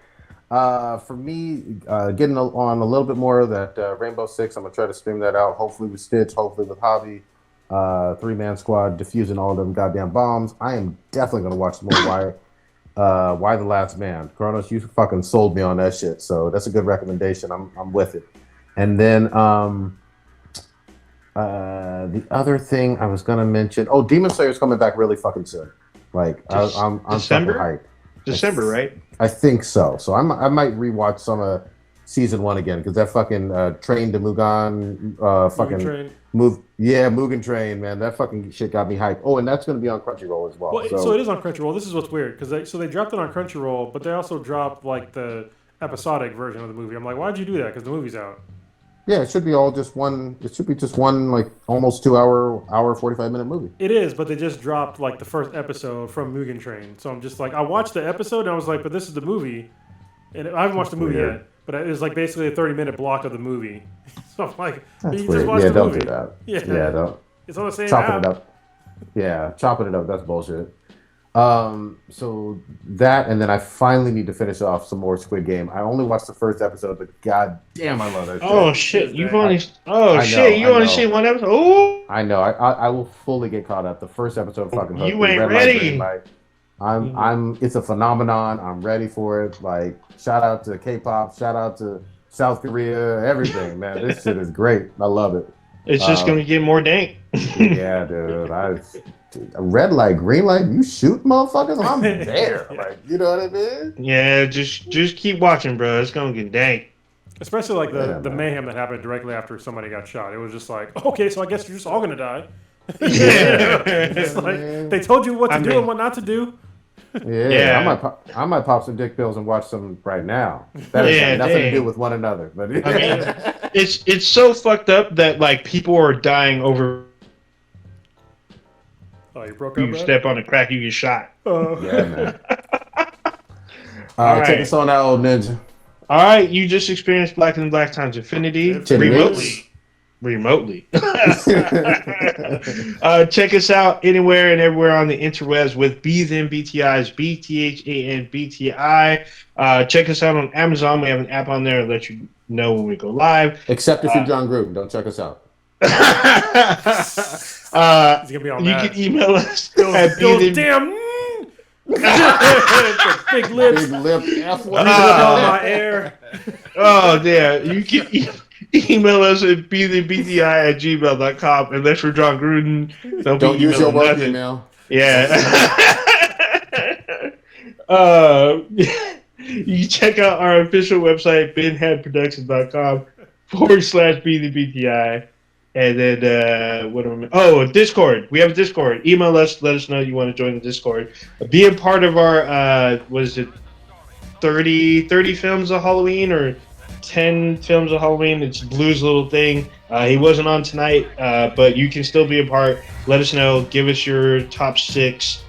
For me, getting on a little bit more of that Rainbow Six, I'm gonna try to stream that out. Hopefully with Stitch, hopefully with Hobby, 3-man squad defusing all of them goddamn bombs. I am definitely gonna watch some more Why the Last Man. Kronos, you fucking sold me on that shit, so that's a good recommendation. I'm with it. And then the other thing I was gonna mention, Demon Slayer's coming back really fucking soon. Like I'm fucking hyped. December, right? I think so. So I might rewatch some of season 1 again because that fucking Train to Mugen Mugen Train, man, that fucking shit got me hyped. Oh, and that's going to be on Crunchyroll as well. So it is on Crunchyroll. This is what's weird because they dropped it on Crunchyroll, but they also dropped like the episodic version of the movie. I'm like, why'd you do that? Because the movie's out. Yeah, it should be all just one. It should be just one, like almost 2-hour, 45-minute movie. It is, but they just dropped like the first episode from Mugen Train. So I'm just like, I watched the episode and I was like, but this is the movie, and I haven't watched the movie yet. But it was like basically a 30-minute block of the movie. So I'm like, that's you weird. just watch the don't movie. do that. Yeah, don't. It's on the same chopping app. it up. Yeah, chopping it up. That's bullshit. So that, and then I finally need to finish off some more Squid Game. I only watched the first episode, but god damn, I love that shit. Oh shit! You've only I only know. seen one episode. Oh, I know. I will fully get caught up. The first episode fucking hooked you me. ain't Red light, ready. green light. It's a phenomenon. I'm ready for it. Like, shout out to K-pop, shout out to South Korea, everything, man. This shit is great. I love it. It's just gonna get more dank. Yeah, dude. Red light, green light. You shoot motherfuckers. I'm there. Like, you know what I mean? Yeah, just keep watching, bro. It's gonna get dank. Especially like the mayhem that happened directly after somebody got shot. It was just like, okay, so I guess you're just all gonna die. Yeah. It's like, they told you what to do and what not to do. Yeah. I might pop some dick pills and watch some right now. That has nothing to do with one another. But I mean, it's so fucked up that like people are dying over. Oh, you broke up. You step on a crack, you get shot. Yeah, man. All right, take us on out, old ninja. All right, you just experienced Black and Black times Infinity remotely. Check us out anywhere and everywhere on the interwebs with Beathan BTI's BTHAN BTI. Check us out on Amazon. We have an app on there to let you know when we go live. Except if you're John Gruden, don't check us out. He's gonna be all you mad. can email us at those damn big lips. Big lip F on my air. Oh, yeah. You can email us at beathanbti@gmail.com unless we're John Gruden. Don't use your work email. Yeah. You check out our official website, binheadproductions.com/beathanbti. And then, Discord. We have a Discord. Email us. Let us know you want to join the Discord. Be a part of our, 30 films of Halloween or 10 films of Halloween. It's Blue's little thing. He wasn't on tonight, but you can still be a part. Let us know. Give us your top 6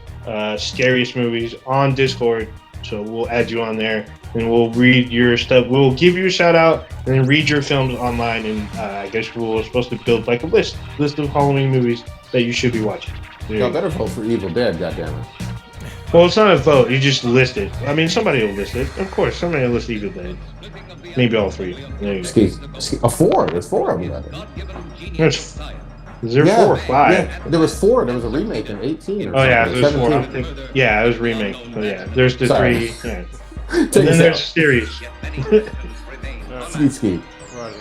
scariest movies on Discord. So we'll add you on there, and we'll read your stuff. We'll give you a shout out, and then read your films online. And I guess we're supposed to build like a list of Halloween movies that you should be watching. Y'all better vote for Evil Dead, goddammit. Well, it's not a vote. You just list it. I mean, somebody will list it. Of course, somebody will list Evil Dead. Maybe all 3. There you go. 4. There's 4 of them. Is there 4 or 5? Yeah, there was 4. There was a remake in 18 or Oh, yeah, something. there's 4. Yeah, it was remake. So, yeah, there's the 3. Yeah. And then there's series. Skeet. Right.